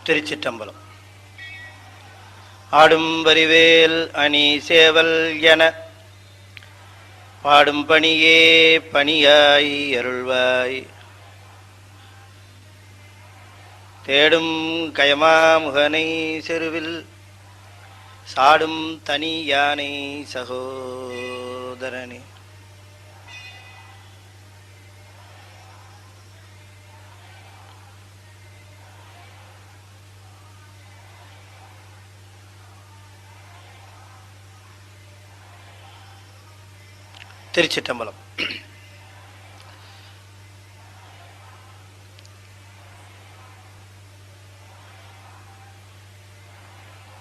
திருச்சிற்றம்பலம். ஆடும் வரிவேல் அணி சேவல் என பாடும் பணியே பணியாய் அருள்வாய். தேடும் கயமாமுகனை செருவில் சாடும் தனி யானை சகோதரனே. திருச்சிற்றம்பலம்.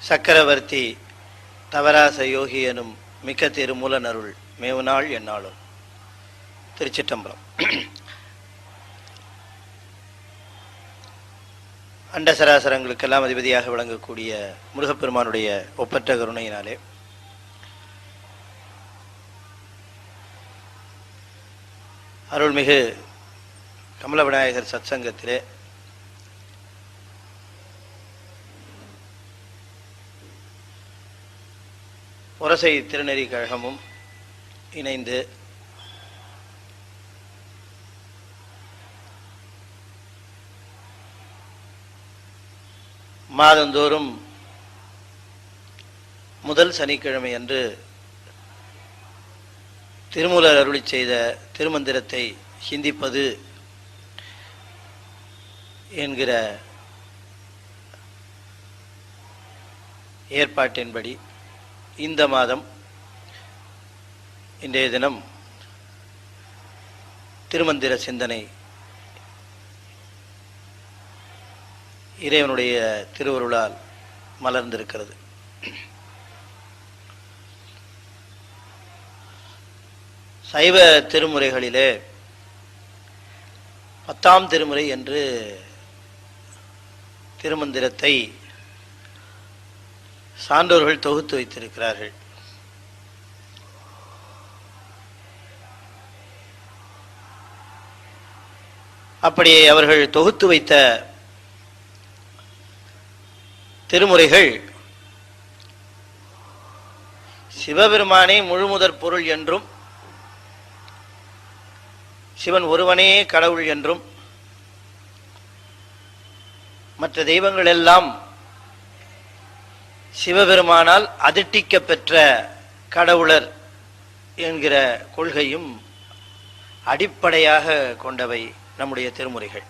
சக்கரவர்த்தி தவராச யோகி எனும் மிக்க திருமூலனருள் மேவுநாள் என்னாலும். திருச்சிற்றம்பலம். அண்டசராசரங்களுக்கெல்லாம் அதிபதியாக விளங்கக்கூடிய முருகப்பெருமானுடைய ஒப்பற்ற கருணையினாலே அருள்மிகு கமல விநாயகர் சத்சங்கத்திலே புரசை திருநெறி கழகமும் இணைந்து மாதந்தோறும் முதல் சனிக்கிழமை அன்று திருமூலர் அருளி செய்த திருமந்திரத்தை சிந்திப்பது என்கிற ஏற்பாட்டின்படி இந்த மாதம் இன்றைய தினம் திருமந்திர சிந்தனை இறைவனுடைய திருவருளால் மலர்ந்திருக்கிறது. சைவ திருமுறைகளிலே 10ஆம் திருமுறை என்று திருமந்திரத்தை சான்றோர்கள் தொகுத்து வைத்திருக்கிறார்கள். அப்படி அவர்கள் தொகுத்து வைத்த திருமுறைகள் சிவபெருமானே முழுமுதற் பொருள் என்றும் சிவன் ஒருவனே கடவுள் என்றும் மற்ற தெய்வங்கள் எல்லாம் சிவபெருமானால் அதிட்டிக்க பெற்ற கடவுளர் என்கிற கொள்கையும் அடிப்படையாக கொண்டவை நம்முடைய திருமுறைகள்.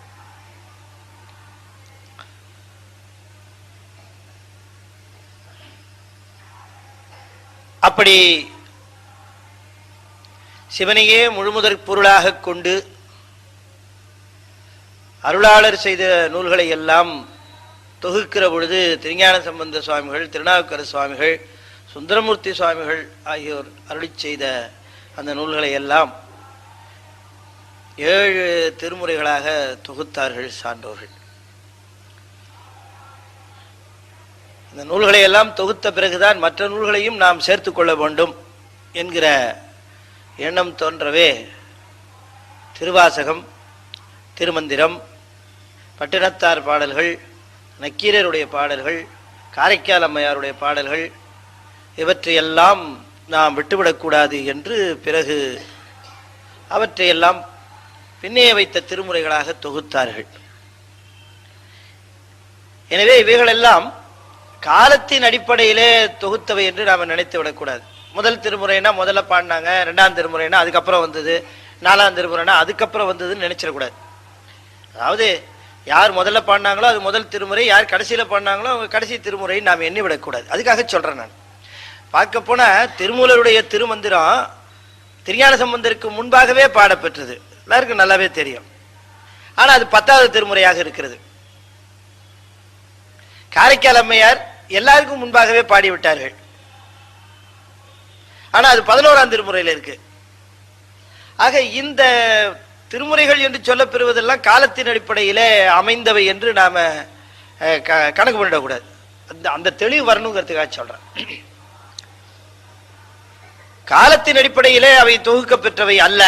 அப்படி சிவனையே முழுமுதற் பொருளாக கொண்டு அருளாளர் செய்த நூல்களை எல்லாம் தொகுக்கிற பொழுது திருஞான சம்பந்த சுவாமிகள், திருநாவுக்கரசு சுவாமிகள், சுந்தரமூர்த்தி சுவாமிகள் ஆகியோர் அருளி செய்த அந்த நூல்களை எல்லாம் 7 திருமுறைகளாக தொகுத்தார்கள் சான்றோர்கள். இந்த நூல்களை எல்லாம் தொகுத்த பிறகுதான் மற்ற நூல்களையும் நாம் சேர்த்து கொள்ள வேண்டும் என்கிற எண்ணம் தோன்றவே திருவாசகம், திருமந்திரம், பட்டினத்தார் பாடல்கள், நக்கீரருடைய பாடல்கள், காரைக்கால் அம்மையாருடைய பாடல்கள் இவற்றையெல்லாம் நாம் விட்டுவிடக்கூடாது என்று பிறகு அவற்றையெல்லாம் பின்னே வைத்த திருமுறைகளாக தொகுத்தார்கள். எனவே இவைகளெல்லாம் காலத்தின் அடிப்படையிலே தொகுத்தவை என்று நாம் நினைத்து விடக்கூடாது. முதல் திருமுறைனா முதல்ல பாடினாங்க, 2ஆம் திருமுறைனா அதுக்கப்புறம் வந்தது, 4ஆம் திருமுறைனா அதுக்கப்புறம் வந்ததுன்னு நினைச்சிடக்கூடாது. அதாவது யார் முதல்ல பாடினாங்களோ அது முதல் திருமுறை, யார் கடைசியில் பாடினாங்களோ அவங்க கடைசி திருமுறைன்னு நாம் எண்ணி விடக்கூடாது. அதுக்காக சொல்கிறேன். நான் பார்க்க போனால் திருமூலருடைய திருமந்திரம் திருஞான சம்பந்தருக்கு முன்பாகவே பாடப்பெற்றது, எல்லாருக்கும் நல்லாவே தெரியும். ஆனால் அது 10வது திருமுறையாக இருக்கிறது. காரைக்கால் அம்மையார் எல்லாருக்கும் முன்பாகவே பாடிவிட்டார்கள், ஆனால் அது 11ஆம் திருமுறையில் இருக்கு. ஆக இந்த திருமுறைகள் என்று சொல்லப்பெறுவதெல்லாம் காலத்தின் அடிப்படையிலே அமைந்தவை என்று நாம கணக்கு பண்ணிடக்கூடாது. அந்த தெளிவு வரணுங்கிறதுக்காக சொல்றேன். காலத்தின் அடிப்படையிலே அவை தொகுக்க பெற்றவை அல்ல.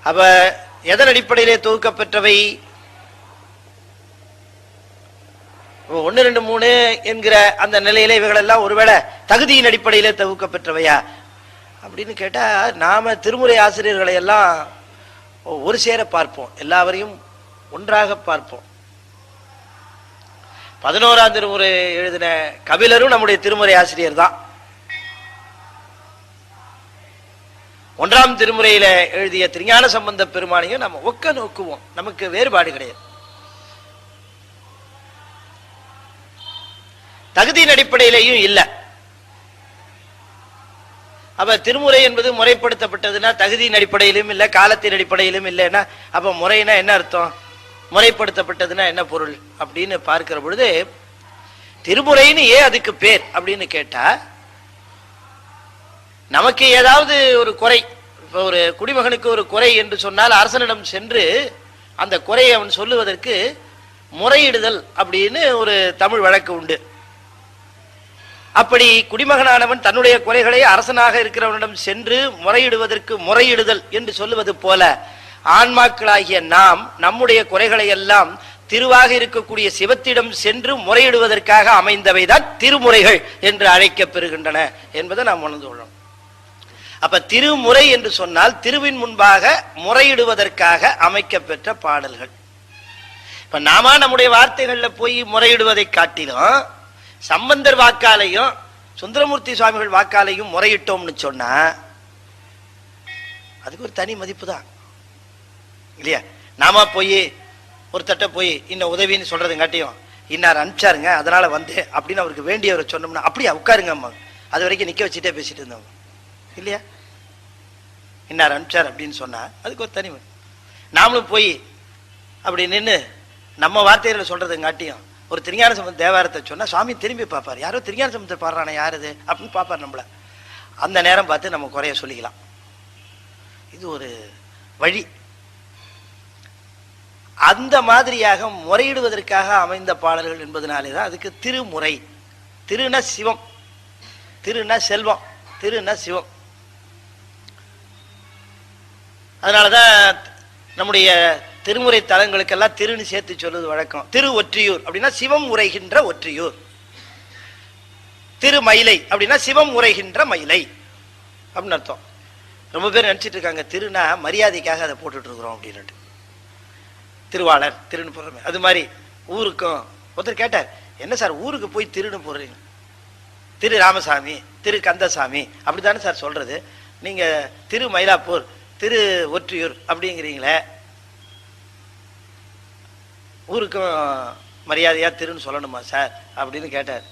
அப்ப எதன் அடிப்படையிலே தொகுக்க பெற்றவை? 1 2 3 என்கிற அந்த நிலையில இவைகள் எல்லாம் ஒருவேளை தகுதியின் அடிப்படையில தொகுக்க பெற்றவையா அப்படின்னு கேட்டா, நாம திருமுறை ஆசிரியர்களை எல்லாம் ஒரு சேர பார்ப்போம், எல்லாவரையும் ஒன்றாக பார்ப்போம். 11ஆம் திருமுறை எழுதின கபிலரும் நம்முடைய திருமுறை ஆசிரியர் தான். 1ஆம் திருமுறையில எழுதிய திருஞான சம்பந்த பெருமானையும் நம்ம ஒக்க நோக்குவோம், நமக்கு வேறுபாடு கிடையாது. தகுதியின் அடிப்படையிலையும் இல்லை. அப்ப திருமுறை என்பது முறைப்படுத்தப்பட்டதுன்னா தகுதியின் அடிப்படையிலும் இல்லை, காலத்தின் அடிப்படையிலும் இல்லைன்னா அப்ப முறைனா என்ன அர்த்தம், முறைப்படுத்தப்பட்டதுன்னா என்ன பொருள் அப்படின்னு பார்க்கிற பொழுது, திருமுறைன்னு ஏன் அதுக்கு பேர் அப்படின்னு கேட்டா, நமக்கு ஏதாவது ஒரு குறை, இப்ப ஒரு குடிமகனுக்கு ஒரு குறை என்று சொன்னால் அரசனிடம் சென்று அந்த குறையை அவன் சொல்லுவதற்கு முறையிடுதல் அப்படின்னு ஒரு தமிழ் வழக்கு உண்டு. அப்படி குடிமகனானவன் தன்னுடைய குறைகளை அரசனாக இருக்கிறவனிடம் சென்று முறையிடுவதற்கு முறையிடுதல் என்று சொல்லுவது போல, ஆன்மாக்களாகிய நாம் நம்முடைய குறைகளை எல்லாம் திருவாக இருக்கக்கூடிய சிவத்திடம் சென்று முறையிடுவதற்காக அமைந்தவைதான் திருமுறைகள் என்று அழைக்கப்பெறுகின்றன என்பதை நாம் உணர்ந்து கொள்ளணும். அப்ப திருமுறை என்று சொன்னால் திருவின் முன்பாக முறையிடுவதற்காக அமைக்கப்பெற்ற பாடல்கள். இப்ப நாம நம்முடைய வார்த்தைகள்ல போய் முறையிடுவதை காட்டிலும் சம்பந்தர் வாக்காலையும் சுந்தரமூர்த்தி சுவாமிகள் வாக்காலையும் முறையிட்டோம்னு சொன்னா அதுக்கு ஒரு தனி மதிப்பு தான் இல்லையா? நாம போய் ஒரு தட்டை போய் இன்னும் உதவின்னு சொல்றதுங்காட்டியும் இன்னார் அனுப்பிச்சாருங்க அதனால வந்து அப்படின்னு அவருக்கு வேண்டியவரை சொன்னோம்னா அப்படியா உட்காருங்க அம்மா, அது வரைக்கும் நிக்க வச்சுட்டே பேசிட்டு இருந்தவங்க இல்லையா? இன்னார் அனுப்பிச்சார் அப்படின்னு சொன்னா அதுக்கு ஒரு தனி. நாமளும் போய் அப்படி நின்று நம்ம வார்த்தைகளை சொல்றதுங்காட்டியும் ஒரு திருஞான சம்பந்த தேவாரத்தை சொன்னா சுவாமி திரும்பி பார்ப்பார், யாரோ திருஞான சம்பந்தர் பாடுறானே யாருது அப்படின்னு பார்ப்பார் நம்மள. அந்த நேரம் பார்த்து நம்ம குறைய சொல்லிக்கலாம். இது ஒரு வழி. அந்த மாதிரியாக முறையிடுவதற்காக அமைந்த பாடல்கள் என்பதனாலேதான் அதுக்கு திருமுறை. திருன சிவம், திருன செல்வம், திருன சிவம். அதனாலதான் நம்முடைய திருமுறை தலங்களுக்கெல்லாம் திருன்னு சேர்த்து சொல்லுவது வழக்கம். திரு ஒற்றியூர் அப்படின்னா சிவம் உரைகின்ற ஒற்றியூர், திருமயிலை அப்படின்னா சிவம் உரைகின்ற மயிலை அப்படின்னு அர்த்தம். ரொம்ப பேர் நினைச்சிட்டு இருக்காங்க திருனா மரியாதைக்காக அதை போட்டுட்டு இருக்கிறோம் அப்படின்னு. திருவாளர் திருன்னு போடுறோமே அது மாதிரி ஊருக்கும். ஒருத்தர் கேட்டார், என்ன சார் ஊருக்கு போய் திருன்னு போடுறீங்க, திரு ராமசாமி திரு கந்தசாமி அப்படித்தானே சார் சொல்றது, நீங்க திரு மயிலாப்பூர் திரு ஒற்றியூர் அப்படிங்கிறீங்களே, ஊருக்கும் மரியாதையா திருன்னு சொல்லணுமா சார் அப்படின்னு கேட்டார்.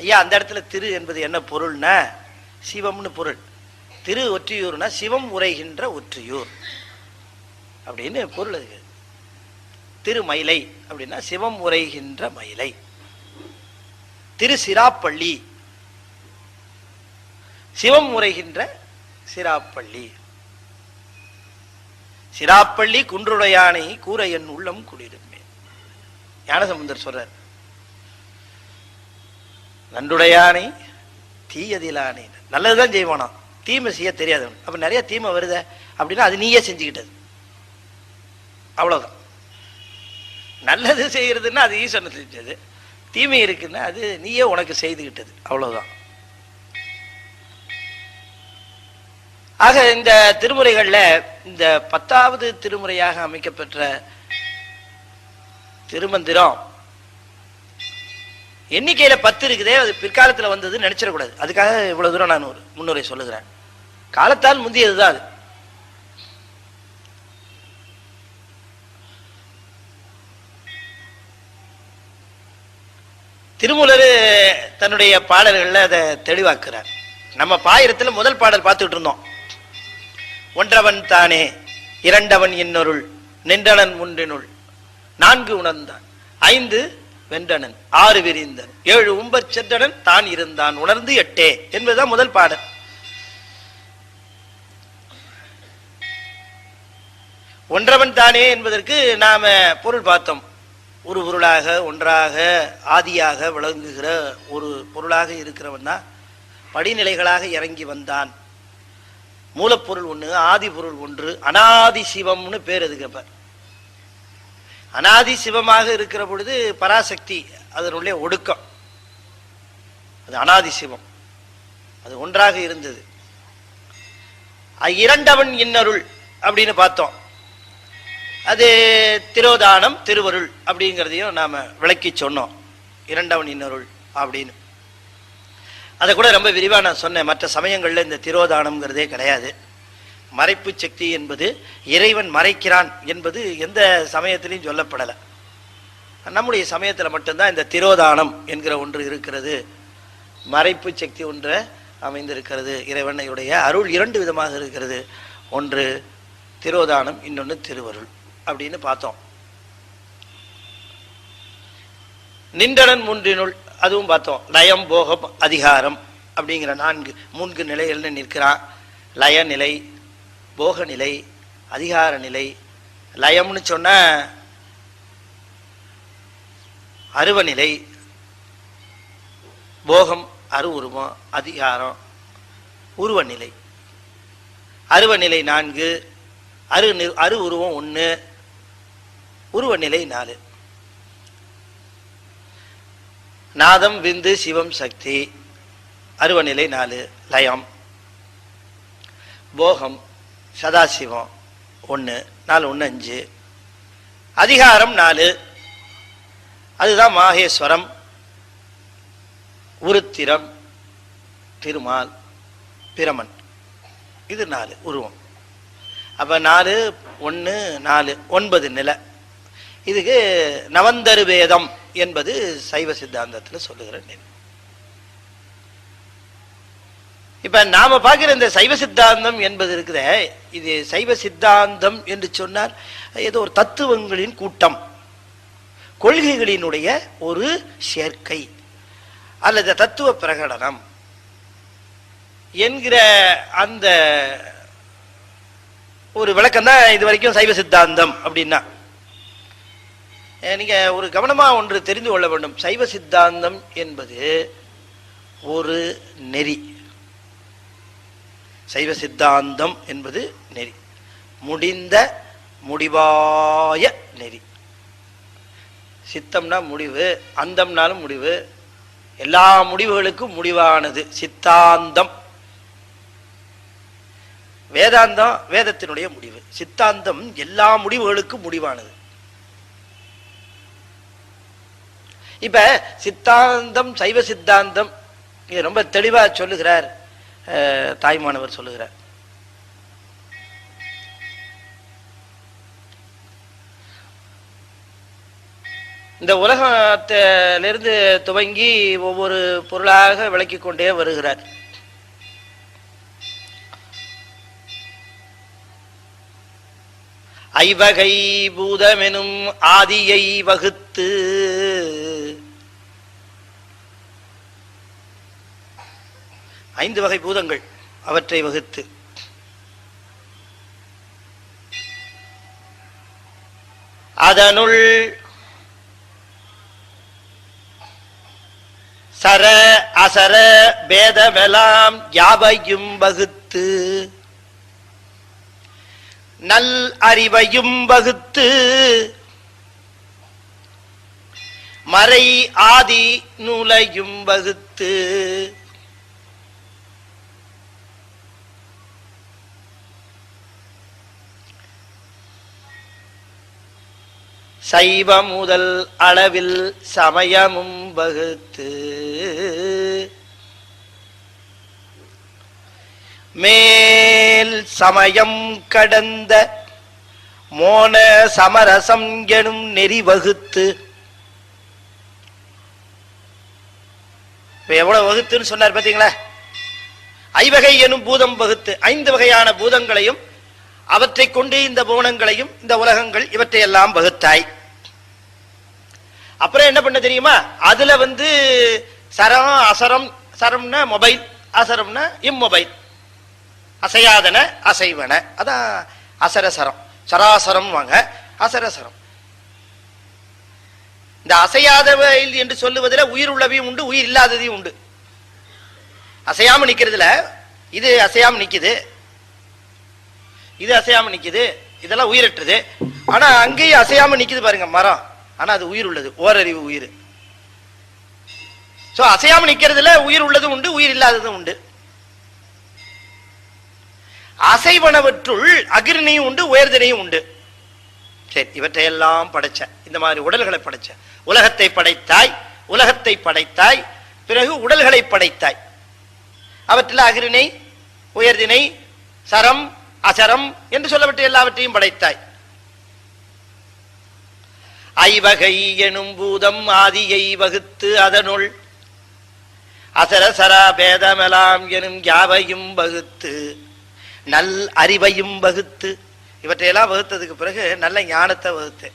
ஐயா அந்த இடத்துல திரு என்பது என்ன பொருள்னா சிவம்னு பொருள். திரு ஒற்றியூர்னா சிவம் உரைகின்ற ஒற்றியூர் அப்படின்னு பொருள். அதுக்கு திருமயிலை அப்படின்னா சிவம் உரைகின்ற மயிலை. திரு சிராப்பள்ளி சிவம் உரைகின்ற சிராப்பள்ளி. சிராப்பள்ளி குன்றுடையானை கூரை என் உள்ளம் குளிருமே. ஞானசம்பந்தர் சொல்றார், நன்றுடையானை தீயதிலானே. நல்லதுதான் செய்வானா, தீமை செய்ய தெரியாதவன். அப்ப நிறைய தீமை வருத அப்படின்னா அது நீயே செஞ்சுக்கிட்டது, அவ்வளவுதான். நல்லது செய்யறதுன்னா அது ஈஸ்வரன் செஞ்சது, தீமை இருக்குன்னா அது நீயே உனக்கு செய்துகிட்டது, அவ்வளவுதான். ஆக இந்த திருமுறைகள்ல இந்த 10வது திருமுறையாக அமைக்கப்பெற்ற திருமந்திரம் எண்ணிக்கையில 10 இருக்குதே, அது பிற்காலத்துல வந்தது நினைச்சிடக்கூடாது. அதுக்காக இவ்வளவு தூரம் நான் ஒரு முன்னுரை சொல்லுகிறேன். காலத்தால் முந்தியதுதான் அது. திருமூலர் தன்னுடைய பாடல்கள்ல அதை தெளிவாக்குறார். நம்ம பாயிரத்துல முதல் பாடல் பார்த்துட்டு இருந்தோம். ஒன்றவன் தானே இரண்டவன் இன்னொருள் நின்றனன் முன்றினுள் 4 உணர்ந்தான் 5 வென்றனன் 6 விரிந்தன் 7 உம்பச் சென்றனன் தான் இருந்தான் உணர்ந்து 8 என்பதுதான் முதல் பாடல். ஒன்றவன் தானே என்பதற்கு நாம பொருள் பார்த்தோம். ஒரு பொருளாக ஒன்றாக ஆதியாக விளங்குகிற ஒரு பொருளாக இருக்கிறவன் தான் படிநிலைகளாக இறங்கி வந்தான். மூலப்பொருள் ஒன்று, ஆதி பொருள் ஒன்று, அனாதி சிவம்னு பேர். அதுக்கு அனாதி சிவமாக இருக்கிற பொழுது பராசக்தி அதனுள்ளே ஒடுக்கம், அது அனாதி சிவம், அது ஒன்றாக இருந்தது. இரண்டவன் இன்னருள் அப்படின்னு பார்த்தோம். அது திரோதானம் திருவருள் அப்படிங்கிறதையும் நாம விளக்கி சொன்னோம். இரண்டவன் இன்னருள் அப்படின்னு அதை கூட ரொம்ப விரிவா நான் சொன்னேன். மற்ற சமயங்கள்ல இந்த திரோதானம்ங்கிறதே கிடையாது. மறைப்பு சக்தி என்பது இறைவன் மறைக்கிறான் என்பது எந்த சமயத்திலையும் சொல்லப்படலை. நம்முடைய சமயத்துல மட்டும்தான் இந்த திரோதானம் என்கிற ஒன்று இருக்கிறது. மறைப்பு சக்தி ஒன்று அமைந்திருக்கிறது. இறைவனுடைய அருள் இரண்டு விதமாக இருக்கிறது. ஒன்று திரோதானம், இன்னொன்று திருவருள் அப்படின்னு பார்த்தோம். நின்றனன் மூன்றினுள் அதுவும் பார்த்தோம். லயம், போகம், அதிகாரம் அப்படிங்கிற மூன்று நிலைகள்னு நிற்கிறான். லய நிலை, போக நிலை, அதிகார நிலை. லயம்னு சொன்ன அருவநிலை, போகம் அரு உருவம், அதிகாரம் உருவநிலை. அருவநிலை 4, அரு உருவம் 1, உருவநிலை 4. நாதம், விந்து, சிவம், சக்தி அருவநிலை 4. லயம், போகம், சதாசிவம் 1, 4, 1, 5. அதிகாரம் 4, அதுதான் மாகேஸ்வரம், உருத்திரம், திருமால், பிரமன். இது 4 உருவம். அப்ப 4, 1, 4, 9 நிலை. இதுக்கு நவந்தரு வேதம் என்பது சைவ சித்தாந்தத்தில் சொல்லுகிற நிலை. இப்ப நாம பார்க்கிற இந்த சைவ சித்தாந்தம் என்பது இருக்குத, இது சைவ சித்தாந்தம் என்று சொன்னால் ஏதோ ஒரு தத்துவங்களின் கூட்டம், கொள்கைகளினுடைய ஒரு சேர்க்கை அல்லது தத்துவ பிரகடனம் என்கிற அந்த ஒரு விளக்கம் தான் இது வரைக்கும் சைவ சித்தாந்தம் அப்படின்னா. நீங்க ஒரு கவனமா ஒன்று தெரிந்து கொள்ள வேண்டும். சைவ சித்தாந்தம் என்பது ஒரு நெறி. சைவ சித்தாந்தம் என்பது நெறி, முடிந்த முடிவாய நெறி. சித்தம்னா முடிவு, அந்தம்னாலும் முடிவு, எல்லா முடிவுகளுக்கும் முடிவானது சித்தாந்தம். வேதாந்தம் வேதத்தினுடைய முடிவு, சித்தாந்தம் எல்லா முடிவுகளுக்கும் முடிவானது. இப்ப சித்தாந்தம், சைவ சித்தாந்தம் ரொம்ப தெளிவா சொல்லுகிறார் தாய்மானவர் சொல்லுகிறார். இந்த உலகத்திலிருந்து துவங்கி ஒவ்வொரு பொருளாக விளக்கிக் கொண்டே வருகிறார். ஐவகை பூதமெனும் ஆதியை வகுத்து ஐந்து வகை பூதங்கள் அவற்றை வகுத்து அதனுள் சர அசர பேதமெல்லாம் யாவையும் வகுத்து நல் அறிவையும் வகுத்து மறை ஆதி நூலையும் வகுத்து சைவ முதல் அளவில் சமயமும் வகுத்து மேல் சமயம் கடந்த மோன சமரசம் எனும் நெறி வகுத்து. எவ்வளவு வகுத்துன்னு சொன்னார் பாத்தீங்களா? ஐவகை எனும் பூதம் வகுத்து, ஐந்து வகையான பூதங்களையும் அவற்றை கொண்டு இந்த புவனங்களையும் இந்த உலகங்கள் இவற்றை எல்லாம் வகுத்தாய். அப்புறம் என்ன பண்ண தெரியுமா? அதுல சரம் அசரம், சரம்னா மொபைல், அசரம்னா இம்மொபைல், அசையாதன அசைவன, அதான் அசரசரம். சராசரம் வாங்க அசரசரம். இந்த அசையாதவையில் என்று சொல்லுவதில் உயிர் உள்ளவையும் உண்டு, உயிர் இல்லாததையும் உண்டு. அசையாம நிக்கிறதுல இது அசையாம நிக்குது, இது அசையாம நிக்குது, இதெல்லாம் உயிரற்றது. ஆனா அங்கேயும் அசையாம நிக்குது பாருங்க மரம். ஆனா அது உயிர் உள்ளது, ஓரறிவு உயிர். சோ அசையாம நிக்கிறதுல உயிர் உள்ளதும் உண்டு, உயிர் இல்லாததும் உண்டு. அசைவனவற்றுள் அகிர்ணியும் உண்டு, உயர்தனையும் உண்டு. சரி, இவற்றையெல்லாம் படைச்ச, இந்த மாதிரி உடல்களை படைச்ச, உலகத்தை படைத்தாய், உலகத்தை படைத்தாய், பிறகு உடல்களை படைத்தாய். அவற்றில் அகிரிணை, உயர்தினை, சரம், அசரம் என்று சொல்லப்பட்ட எல்லாவற்றையும் படைத்தாய். ஐவகை எனும் பூதம் ஆதியை வகுத்து அதனுள் அசரசரா பேதமெலாம் எனும் யாவையும் வகுத்து நல் அறிவையும் வகுத்து. இவற்றையெல்லாம் வகுத்ததுக்கு பிறகு நல்ல ஞானத்தை வகுத்து.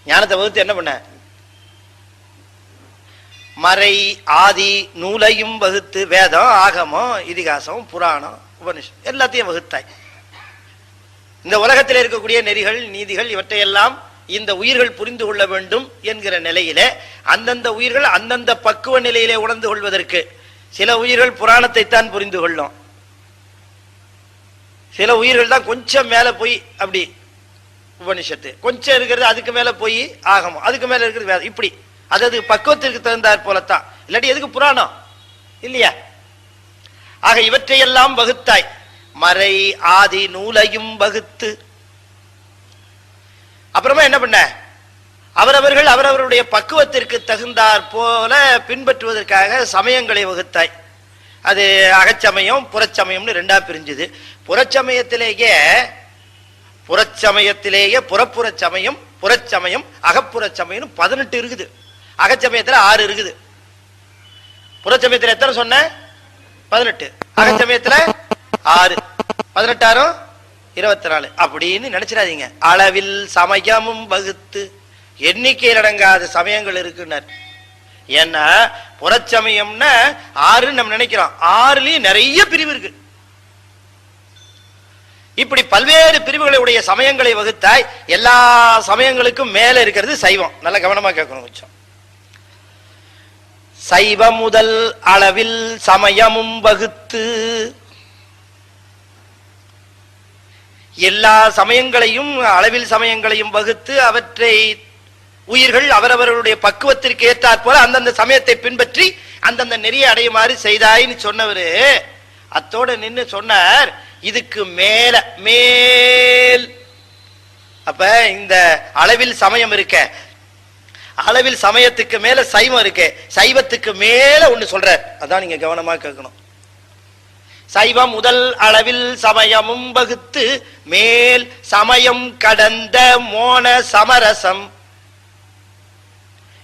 ஞானத்தை வகுத்து என்ன பண்ண? மறை ஆதி நூலையும் வகுத்து, வேதம், ஆகமம், இதிகாசம், புராணம், உபனிஷம் எல்லாத்தையும் வகுத்தாய். இந்த உலகத்தில் இருக்கக்கூடிய நெறிகள், நீதிகள் இவற்றையெல்லாம் இந்த உயிர்கள் புரிந்து கொள்ள வேண்டும் என்கிற நிலையிலே அந்தந்த உயிர்கள் அந்தந்த பக்குவ நிலையிலே உணர்ந்து கொள்வதற்கு, சில உயிர்கள் புராணத்தை தான் புரிந்து கொள்ளும், சில உயிர்கள் தான் கொஞ்சம் மேல போய் அப்படி உபனிஷத்து, கொஞ்சம் இருக்கிறது அதுக்கு மேல போய் ஆகமம், அதுக்கு மேல இருக்கிறது வேதம், இப்படி அதாவது பக்குவத்திற்கு தகுந்தாற் போலத்தான். இல்லாட்டி எதுக்கு புராணம் இல்லையா? ஆக இவற்றையெல்லாம் வகுத்தாய். மறை ஆதி நூலையும் வகுத்து. அப்புறமா என்ன பண்ண? அவரவர்கள் அவரவருடைய பக்குவத்திற்கு தகுந்தாற் போல பின்பற்றுவதற்காக சமயங்களை வகுத்தாய். அது அகச்சமயம் புறச்சமயம்னு ரெண்டா பிரிஞ்சுது. புறச்சமயத்திலேயே புறப்புற சமயம், புறச்சமயம், அகப்புற சமயம் 18 இருக்குது. அகச்சமயத்துல 6 இருக்குது. புறச்சமயத்துல எத்தனை சொன்ன? 18. அகச்சமயத்துல 6, 18 24 அப்படின்னு நினைச்சிடாதீங்க. அளவில் சமயமும் வகுத்து, எண்ணிக்கையில் அடங்காத சமயங்கள் இருக்குன்னார். ஏன்னா புறச்சமயம்னா 6 நம்ம நினைக்கிறோம், 6லயும் நிறைய பிரிவு இருக்கு. இப்படி பல்வேறு பிரிவுகளுடைய சமயங்களை வகுத்தாய். எல்லா சமயங்களுக்கும் மேல இருக்கிறது சைவம். நல்ல கவனமா கேட்கணும் கொஞ்சம். சைவ முதல் அளவில் சமயமும் வகுத்து, எல்லா சமயங்களையும் அளவில் சமயங்களையும் வகுத்து அவற்றை உயிர்கள் அவரவர்களுடைய பக்குவத்திற்கு ஏற்றாற் போல அந்தந்த சமயத்தை பின்பற்றி அந்தந்த நெறியை அடையுமாறு செய்தாயின்னு சொன்னவரு அத்தோட நின்று சொன்னார், இதுக்கு மேல மேல். அப்ப இந்த அளவில் சமயம் இருக்க, அளவில் சமயத்துக்கு மேல சைவம் இருக்கு, சைவத்துக்கு மேல ஒண்ணு சொல்றார். அதான் நீங்க கவனமா கேட்கணும். சைவம் முதல் அளவில் சமயமும் வகுத்து மேல் சமயம் கடந்த மோன சமரசம்.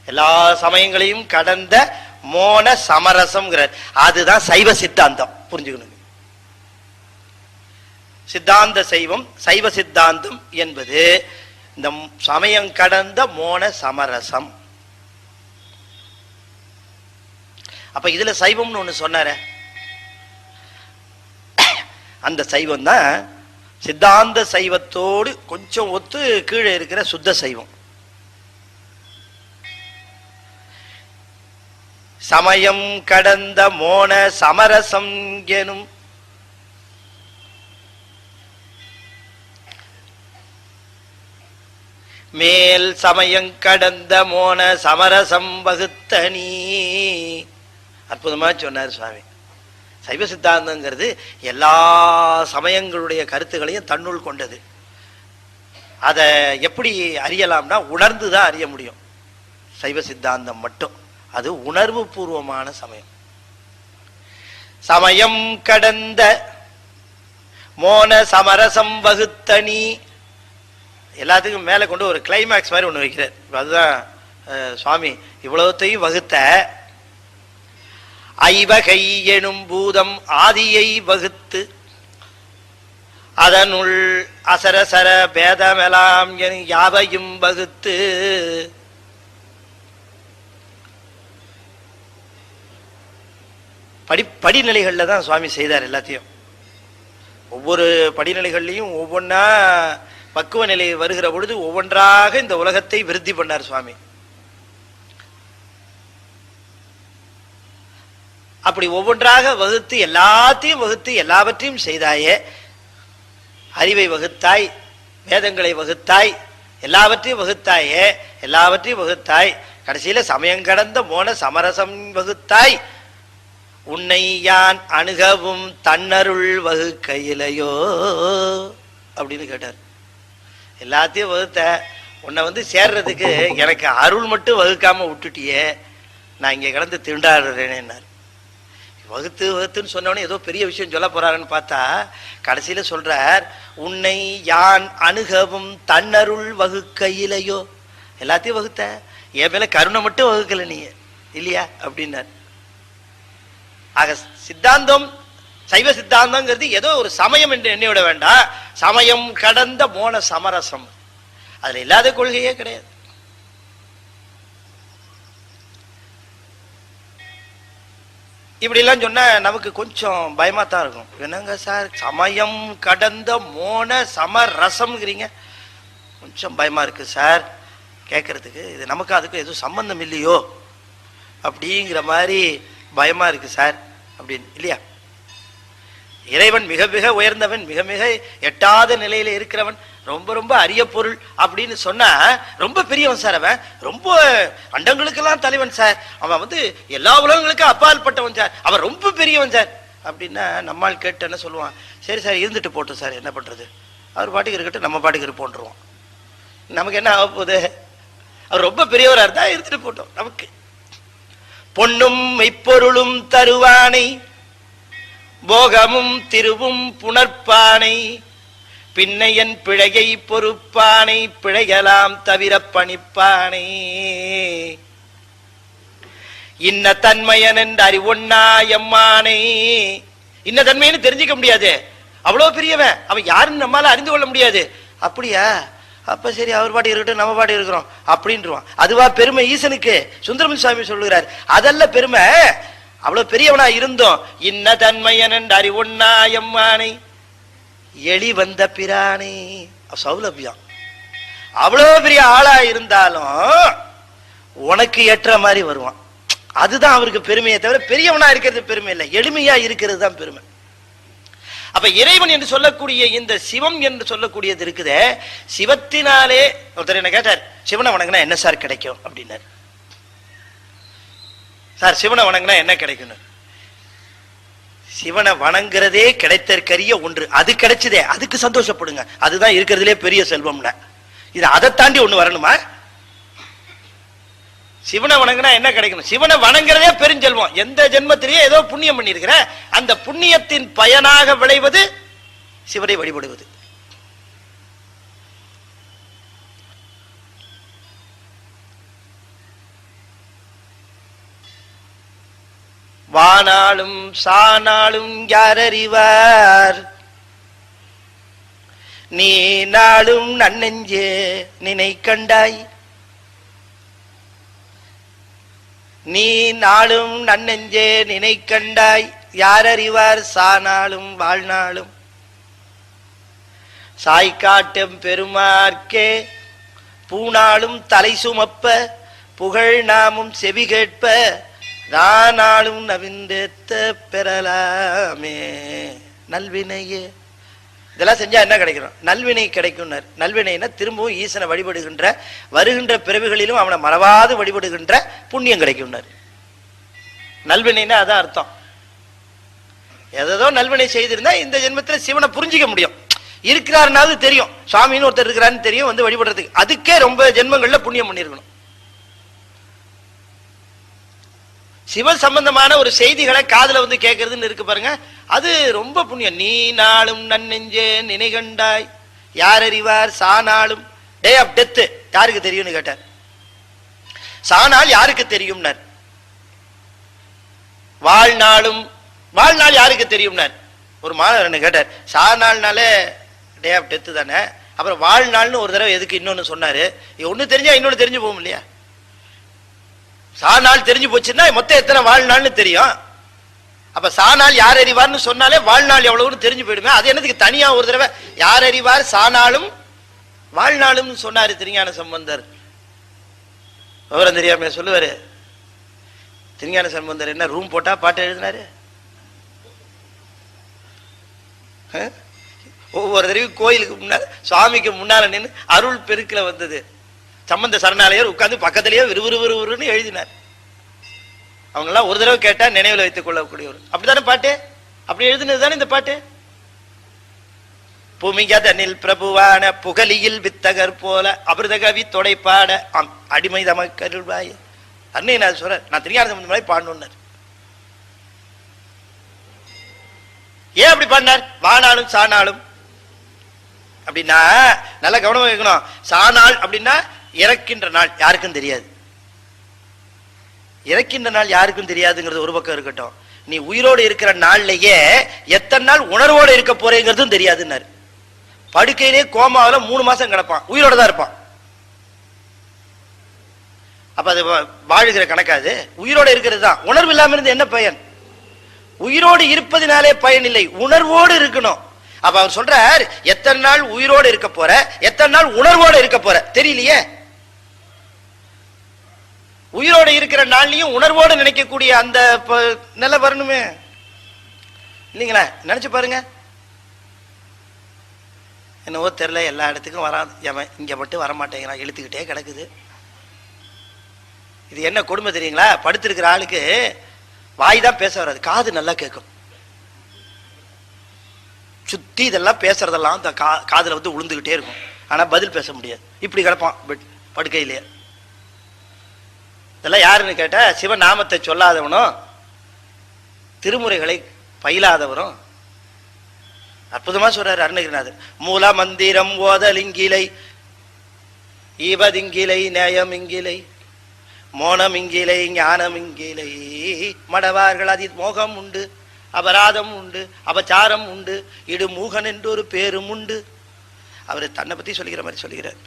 எல்லா சமயங்களையும் கடந்த மோன சமரசம், அதுதான் சைவ சித்தாந்தம். புரிஞ்சுக்கணும். சித்தாந்த சைவம், சைவ சித்தாந்தம் என்பது இந்த சமயம் கடந்த மோன சமரசம். அப்ப இதுல சைவம்னு ஒண்ணு சொன்னார, அந்த சைவம் தான் சித்தாந்த சைவத்தோடு கொஞ்சம் ஒத்து கீழே இருக்கிற சுத்த சைவம். சமயம் கடந்த மோன சமரசம் எனும் மேல் சமயம் கடந்த மோன சமரசம் வகுத்தனி. அற்புதமா சொன்னார் சுவாமி. சைவ சித்தாந்தங்கிறது எல்லா சமயங்களுடைய கருத்துக்களையும் தன்னுள் கொண்டது. அதை எப்படி அறியலாம்னா உணர்ந்துதான் அறிய முடியும். சைவ சித்தாந்தம் மட்டும் அது உணர்வு பூர்வமான சமயம். சமயம் கடந்த மோன சமரசம் வகுத்தனி. எல்லாத்துக்கும் மேல கொண்டு ஒரு கிளைமேக்ஸ் மாதிரி ஒண்ணு வைக்கிறார். அதுதான் சுவாமி இவ்வளவுத்தையும் வகுத்த. ஐவகை எனும் பூதம் ஆதியை வகுத்து அதனுள் அசரசர பேதமெலாம் யாவையும் வகுத்து. படிநிலைகள்ல தான் சுவாமி செய்தார் எல்லாத்தையும். ஒவ்வொரு படிநிலைகள்லையும் ஒவ்வொன்றா பக்குவ நிலை வருகிற பொழுது ஒவ்வொன்றாக இந்த உலகத்தை விருத்தி பண்ணார் சுவாமி. அப்படி ஒவ்வொன்றாக வகுத்து எல்லாத்தையும் வகுத்து எல்லாவற்றையும் செய்தாயே, அறிவை வகுத்தாய், வேதங்களை வகுத்தாய், எல்லாவற்றையும் வகுத்தாயே, எல்லாவற்றையும் வகுத்தாய், கடைசியில சமயம் கடந்த மோன சமரசம் வகுத்தாய், உன்னை யான் அணுகவும் தன்னருள் வகுக்கையிலையோ அப்படின்னு கேட்டார். எல்லாத்தையும் வகுத்த உன்னை சேர்றதுக்கு எனக்கு அருள் மட்டும் வகுக்காம விட்டுட்டியே, நான் இங்க கிடந்து திண்டாடுறேன்னார். வகுத்து வகுத்துன்னு சொன்னவனே ஏதோ பெரிய விஷயம் சொல்ல போறாருன்னு பார்த்தா கடைசியில சொல்றார், உன்னை யான் அணுகவும் தன்னருள் வகுக்கையிலையோ. எல்லாத்தையும் வகுத்த, என் மேல கருணை மட்டும் வகுக்கல நீ இல்லையா அப்படின்னார். ஆக சித்தாந்தம், சைவ சித்தாந்தம்ங்கிறது ஏதோ ஒரு சமயம் என்று எண்ணிவிட வேண்டாம். சமயம் கடந்த மோன சமரசம், அதுல இல்லாத கொள்கையே கிடையாது. இப்படி எல்லாம் சொன்னா நமக்கு கொஞ்சம் பயமா தான் இருக்கும். என்னங்க சார் சமயம் கடந்த மோன சமரசம்ங்கிறீங்க, கொஞ்சம் பயமா இருக்கு சார் கேட்கறதுக்கு. இது நமக்கு அதுக்கு எதுவும் சம்பந்தம் இல்லையோ அப்படிங்கிற மாதிரி பயமா இருக்கு சார் அப்படின்னு இல்லையா? இறைவன் மிக மிக உயர்ந்தவன், மிக மிக எட்டாத நிலையில இருக்கிறவன், ரொம்ப ரொம்ப அரிய பொருள் அப்படின்னு சொன்னா ரொம்ப பெரியவன் சார், அவன் ரொம்ப அண்டங்களுக்கெல்லாம் தலைவன் சார், அவன் எல்லா உலகங்களுக்கும் அப்பாற்பட்டவன் சார், அவன் ரொம்ப பெரியவன் சார் அப்படின்னா நம்மால் கேட்டு என்ன சொல்லுவான், சரி சார் இருந்துட்டு போட்டோம் சார், என்ன பண்றது, அவர் பாட்டுக்கு இருக்கட்டும், நம்ம பாட்டுக்கு இருப்போன்றுவோம். நமக்கு என்ன ஆக போகுது, அவர் ரொம்ப பெரியவரா இருந்தா இருந்துட்டு போட்டோம். நமக்கு பொன்னும் மெய்ப்பொருளும் தருவானை, போகமும் திருவும் புணர்ப்பானை, பின்னையன் பிழையை பொறுப்பானை, பிழையலாம் தவிர பணிப்பானை, இன்ன தன்மையன் என்று அறிவொன்னா எம்மானை. இன்ன தன்மைன்னு தெரிஞ்சுக்க முடியாது, அவ்வளவு பெரியவன், அவன் யாருன்னு நம்மளால அறிந்து கொள்ள முடியாது. அப்படியா, அப்ப சரி அவர் பாட்டி இருக்கட்டும், நம்ம பாட்டி இருக்கிறோம் அப்படின்றான். அதுவா பெருமை ஈசனுக்கு? சுந்தரமன் சுவாமி சொல்லுகிறார், அதல்ல பெருமை, அவ்வளவு பெரியவனா இருந்தோம். இன்ன தன்மையன் என்று அறிவொன்னா எம்மானை, எளி வந்த பிரானே, சௌலபியம். அவ்வளவு பெரிய ஆளா இருந்தாலும் உனக்கு ஏற்ற மாதிரி வருவான். அதுதான் அவருக்கு பெருமையை தவிர பெரியவனா இருக்கிறது பெருமை இல்லை, எளிமையா இருக்கிறது தான் பெருமை. அப்ப இறைவன் என்று சொல்லக்கூடிய இந்த சிவம் என்று சொல்லக்கூடியது இருக்குதே, சிவத்தினாலே ஒருத்தர் என்ன கேட்டார், சிவனை வணங்கினா என்ன சார் கிடைக்கும் அப்படின்னாரு. சார் சிவனை வணங்கினா என்ன கிடைக்கும்? சிவனை வணங்குறதே கிடைத்தற்கரிய ஒன்று, அது கிடைச்சதே, அதுக்கு சந்தோஷப்படுங்க, அதுதான் இருக்கிறதுலே பெரிய செல்வம்னா. இது அதை தாண்டி ஒண்ணு வரணுமா? சிவனை வணங்கினா என்ன கிடைக்கணும்? சிவனை வணங்குறதே பெருஞ்செல்வம். எந்த ஜென்மத்திலேயே ஏதோ புண்ணியம் பண்ணிருக்கிற, அந்த புண்ணியத்தின் பயனாக விளைவது சிவனை வழிபடுவது. வானாலும் சானாலும் யார் அறிவார், நீ நாளும் நன்னெஞ்சே நினை கண்டாய், நீ நாளும் நன்னெஞ்சே நினை கண்டாய், யார் அறிவார் சானாலும் வாழ்நாளும், சாய்காட்டும் பெருமார்க்கே பூனாலும் தலை சுமப்ப, புகழ் நாமும் செவி கேட்ப, நானாலும் நவிந்தேத்த பெறலாமே நல்வினையே. இதெல்லாம் செஞ்சா என்ன கிடைக்கணும்? நல்வினை கிடைக்கும். நல்வினைனா திரும்பவும் ஈசனை வழிபடுகின்ற வருகின்ற பிறவிகளிலும் அவனை மறவாது வழிபடுகின்ற புண்ணியம் கிடைக்கும். நல்வினைனா அதான் அர்த்தம். ஏதோ நல்வினை செய்திருந்தா இந்த ஜென்மத்தில் சிவனை புரிஞ்சிக்க முடியும், இருக்கிறாருனாவது தெரியும், சுவாமின்னு ஒருத்தர் இருக்கிறான்னு தெரியும், வழிபடுறதுக்கு. அதுக்கே ரொம்ப ஜென்மங்கள்ல புண்ணியம் பண்ணிருக்கணும். சிவ சம்பந்தமான ஒரு செய்திகளை காதுல கேட்கறதுன்னு இருக்கு பாருங்க, அது ரொம்ப புண்ணியம். நீ நாளும் நன்னெஞ்சே நினை கண்டாய், யார் அறிவார் சானாலும், டே ஆஃப் டெத் யாருக்கு தெரியும்னு கேட்டார். சானால் யாருக்கு தெரியும்னார். வாழ்நாளும், வாழ்நாள் யாருக்கு தெரியும்னார். ஒரு மாணவர் கேட்டார், சாநாள்னாலே டே ஆஃப் டெத் தானே, அப்புறம் வாழ்நாள்னு ஒரு தடவை எதுக்கு இன்னொன்னு சொன்னாரு? ஒன்னு தெரிஞ்சா இன்னொன்னு தெரிஞ்சு போகும் இல்லையா? சாநாள் தெரிஞ்சு போச்சுன்னா மொத்தம் எத்தனை வாழ்நாள்னு தெரியும். அப்ப சாநாள் யார் அறிவார்னு சொன்னாலே வாழ்நாள் எவ்வளவுன்னு தெரிஞ்சு போயிடுமே. அது என்னதுக்கு தனியா ஒரு தடவை யார் அறிவார் சாநாளும் வாழ்நாளும் சொன்னாரு திருஞான சம்பந்தர்? விவரம் தெரியாம சொல்லுவாரு. திருஞான சம்பந்தர் என்ன ரூம் போட்டா பாட்டு எழுதினாரு? ஒவ்வொரு தடவையும் கோயிலுக்கு முன்னால சுவாமிக்கு முன்னால நின்று அருள் பெருக்கில வந்தது. சம்பந்த சரணாலயர் உட்கார்ந்து பக்கத்திலேயே விறுவிறுன்னு எழுதினார். அவங்க எல்லாம் ஒரு தடவை கேட்டா நினைவில் வைத்துக் கொள்ளக்கூடியவர். அப்படித்தானே பாட்டு? அப்படி எழுதினது தானே இந்த பாட்டு. பூமிகதனில் பிரபுவான புகலியில் வித்தகர் போல அபிரத கவி தொடைப்பாட அடிமை தமக்கருள்வாய் அன்னையன் சொல்ற. நான் திருஞான சம்பந்தம் பாடணும்னார். ஏன் அப்படி பாடினார்? வானாலும் சானாலும் அப்படின்னா நல்ல கவனமா கேட்கணும். சாநாள் அப்படின்னா இறக்கின்ற நாள் யாருக்கும் தெரியாது. இறக்கின்ற நாள் யாருக்கும் தெரியாதுங்கிறது ஒரு பக்கம் இருக்கட்டும். நீ உயிரோடு இருக்கிற நாள்லயே எத்தனை நாள் உணர்வோடு இருக்க போறேங்கிறதும் தெரியாதுன்னாரு. படுக்கையிலே கோமாவில 3 மாசம் கிடப்பான், உயிரோட தான் இருப்பான். அப்ப அது வாழுகிற கணக்காது. உயிரோடு இருக்கிறது தான். உணர்வு இல்லாம இருந்து என்ன பயன்? உயிரோடு இருப்பதினாலே பயன் இல்லை, உணர்வோடு இருக்கணும். அப்ப அவர் சொல்றார், எத்தனை நாள் உயிரோடு இருக்க போற, எத்தனை நாள் உணர்வோடு இருக்க போற தெரியலையே. உயிரோடு இருக்கிற நாள்லயும் உணர்வோடு நினைக்கக்கூடிய அந்த நிலை வரணுமே இல்லைங்களா? நினைச்சு பாருங்க. என்னவோ தெரியல, எல்லா இடத்துக்கும் வராது, இங்க மட்டும் வரமாட்டேங்கிறான், இழுத்துக்கிட்டே கிடக்குது. இது என்ன கொடுமை தெரியுங்களா? படுத்திருக்கிற ஆளுக்கு வாய் தான் பேச வராது, காது நல்லா கேட்கும். சுத்தி இதெல்லாம் பேசுறதெல்லாம் காதுல வந்து உளுந்துகிட்டே இருக்கும், ஆனா பதில் பேச முடியாது. இப்படி கிடப்பான் படுக்கையிலேயே. இதெல்லாம் யாருன்னு கேட்டா, சிவநாமத்தை சொல்லாதவனும் திருமுறைகளை பயிலாதவரும். அற்புதமா சொல்றாரு அருணகிரிநாதர். மூல மந்திரம் ஓதலிங்கிலை ஈவதிங்கிலை நேயம் இங்கிலை மோனம் இங்கிலை ஞானம் இங்கிலை மடவார்கள் அதி மோகம் உண்டு, அபராதம் உண்டு, அபச்சாரம் உண்டு, இடு மூகன் என்று ஒரு பேரும் உண்டு. அவரு தன்னை பத்தி சொல்லிக்கிற மாதிரி சொல்லுகிறார்.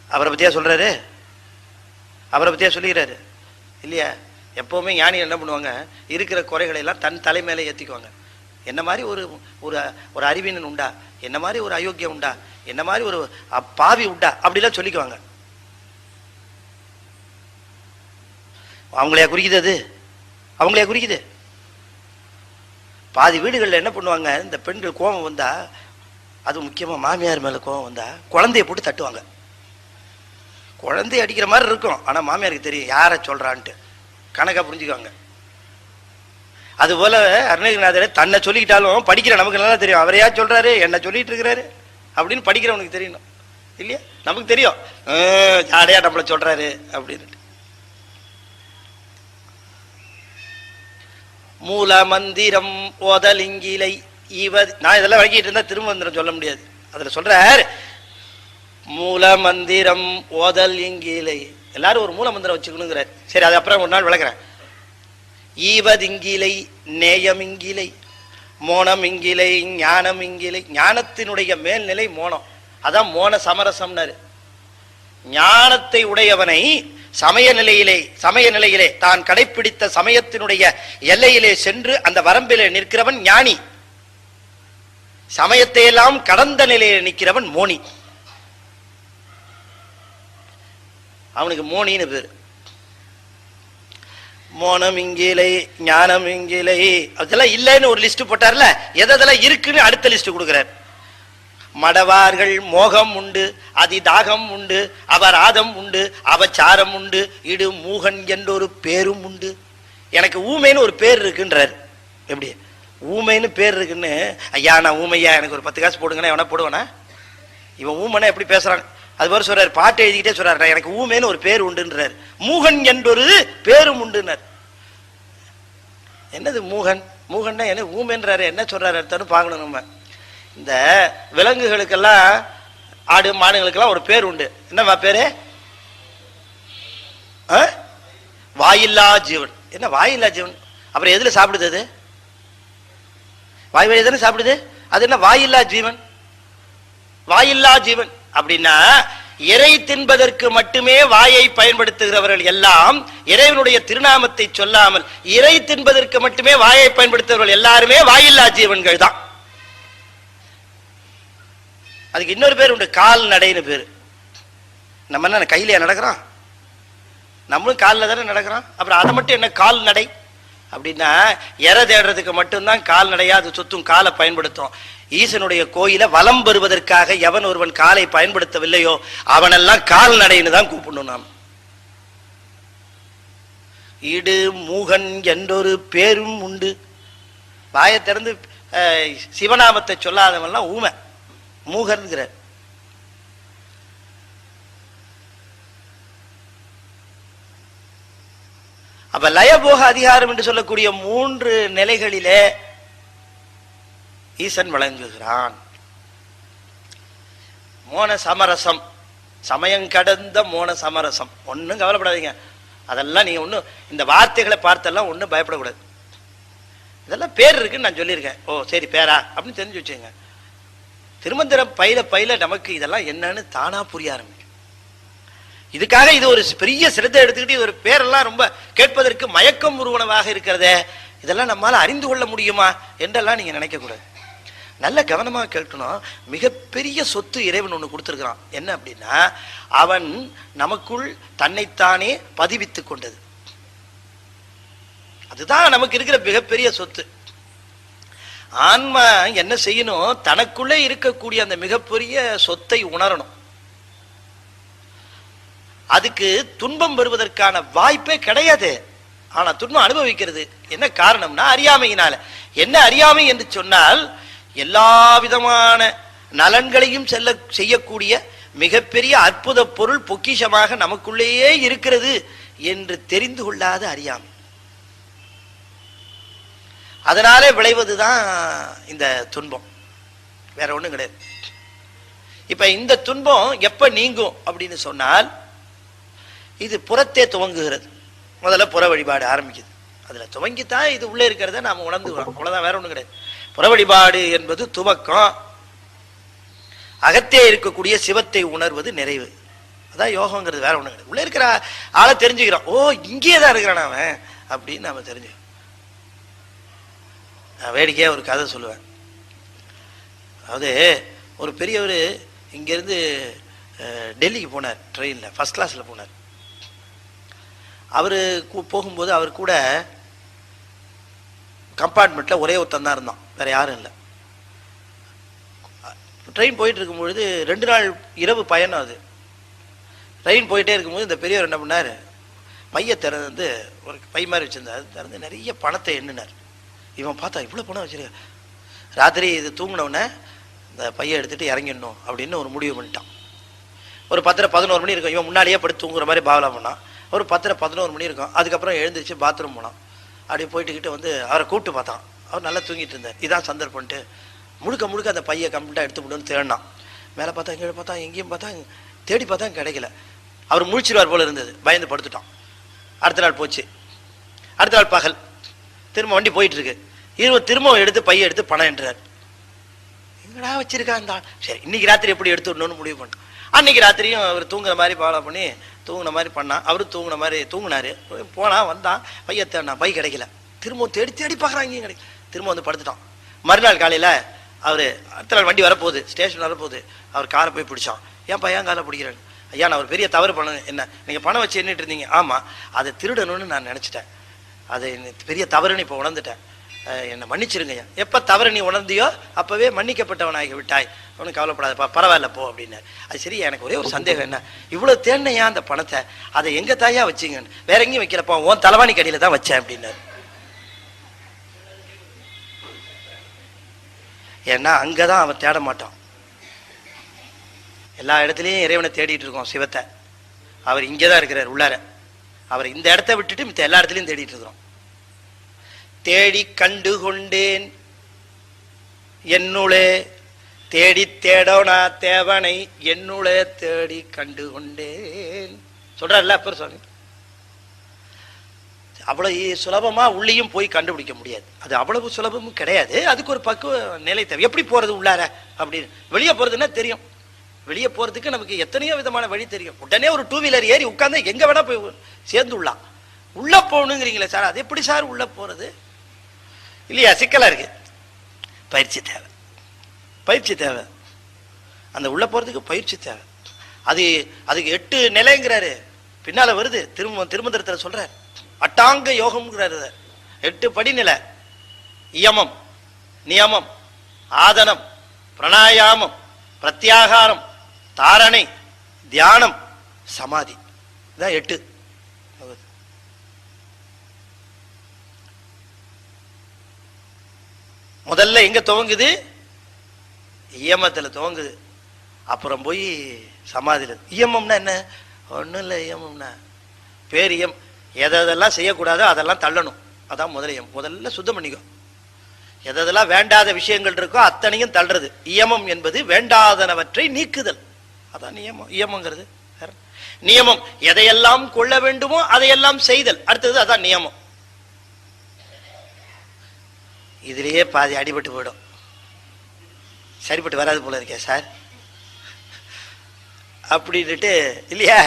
அவரை பத்தியா சொல்றாரு? அவரை பத்தியா சொல்லுகிறாரு இல்லையா? எப்பவுமே ஞானி என்ன பண்ணுவாங்க, இருக்கிற குறைகளை எல்லாம் தன் தலைமையில ஏத்திக்குவாங்க. என்ன மாதிரி ஒரு ஒரு அறிவினன் உண்டா, என்ன மாதிரி ஒரு அயோக்கியம் உண்டா, என்ன மாதிரி ஒரு பாவி உண்டா, அப்படிலாம் சொல்லிக்குவாங்க. அவங்களையா குறிக்குது? அது அவங்களையா குறிக்குது? பாதி வீடுகளில் என்ன பண்ணுவாங்க, இந்த பெண்கள் கோபம் வந்தா, அது முக்கியமா மாமியார் மேல கோபம் வந்தா குழந்தைய போட்டு தட்டுவாங்க. குழந்தைய அடிக்கிற மாதிரி இருக்கும், ஆனா மாமியாருக்கு தெரியும் யாரை சொல்றான்ட்டு, கணக்கா புரிஞ்சுக்குவாங்க. அதுபோல அருணகிரிநாதர் தன்னை சொல்லிக்கிட்டாலும் படிக்கிற நமக்கு நல்லா தெரியும், அவரையா சொல்றாரு, என்ன சொல்லிட்டு இருக்கிறாரு அப்படின்னு படிக்கிறவனுக்கு தெரியணும் இல்லையா? நமக்கு தெரியும் யாரையா நம்மளை சொல்றாரு அப்படின்னு. மூல மந்திரம் ஓதலிங்கிலை நான் இதெல்லாம் வழங்கிட்டு இருந்தா திரும்ப மந்திரம் சொல்ல முடியாது. அதுல சொல்றார், மூல மந்திரம் ஓதல் இங்கிலை. எல்லாரும் ஒரு மூல மந்திரம் வச்சுக்கணுங்கிறார். சரி, அது அப்புறம் ஒரு நாள் விளக்குறேன். ஈவதிங்கிலை நேயம் இங்கிலை மோனம் இங்கிலை ஞானம் இங்கிலை. ஞானத்தினுடைய மேல்நிலை மோனம், அதான் மோன சமரசம்னாரு. ஞானத்தை உடையவனை சமய நிலையிலே தான் கடைப்பிடித்த சமயத்தினுடைய எல்லையிலே சென்று அந்த வரம்பிலே நிற்கிறவன் ஞானி. சமயத்தை எல்லாம் கடந்த நிலையில் நிற்கிறவன் மோனி. அவனுக்கு மோனின்னு பேரு. மோனம் இங்கிலை ஞானம் இங்கிலை அதெல்லாம் இல்லைன்னு ஒரு லிஸ்ட் போட்டார்ல, எதெல்லாம் இருக்குன்னு அடுத்த லிஸ்ட் கொடுக்கிறார். மடவார்கள் மோகம் உண்டு, அதிதாகம் உண்டு, அபராதம் உண்டு, அபச்சாரம் உண்டு, இடு மூகன் என்றொரு பேரும் உண்டு. எனக்கு ஊமைன்னு ஒரு பேர் இருக்குன்றார். எப்படி ஊமைன்னு பேர் இருக்குன்னு? ஐயா நான் ஊமையா, எனக்கு ஒரு 10 காசு போடுங்கன்னா எவனா போடுவானா? இவன் ஊமனா எப்படி பேசுறான்? அது போல சொல்றாரு, பாட்டு எழுதிக்கிட்டே சொல்றாரு, எனக்கு ஊமைன்னு ஒரு பேர் உண்டுன்றார். மூகன் என்றொரு பேரும் உண்டுன்னார். என்னது மூகன்? மூகன்னா என்ன? ஊமைன்றாரு, என்ன சொல்றாரு அர்த்தம்னு பார்க்கணும் நம்ம. இந்த விலங்குகளுக்கெல்லாம், ஆடு மாடுகளுக்கெல்லாம் ஒரு பேர் உண்டு. என்னவா பேரு? வாயில்லா ஜீவன். என்ன வாயில்லா ஜீவன்? அப்புறம் எதுல சாப்பிடுது? அது வாய் வழி தானே சாப்பிடுது. அது என்ன வாயில்லா ஜீவன்? வாயில்லா ஜீவன் அப்படின்னா இறை தின்பதற்கு மட்டுமே வாயை பயன்படுத்துகிறவர்கள் எல்லாம் இறைவனுடைய திருநாமத்தை சொல்லாமல் இறை தின்பதற்கு மட்டுமே வாயை பயன்படுத்துகிறவர்கள் எல்லாருமே வாயில்லா ஜீவன்கள் தான். அதுக்கு இன்னொரு பேர் உண்டு, கால் நடைன்னு பேரு. நம்ம என்ன கையில நடக்கிறோம்? நம்மளும் காலில் தானே நடக்கிறோம். அப்புறம் அதை மட்டும் என்ன கால் நடை அப்படின்னா எரை தேடுறதுக்கு மட்டும்தான் கால்நடையா அது சுத்தும், காலை பயன்படுத்தும். ஈசனுடைய கோயிலை வலம் பெறுவதற்காக எவன் ஒருவன் காலை பயன்படுத்தவில்லையோ அவனெல்லாம் கால்நடைன்னு தான் கூப்பிடணும். நாம் இடு மூகன் என்றொரு பேரும் உண்டு. வாயை திறந்து சிவநாமத்தை சொல்லாதவன்லாம் ஊமை, மூகன்கிற. அப்ப லயபோக அதிகாரம் என்று சொல்லக்கூடிய 3 நிலைகளிலே ஈசன் வழங்குகிறான். மோன சமரசம், சமயம் கடந்த மோன சமரசம். ஒன்னும் கவலைப்படாதீங்க, அதெல்லாம் நீங்க ஒன்னும் இந்த வார்த்தைகளை பார்த்தெல்லாம் ஒன்னும் பயப்படக்கூடாது. இதெல்லாம் பேர் இருக்குன்னு நான் சொல்லியிருக்கேன். ஓ சரி பேரா அப்படின்னு தெரிஞ்சு வச்சுங்க. திருமந்திரம் பயில நமக்கு இதெல்லாம் என்னன்னு தானா புரிய ஆரம்பிக்கும். இதுக்காக இது ஒரு பெரிய சிரத்தை எடுத்துக்கிட்டு இது ஒரு பேரெல்லாம் ரொம்ப கேட்பதற்கு மயக்கம் உருவனவாக இருக்கிறதே, இதெல்லாம் நம்மால அறிந்து கொள்ள முடியுமா என்றெல்லாம் நீங்க நினைக்க கூடாது. நல்ல கவனமாக கேட்கணும். மிகப்பெரிய சொத்து இறைவன் ஒன்று கொடுத்துருக்கிறான். என்ன அப்படின்னா, அவன் நமக்குள் தன்னைத்தானே பதிவித்துக் கொண்டது. அதுதான் நமக்கு இருக்கிற மிகப்பெரிய சொத்து. ஆன்மா என்ன செய்யணும், தனக்குள்ளே இருக்கக்கூடிய அந்த மிகப்பெரிய சொத்தை உணரணும். அதுக்கு துன்பம் வருவதற்கான வாய்ப்பே கிடையாது. ஆனா துன்பம் அனுபவிக்கிறது. என்ன காரணம்னா அறியாமையினால. என்ன அறியாமை என்று சொன்னால், எல்லா விதமான நலன்களையும் செய்யக்கூடிய மிகப்பெரிய அற்புத பொருள் பொக்கிஷமாக நமக்குள்ளேயே இருக்கிறது என்று தெரிந்து கொள்ளாத அறியாமை. அதனாலே விளைவதுதான் இந்த துன்பம், வேற ஒண்ணும் கிடையாது. இப்ப இந்த துன்பம் எப்ப நீங்கும் அப்படின்னு சொன்னால், இது புறத்தே துவங்குகிறது. முதல்ல புற வழிபாடு ஆரம்பிக்குது. அதுல துவங்கித்தான் இது உள்ளே இருக்கிறத நாம உணர்ந்துக்கிறோம். அவ்வளவுதான், வேற ஒண்ணும் கிடையாது. புற வழிபாடு என்பது துவக்கம். அகத்தே இருக்கக்கூடிய சிவத்தை உணர்வது நிறைவு. அதான் யோகங்கிறது, வேற ஒண்ணும் கிடையாது. உள்ள இருக்கிற ஆளை தெரிஞ்சுக்கிறோம். ஓ இங்கே தான் இருக்கிறான் அவன் அப்படின்னு நாம தெரிஞ்சுக்கிறோம். நான் வேடிக்கையா ஒரு கதை சொல்லுவேன். அதாவது ஒரு பெரியவர் இங்கிருந்து டெல்லிக்கு போனார், ட்ரெயின்ல ஃபர்ஸ்ட் கிளாஸ்ல போனார். அவரு போகும்போது அவர் கூட கம்பார்ட்மெண்ட்ல ஒரே ஒருத்தன் தான் இருந்தான், வேற யாரும் இல்லை. ட்ரெயின் போயிட்டு இருக்கும்பொழுது 2 நாள் இரவு பயணம். அது ட்ரெயின் போயிட்டே இருக்கும்போது இந்த பெரியவர் என்ன பண்ணார், பைய திறந்து ஒரு பை மாதிரி வச்சிருந்தார். திறந்து நிறைய பணத்தை எண்ணினார். இவன் பார்த்தா இவ்வளோ பணம் வச்சிருக்க, ராத்திரி இது தூங்கினவுடனே இந்த பையை எடுத்துட்டு இறங்கிடணும் அப்படின்னு ஒரு முடிவு பண்ணிட்டான். ஒரு 10-11 மணி இருக்கும். இவன் முன்னாடியே படுத்து தூங்குற மாதிரி பாவலா பண்ணான். ஒரு 10-11 மணி இருக்கும். அதுக்கப்புறம் எழுந்திரிச்சு பாத்ரூம் போனான். அப்படி போயிட்டுக்கிட்டு வந்து அவரை கூப்பிட்டு பார்த்தான். அவர் நல்லா தூங்கிட்டு இருந்தார். இதான் சந்தர்ப்பம்ட்டு முழுக்க அந்த பையை கம்ப்ளீட்டாக எடுத்து விடுன்னு தேடினான். மேலே பார்த்தா கீழே பார்த்தா எங்கேயும் பார்த்தா தேடி பார்த்தா கிடைக்கல. அவர் முழிச்சிருவார் போல இருந்தது, பயந்து படுத்துட்டான். அடுத்த நாள் போச்சு. அடுத்த நாள் பகல் திரும்ப வண்டி போயிட்டு இருக்கு. திரும்ப எடுத்து பையை எடுத்து பணம் என்றார். எங்கடா வச்சிருக்கான் தான். சரி இன்னைக்கு ராத்திரி எப்படி எடுத்து விடணும்னு முடிவு பண்ணான். அன்னைக்கு ராத்திரியும் அவர் தூங்குற மாதிரி ஃபாலோ பண்ணி தூங்குன மாதிரி பண்ணான். அவரு தூங்குன மாதிரி தூங்கினாரு. போனா வந்தான், பைய தேடினா பை கிடைக்கல. திரும்ப தேடி பார்க்குறான், இங்கேயும் கிடைக்கல. திரும்ப வந்து படுத்துட்டான். மறுநாள் காலையில அவரு அடுத்த நாள் வண்டி வரப்போகுது, ஸ்டேஷன் வரப்போகுது. அவர் காரை போய் பிடிச்சான். ஏன் பையன் காலை பிடிக்கிறேன்? ஐயா நான் ஒரு பெரிய தவறு பண்ண. என்ன நீங்க பணம் வச்சு எண்ணிட்டு இருந்தீங்க? ஆமா, அதை திருடணும்னு நான் நினைச்சிட்டேன். அது பெரிய தவறுன்னு இப்போ உணர்ந்துட்டேன், என்னை மன்னிச்சிருங்க ஐயா. எப்போ தவறு நீ உணர்ந்தியோ அப்பவே மன்னிக்கப்பட்டவனாகி விட்டாய், ஒன்றும் கவலைப்படாதப்பா, பரவாயில்ல போ அப்படின்னாரு. அது சரி, எனக்கு ஒரே ஒரு சந்தேகம், என்ன இவ்வளோ தேனையா அந்த பணத்தை, அதை எங்க தாயா வச்சிங்கன்னு? வேற எங்கேயும் வைக்கிறப்பா, உன் தலைவாணி கடியில தான் வச்சேன் அப்படின்னாரு. ஏன்னா அங்கதான் அவன் தேட மாட்டான். எல்லா இடத்துலையும் இறைவனை தேடிட்டு இருக்கோம், சிவத்தை. அவர் இங்கேதான் இருக்கிறார் உள்ளார. அவர் இந்த இடத்த விட்டுட்டு மித்த எல்லா இடத்துலையும் தேடிட்டு இருக்கிறோம். தேடி கண்டு கொண்டேன் என்னுளே, தேடி தேடோனா தேவனை என்னுளே தேடி கண்டு கொண்டேன் சொல்றாருல்ல அப்பர் சுவாமி. அவ்வளவு சுலபமா உள்ளேயும் போய் கண்டுபிடிக்க முடியாது. அது அவ்வளவு சுலபமும் கிடையாது. அதுக்கு ஒரு பக்குவ நிலை தேவை. எப்படி போறது உள்ளார அப்படின்னு? வெளியே போறதுன்னா தெரியும். வெளியே போறதுக்கு நமக்கு எத்தனையோ விதமான வழி தெரியும். உடனே ஒரு 2 வீலர் ஏறி உட்கார்ந்து எங்க வேணா போய் சேர்ந்து உள்ளா. உள்ள போகணுங்கிறீங்களே சார், அது எப்படி சார் உள்ள போறது? இல்லையா, சிக்கலா இருக்கு. பயிற்சி தேவை, பயிற்சி தேவை. அந்த உள்ள போறதுக்கு பயிற்சி தேவை. அதுக்கு 8 நிலைங்கிறாரு, பின்னால வருது. திருமந்திரத்துல சொல்ற அட்டாங்க யோகம்ங்கிறாரு. 8 படிநிலை. இயமம், நியமம், ஆதனம், பிராணாயாமம், பிரத்யாகாரம், தாரணை, தியானம், சமாதி. இதான் 8. முதல்ல எங்க துவங்குது? இயமத்துல துவங்குது. அப்புறம் போய் சமாதியில். இயமம்னா என்ன? ஒன்றும் இல்லை. இயமம்னா பேரியம். எதெல்லாம் செய்யக்கூடாதோ அதெல்லாம் தள்ளணும். அதான் முதலியம். முதல்ல சுத்தம் பண்ணிக்கோ. எதெல்லாம் வேண்டாத விஷயங்கள் இருக்கோ அத்தனையும் தள்ளுறது. இயமம் என்பது வேண்டாதனவற்றை நீக்குதல். அதான் நியமம். இயமங்கிறது நியமம். எதையெல்லாம் கொள்ள வேண்டுமோ அதையெல்லாம் செய்தல். அடுத்தது அதான் நியமம். இதுலயே பாதி அடிபட்டு போயிடும். சரிப்பட்டு வராது போல இருக்கே சார் அப்படின்ட்டு இல்லையா?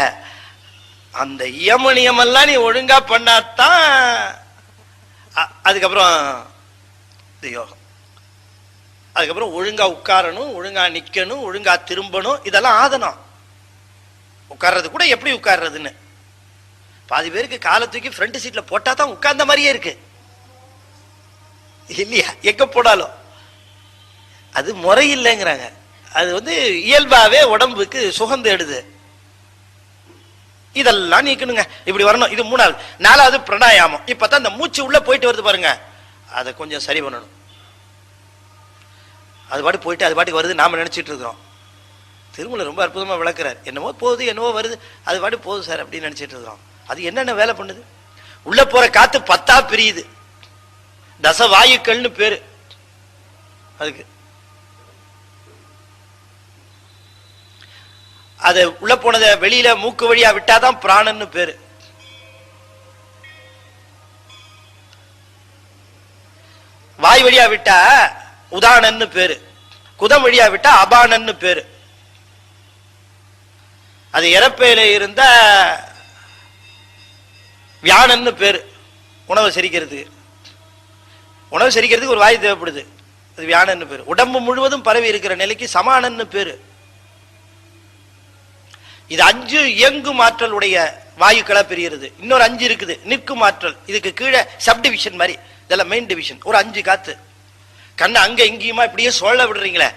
அந்த இயம நியமெல்லாம் நீ ஒழுங்கா பண்ணாதான் அதுக்கப்புறம் யோகம். அதுக்கப்புறம் ஒழுங்கா உட்காரணும், ஒழுங்கா நிக்கணும், ஒழுங்கா திரும்பணும். இதெல்லாம் ஆதனம். உட்கார்றது கூட எப்படி உட்கார்றதுன்னு பாதி பேருக்கு காலை தூக்கி ஃப்ரண்ட் சீட்ல போட்டா தான் உட்கார்ந்த மாதிரியே இருக்கு இல்லையா? எங்க போனாலும் அது முறை இல்லைங்கிறாங்க. அது இயல்பாவே உடம்புக்கு சுகம் தேடுது. இதெல்லாம் நீக்கணுங்க. இப்படி வரணும். இது 3வது. 4வது பிராணாயாமம். இப்பதான் இந்த மூச்சு உள்ள போயிட்டு வருது பாருங்க, அதை கொஞ்சம் சரி பண்ணணும். அது பாட்டு போயிட்டு அது பாட்டுக்கு வருது, நாம நினைச்சிட்டு இருக்கிறோம். திருமூலர் ரொம்ப அற்புதமா விளக்குறார். என்னவோ போகுது, என்னவோ வருது, அது பாட்டு போகுது சார் அப்படின்னு நினைச்சிட்டு இருக்கிறோம். அது என்னென்ன வேலை பண்ணுது? உள்ள போற காத்து 10ஆ பிரியுது. தசவாயுக்கள்னு பேரு அதுக்கு. அது உள்ள போனதை வெளியில மூக்கு வழியா விட்டாதான் பிராணன்னு பேரு. வாய் வழியா விட்டா உதானன்னு பேரு, குதம் வழியா விட்டா அபானன்னு பேரு. அது இறப்பையில இருந்த வியானன்னு பேரு. உணவு செரிக்கிறதுக்கு ஒரு வாயு தேவைப்படுது, அது வியானன்னு பேரு. உடம்பு முழுவதும் பரவி இருக்கிற நிலைக்கு சமானன்னு பேரு. இது 5 இயங்கும் ஆற்றலுடைய வாயுக்களா பிரிகிறது. இன்னொரு 5 இருக்குது நிற்கும் ஆற்றல். இதுக்கு கீழே சப் டிவிஷன் மாதிரி, இதெல்லாம் மெயின் டிவிஷன். ஒரு 5 காத்து. கண்ணை அங்க இங்கேயுமா இப்படியே சொல்ல விடுறீங்களே,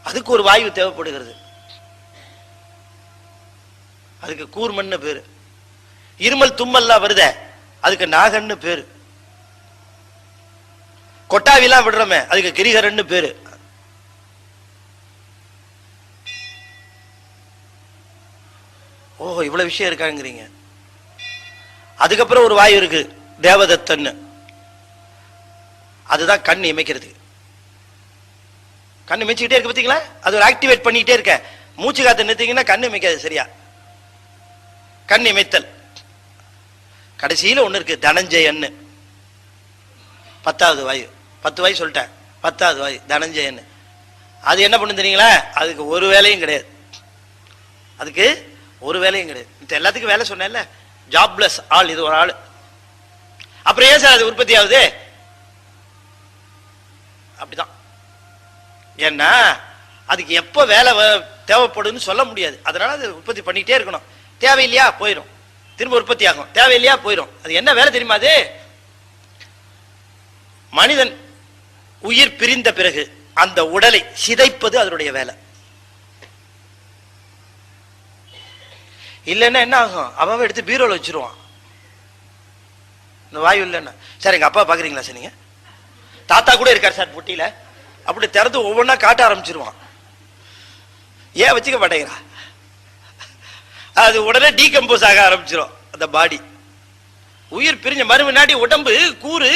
அதுக்கு ஒரு வாயு தேவைப்படுகிறது. அதுக்கு கூர்மன்னு பேரு. இருமல் தும்மல்லாம் வருத, அதுக்கு நாகன்னு பேரு. கொட்டாவிலாம் விடுறோமே, அதுக்கு கிரிகரன்னு பேரு. ஓஹோ, இவ்வளவு விஷயம் இருக்காங்கிறீங்க. அதுக்கப்புறம் ஒரு வாயு இருக்கு, தேவதத்தன்னு. அதுதான் கண் இமைக்கிறது. கண் இமைச்சுக்கிட்டே இருக்கு பார்த்தீங்களா? அது ஒரு ஆக்டிவேட் பண்ணிக்கிட்டே இருக்க. மூச்சு காத்து நிறுத்திங்கன்னா கண் இமைக்காது சரியா. கண் இமைத்தல். கடைசியில் ஒன்று இருக்கு, தனஞ்சயன்னு. 10வது வாயு. 10 வாயு சொல்லிட்டேன். 10வது வாயு தனஞ்சயன்னு. அது என்ன பண்ணு தெரியுங்களா? அதுக்கு ஒரு வேலையும் கிடையாது. அதுக்கு ஒரு வேலையும் கிடையாது. எல்லாத்துக்கும் வேலை சொன்னேன்ல, ஜாப்லெஸ் ஆள். இது ஒரு ஆள். அப்புறம் ஏன் சார் அது உற்பத்தி ஆகுது? அப்படிதான். ஏன்னா அதுக்கு எப்ப வேலை தேவைப்படுன்னு சொல்ல முடியாது. அதனால அது உற்பத்தி பண்ணிட்டே இருக்கணும். தேவையில்லையா போயிடும், திரும்ப உற்பத்தி ஆகும். தேவையில்லையா போயிடும். அது என்ன வேலை தெரியுமா? அது மனிதன் உயிர் பிரிந்த பிறகு அந்த உடலை சிதைப்பது அதனுடைய வேலை. இல்லைன்னா என்ன ஆகும்? அவன் எடுத்து பீரோல வச்சிருவான். இந்த வாயு இல்லைன்னா. சார் எங்க அப்பா பாக்குறீங்களா சார்? நீங்க தாத்தா கூட இருக்காரு சார் பொட்டியில. அப்படி திறந்து ஒவ்வொன்னா காட்ட ஆரம்பிச்சிருவான். ஏன் வச்சுக்க மாட்டேங்கிறா? அது உடனே டீகம்போஸ் ஆக ஆரம்பிச்சிடும் அந்த பாடி. உயிர் பிரிஞ்ச மறுநாடி உடம்பு கூறு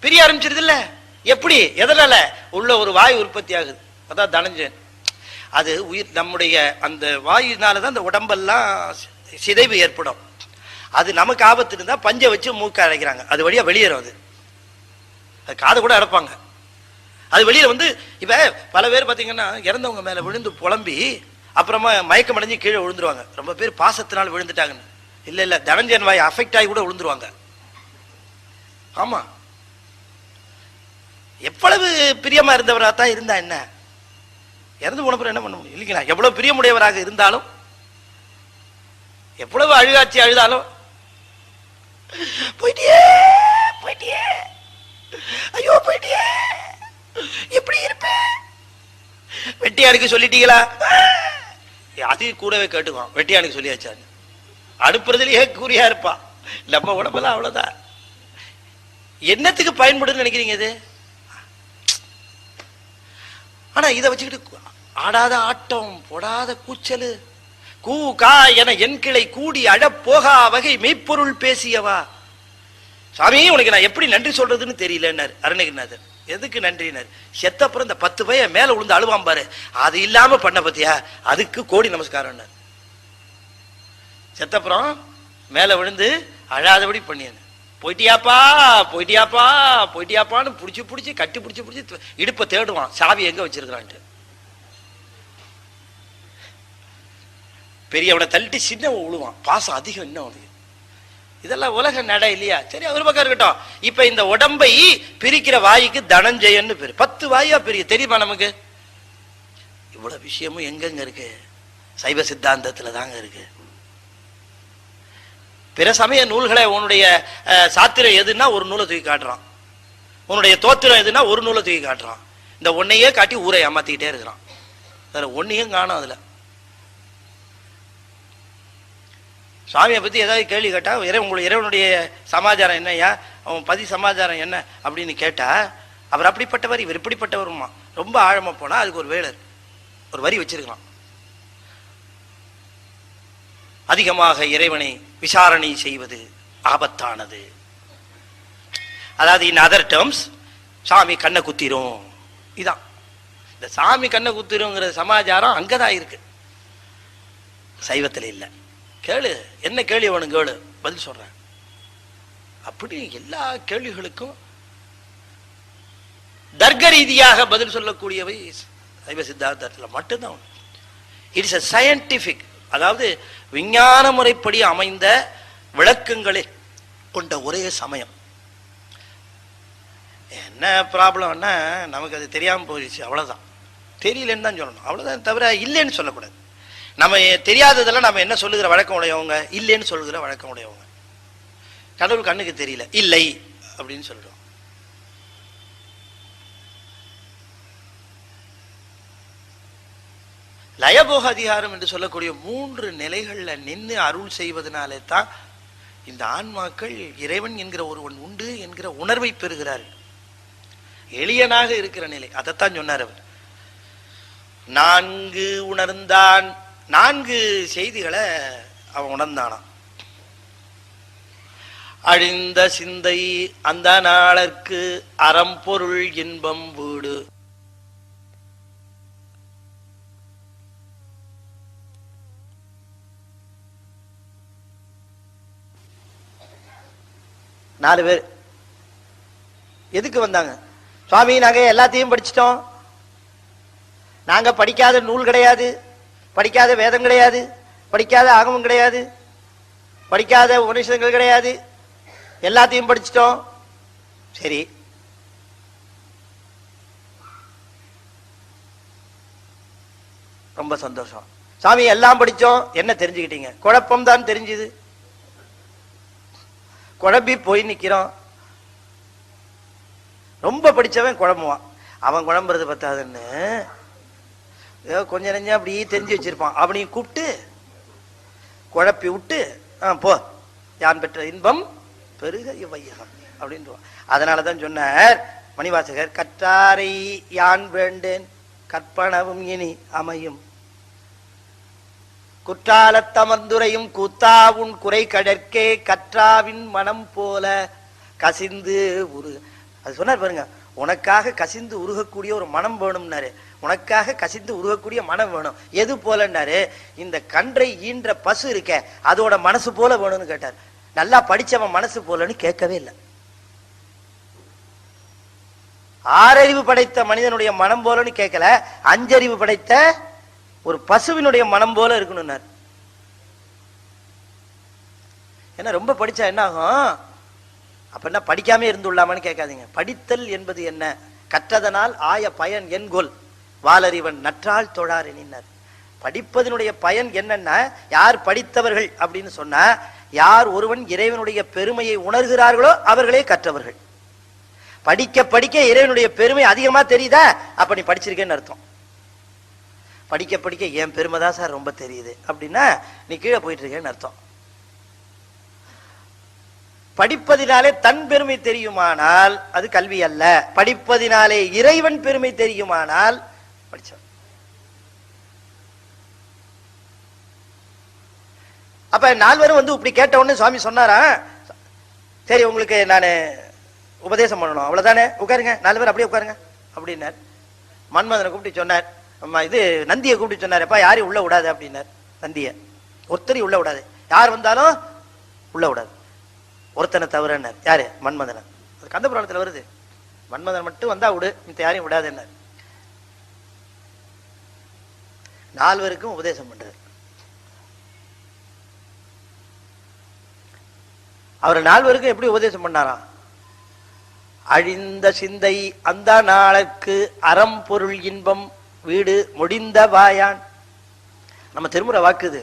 பிரிய ஆரம்பிச்சிருது இல்ல? எப்படி? எதனால? உள்ள ஒரு வாயு உற்பத்தி ஆகுது. அதான் தனஞ்சயன். அது உயிர் நம்முடைய அந்த வாயுனாலதான் அந்த உடம்பெல்லாம் சிதைவு ஏற்படும். அது நமக்கு ஆபத்து இருந்தா பஞ்சை வச்சு மூக்க அடைக்கிறாங்க, அது வழியா வெளியேறும். அது காதை கூட அடைப்பாங்க. அது வெளியில இப்ப பல பேர் பாத்தீங்கன்னா இறந்தவங்க மேல விழுந்து புலம்பி அப்புறமா மயக்கம் அடைஞ்சு கீழே விழுந்துருவாங்க. ரொம்ப பேர் பாசத்தினால் விழுந்துட்டாங்கன்னு. இல்ல இல்ல, தனஞ்சயன் வாய் அஃபெக்ட் ஆகி கூட விழுந்துருவாங்க. ஆமா, எவ்வளவு பிரியமா இருந்தவரா தான் இருந்தா என்ன, இறந்து போன பிறகு என்ன பண்ண முடியும் இல்லைங்களா? எவ்வளவு பிரியமுடையவராக இருந்தாலும், எவ்வளவு அழுகாட்சி அழுதாலும் போயிட்டியே போயிட்டியே, ஐயோ போயிட்டியே, எப்படி இருப்ப? வெட்டியானுக்கு சொல்லிட்டீங்களா? அது கூடவே கேட்டுக்குவான், வெட்டியானுக்கு சொல்லியாச்சான்னு. அனுப்புறதுலயே கூறியா இருப்பா. நம்ம உடம்பெல்லாம் அவ்வளவுதான். என்னத்துக்கு பயன்படுன்னு நினைக்கிறீங்க இது? ஆனா இதை வச்சுக்கிட்டு ஆடாத ஆட்டம் போடாத கூச்சலு கூ கா என என் கிளை கூடி அழப்போகா வகை மெய்ப்பொருள் பேசியவா. சாமி உனக்கு நான் எப்படி நன்றி சொல்றதுன்னு தெரியலன்னாரு அருணகிரிநாதர். எதுக்கு நன்றினார்? செத்தப்புறம் இந்த 10 பைய மேல விழுந்து அழுவாம் பாரு, அது இல்லாம பண்ண பத்தியா, அதுக்கு கோடி நமஸ்காரம். செத்தப்புறம் மேல விழுந்து அழாதபடி பண்ணியது. போயிட்டியாப்பா போயிட்டியாப்பா போயிட்டியாப்பான்னு புடிச்சு புடிச்சு கட்டி புடிச்சு புடிச்சு இடுப்பை தேடுவான், சாவி எங்க வச்சிருக்கிறான்ட்டு. பெரியவனை தள்ளிட்டு சின்னவன் விழுவான், பாசம் அதிகம் இன்னும் அவனுக்கு. இதெல்லாம் உலக நடை இல்லையா? சரி, ஒரு பக்கம் இருக்கட்டும். இப்ப இந்த உடம்பை பிரிக்கிற வாய்க்கு தனஞ்சயன்னு பேரு. 10 வாயா பெரிய தெரியுமா நமக்கு? இவ்வளவு விஷயமும் எங்கெங்க இருக்கு? சைவ சித்தாந்தத்துல தாங்க இருக்கு. பிற சமய நூல்களை உன்னுடைய சாத்திரம் எதுன்னா ஒரு நூலை தூக்கி காட்டுறான், உன்னுடைய தோத்திரம் எதுன்னா ஒரு நூலை தூக்கி காட்டுறான். இந்த ஒன்னையே காட்டி ஊரை ஏமாத்திக்கிட்டே இருக்கிறான். வேற ஒன்னையும் காணும். அதுல சுவாமியை பத்தி ஏதாவது கேள்வி கேட்டா, உங்களுக்கு இறைவனுடைய சமாச்சாரம் என்னையா, அவன் பதி சமாச்சாரம் என்ன அப்படின்னு கேட்டா, அவர் அப்படிப்பட்டவர் இவர் இப்படிப்பட்டவருமா. ரொம்ப ஆழமா போனா அதுக்கு ஒரு வேளர் ஒரு வரி வச்சிருக்கலாம். அதிகமாக இறைவனை விசாரணை செய்வது ஆபத்தானது. அதாவது இன் அதர் டேர்ம்ஸ், சாமி கண்ணை குத்திரும். இதான் இந்த சாமி கண்ணை குத்திருங்கிற சமாச்சாரம் அங்கதான் இருக்கு, சைவத்தில் இல்லை. கேளு, என்ன கேள்வி வேணும் கேளு, பதில் சொல்றேன். அப்படி எல்லா கேள்விகளுக்கும் தர்க்க ரீதியாக பதில் சொல்லக்கூடியவை சைவ சித்தாந்தத்தில் மட்டும்தான். இட்ஸ் a scientific, அதாவது விஞ்ஞான முறைப்படி அமைந்த விளக்கங்களை கொண்ட ஒரே சமயம். என்ன ப்ராப்ளம்னா நமக்கு அது தெரியாம போயிடுச்சு, அவ்வளவுதான். தெரியலன்னு தான் சொல்லணும், அவ்வளவுதான். தவிர இல்லைன்னு சொல்லக்கூடாது. நம்ம தெரியாததெல்லாம் நம்ம என்ன சொல்லுகிற வழக்கம் உடையவங்க, இல்லைன்னு சொல்லுகிற வழக்கம் உடையவங்க. கடவுள் கண்ணுக்கு தெரியல, இல்லை அப்படின்னு சொல்றோம். லயபோக அதிகாரம் என்று சொல்லக்கூடிய 3 நிலைகள்ல நின்று அருள் செய்வதனாலே தான் இந்த ஆன்மாக்கள் இறைவன் என்கிற ஒருவன் உண்டு என்கிற உணர்வை பெறுகிறார்கள். எளியனாக இருக்கிற நிலை, அதைத்தான் சொன்னார் அவர். 4 உணர்ந்தான், 4 செய்திகளை அவன் உணர்ந்தானான். அழிந்த சிந்தை அந்த நாளற்கு அறம்பொருள் இன்பம் வீடு. நாலு பேர் எதுக்கு வந்தாங்க? சுவாமி, நாங்க எல்லாத்தையும் படிச்சிட்டோம், நாங்க படிக்காத நூல் கிடையாது, படிக்காத வேதம் கிடையாது, படிக்காத ஆகமம் கிடையாது, படிக்காத உபநிஷதங்கள் கிடையாது, எல்லாத்தையும் படிச்சிட்டோம். சரி, ரொம்ப சந்தோஷம். சாமி, எல்லாம் படிச்சோம், என்ன தெரிஞ்சுக்கிட்டீங்க? குழப்பம் தான் தெரிஞ்சுது. குழம்பி போய் நிக்கிறோம். ரொம்ப படிச்சவன் குழம்புவான். அவன் குழம்புறது பத்தாதுன்னு ஏதோ கொஞ்சம் நெஞ்சம் அப்படி தெரிஞ்சு வச்சிருப்பான். அவனையும் கூப்பிட்டு குழப்பி விட்டு போ, யான் பெற்ற இன்பம் பெருக இவ்வையகம் அப்படின்னு. அதனாலதான் சொன்னார் மணிவாசகர், கற்றாரை யான் வேண்டேன் கற்பனவும் இனி அமையும், குற்றாலத்தமர்ந்துரையும் கூத்தாவுன் குறை கடற்கே கற்றாவின் மனம் போல கசிந்து உரு. அது சொன்னார் பாருங்க, உனக்காக கசிந்து உருகக்கூடிய ஒரு மனம் வேணும்னாரு, உனக்காக கசிந்து உருகக்கூடிய மனம் வேணும். எது போலன்னாரு, இந்த கன்றை ஈன்ற பசு இருக்க அதோட மனசு போல வேணும்னு கேட்டார். நல்லா படிச்சவன் மனசு போலன்னு கேட்கவே இல்லை. 6 அறிவு படைத்த மனிதனுடைய மனம் போலன்னு கேட்கல, 5 அறிவு படைத்த ஒரு பசுவினுடைய மனம் போல இருக்கணும்னார். ஏன்னா ரொம்ப படிச்சா என்ன ஆகும்? அப்ப என்ன படிக்காம இருந்துள்ளாமான்னு கேட்காதீங்க. படித்தல் என்பது என்ன? கற்றதனால் ஆய பயன் என்கொல் வாலறிவன் நற்றால் தொழார் எனினார். படிப்பதனுடைய பயன் என்னன்னா, யார் படித்தவர்கள் அப்படின்னு சொன்னா, யார் ஒருவன் இறைவனுடைய பெருமையை உணர்கிறார்களோ அவர்களே கற்றவர்கள். படிக்க படிக்க இறைவனுடைய பெருமை அதிகமா தெரியுதா, அப்ப நீ படிச்சிருக்கேன்னு அர்த்தம். படிக்க படிக்க என் பெருமை தான் சார் ரொம்ப தெரியுது அப்படின்னா நீ கீழே போயிட்டு இருக்கேன்னு அர்த்தம். படிப்பதினாலே தன் பெருமை தெரியுமானால் அது கல்வி அல்ல. படிப்பதினாலே இறைவன் பெருமை தெரியுமானால் படிச்சவன். அப்ப நால்வரும் வந்து இப்படி கேட்ட உடனே சுவாமி சொன்னாரா, சரி உங்களுக்கு நான் உபதேசம் பண்ணணும் அவ்வளவுதானே, உட்காருங்க, 4 பேர் அப்படியே உட்காருங்க அப்படின்னார். மன்மதனை கூப்பிட்டு சொன்னார், இது நந்தியை கூப்பிட்டு சொன்னார், எப்பா யாரையும் உள்ள விடாது அப்படின்னார். நந்திய ஒருத்தரையும் உள்ள விடாது, யார் வந்தாலும் உள்ள விடாது, ஒருத்தனை தவிரன்னார். யாரு? மன்மதனை. அது கந்த புராணத்துல வருது, மன்மதன் மட்டும் வந்தா விடு, மித்த யாரையும் விடாது என்ன. 4 பேருக்கும் உபதேசம் பண்றாரு. அவர் 4 பேருக்கும் எப்படி உபதேசம் பண்ணாராம்? அழிந்த சிந்தை அந்த நாளுக்கு அறம் பொருள் இன்பம் வீடு முடிந்த வாயான். நம்ம திருமுறை வாக்குது,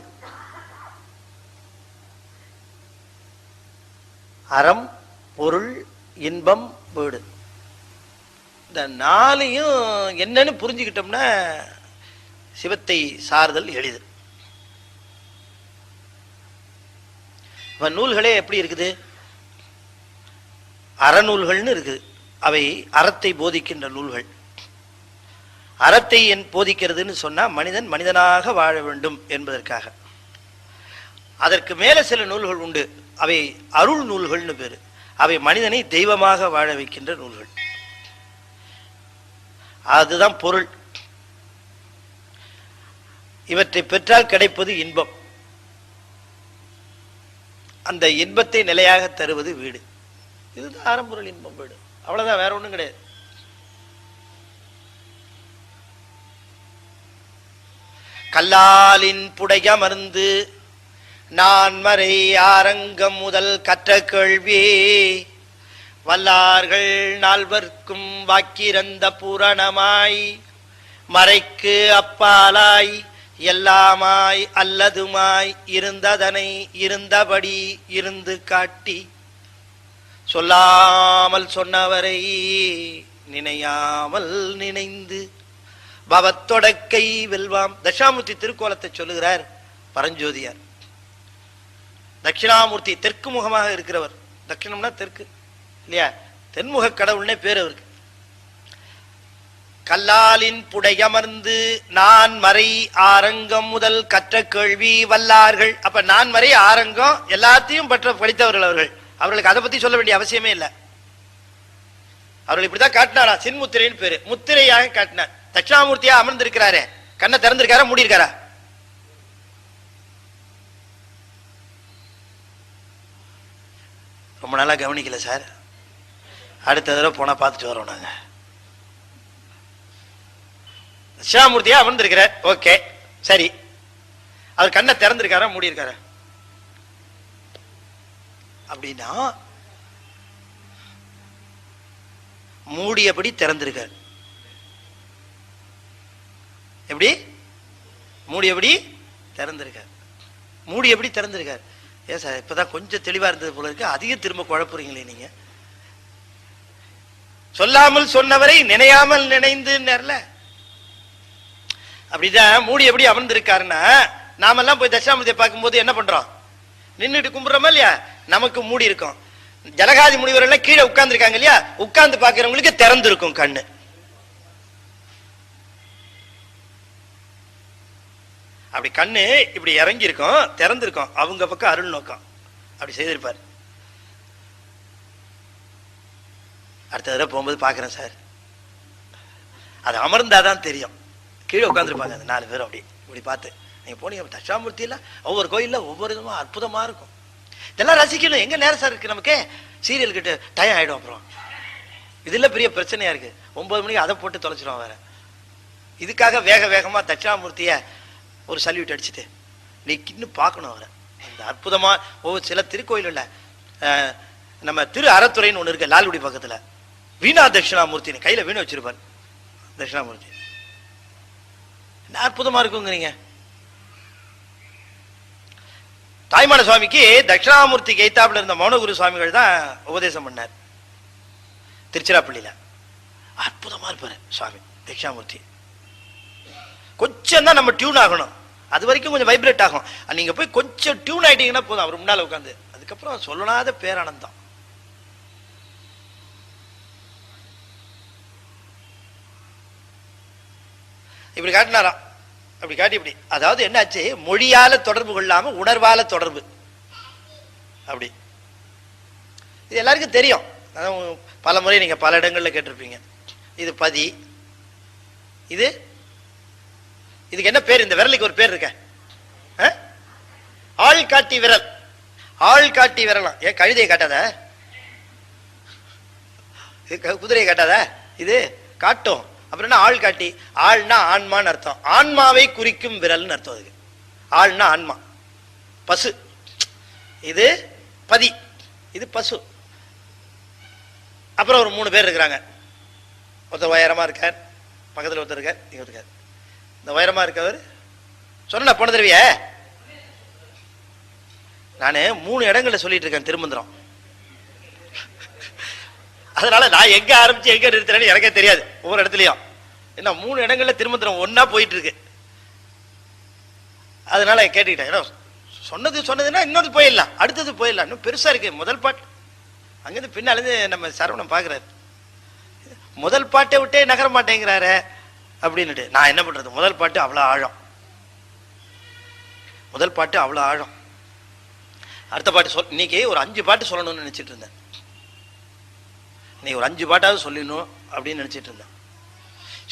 அறம் பொருள் இன்பம் வீடு. இந்த 4ஐயும் என்னன்னு புரிஞ்சுக்கிட்டோம்னா சிவத்தை சார்தல் எளிது. நூல்களே எப்படி இருக்குது? அறநூல்கள்னு இருக்குது, அவை அறத்தை போதிக்கின்ற நூல்கள். அறத்தை போதிக்கிறதுன்னு சொன்னா மனிதன் மனிதனாக வாழ வேண்டும் என்பதற்காக. அதற்கு மேல சில நூல்கள் உண்டு, அவை அருள் நூல்கள்னு பேரு. அவை மனிதனை தெய்வமாக வாழ வைக்கின்ற நூல்கள். அதுதான் பொருள். இவற்றை பெற்றால் கிடைப்பது இன்பம். அந்த இன்பத்தை நிலையாக தருவது வீடு. இதுதான் அறம்பொருள் இன்பம் வீடு. அவ்வளவுதான், வேற ஒண்ணும் கிடையாது. கல்லாலின் புடையமர்ந்து நான் மறை ஆரங்கம் முதல் கற்ற கேள்வி வல்லார்கள் 4வர்க்கும் வாக்கிறந்த பூரணமாய் மறைக்கு அப்பாலாய் எல்லாமாய் அல்லதுமாய் இருந்ததனை இருந்தபடி இருந்து காட்டி சொல்லாமல் சொன்னவரை நினையாமல் நினைந்து பவத்தொடக்கை வெல்வாம். தட்சிணாமூர்த்தி திருக்கோலத்தை சொல்லுகிறார் பரஞ்சோதியார். தட்சிணாமூர்த்தி தெற்கு முகமாக இருக்கிறவர். தட்சிணம்னா தெற்கு இல்லையா, தென்முக கடவுள்னே பேர் அவருக்கு. கல்லாலின் புடையமர்ந்து நான் மறை ஆரங்கம் முதல் கற்ற கேள்வி வல்லார்கள். அப்ப நான் மறை ஆரங்கம் எல்லாத்தையும் படித்தவர்கள் அவர்கள். அவர்களுக்கு அதை பத்தி சொல்ல வேண்டிய அவசியமே இல்லை. அவர்கள் இப்படிதான் காட்டினாரா, சின்முத்திரைன்னு பேரு, முத்திரையாக காட்டினார். தட்சிணாமூர்த்தியா அமர்ந்திருக்கிறாரு, கண்ணை திறந்திருக்காரா மூடி இருக்காரா? ரொம்ப நாளா கவனிக்கல சார், அடுத்த தடவை போனா பார்த்துட்டு வரோம் நாங்க. தட்சிணாமூர்த்தியா அமர்ந்திருக்கிறார், ஓகே சரி. அவர் கண்ணை திறந்திருக்காரா மூடி இருக்காரா? அப்படின்னா மூடியபடி திறந்திருக்கார். எப்படி? மூடியபடி திறந்திருக்கார். மூடியபடி திறந்திருக்கார். ஏன் சார் இப்பதான் கொஞ்சம் தெளிவா இருந்தது போல இருக்கு, அதிகம் திரும்ப குழப்புறீங்களே நீங்க. சொல்லாமல் சொன்னவரை நினையாமல் நினைந்து நேரல. அப்படிதான் மூடி எப்படி அமர்ந்திருக்காருன்னா, நாமெல்லாம் போய் தட்சிணாமூர்த்தியை பார்க்கும்போது என்ன பண்றோம்? நின்றுட்டு கும்பிடுறோமா இல்லையா? நமக்கு மூடி இருக்கும். ஜலகாதி முனிவர்கள் கீழே உட்கார்ந்து இருக்காங்க இல்லையா, உட்கார்ந்து பார்க்கிறவங்களுக்கு திறந்திருக்கும் கண்ணு. அப்படி கண்ணு இப்படி இறங்கி இருக்கும், திறந்திருக்கும். அவங்க பக்கம் அருள் நோக்கம் அப்படி செய்திருப்பார். அடுத்த தடவை போகும்போது பாக்குறேன் சார், அது அமர்ந்தாதான் தெரியும். கீழே உட்காந்துருப்பாங்க அந்த 4 பேரும். அப்படி இப்படி பார்த்து நீங்க போனீங்க தட்சிணாமூர்த்தியில ஒவ்வொரு கோயில்ல ஒவ்வொரு விதமா அற்புதமா இருக்கும். இதெல்லாம் ரசிக்கணும். எங்க நேரம் சார் இருக்கு நமக்கு? சீரியல் கிட்ட டயம் ஆயிடும். அப்புறம் இதுல பெரிய பிரச்சனையா இருக்கு. 9 மணிக்கு அதை போட்டு தொலைச்சிடும் வேற. இதுக்காக வேக வேகமா தட்சிணாமூர்த்திய ஒரு சல்யூட் அடிச்சுட்டு நீ இன்னும் பார்க்கணும் அவரை. அந்த அற்புதமா ஒவ்வொரு சில திருக்கோயில்ல நம்ம திரு அறத்துறைன்னு ஒண்ணு இருக்கு லால்குடி பக்கத்துல, வீணா தட்சிணாமூர்த்தின்னு கையில வீணை வச்சிருப்பார். தட்சிணாமூர்த்தி என்ன அற்புதமா இருக்குங்கிறீங்க. தாய்மான சுவாமிக்கு தட்சிணாமூர்த்தி கைத்தாப்புல இருந்த மௌனகுரு சுவாமிகள் தான் உபதேசம் பண்ணார் திருச்சிராப்பள்ளியில. அற்புதமா இருப்பாரு சுவாமி தட்சிணாமூர்த்தி. கொஞ்சம் தான் நம்ம டியூன் ஆகணும், அது வரைக்கும் கொஞ்சம் வைப்ரேட் ஆகும். நீங்க போய் கொஞ்சம் டியூன் ஆயிட்டீங்கன்னா போதும் அவர் முன்னால உட்காந்து. அதுக்கப்புறம் சொல்லலாத பேரானந்தம். இப்படி காட்டினாராம், அப்படி காட்டி இப்படி, அதாவது என்னாச்சு, மொழியால தொடர்பு கொள்ளாம உணர்வால தொடர்பு. அப்படி இது எல்லாருக்கும் தெரியும், பல முறை நீங்க பல இடங்கள்ல கேட்டிருப்பீங்க. இது பதி, இது இதுக்கு என்ன பேர்? இந்த விரலுக்கு ஒரு பேர் இருக்க, ஆள் காட்டி விரல். ஆள் காட்டி விரலாம். ஏன் கழுதையை காட்டாத, குதிரையை காட்டாத, இது காட்டும். அப்புறம் என்ன ஆள் காட்டி? ஆள்னா ஆன்மான்னு அர்த்தம், ஆன்மாவை குறிக்கும் விரல்னு அர்த்தம். அதுக்கு ஆள்னா ஆன்மா, பசு. இது பதி, இது பசு. அப்புறம் ஒரு 3 பேர் இருக்கிறாங்க. ஒருத்தர் உயரமா இருக்கார், பக்கத்தில் ஒருத்தர் இருக்கார், இங்க இருக்கார். இந்த உயரமா இருக்கவர் சொன்ன போன தடவைய நானு 3 இடங்கள்ல சொல்லிட்டு இருக்கேன் திருமந்திரம். அதனால நான் எங்க ஆரம்பிச்சு எங்க நிறுத்துறேன்னு எனக்கே தெரியாது. ஒவ்வொரு இடத்துலயும் என்ன 3 இடங்கள்ல திருமந்திரம் ஒன்னா போயிட்டு இருக்கு. அதனால கேட்டுக்கிட்டேன், சொன்னதுன்னா இன்னொரு போயிடலாம், அடுத்தது போயிடலாம். இன்னும் பெருசா இருக்கு முதல் பாட்டு. அங்கிருந்து பின்னாலேருந்து நம்ம சரவணன் பாக்குறாரு, முதல் பாட்டை விட்டே நகர மாட்டேங்கிறாரு அப்படின்னுட்டு. நான் என்ன பண்றது, முதல் பாட்டு அவ்வளவு ஆழம், முதல் பாட்டு அவ்வளவு ஆழம். அடுத்த பாட்டு இன்னைக்கு ஒரு 5 பாட்டு சொல்லணும்னு நினைச்சிட்டு இருந்தேன். நீ ஒரு 5 பாட்டாவது சொல்லணும் அப்படின்னு நினைச்சிட்டு இருந்தேன்.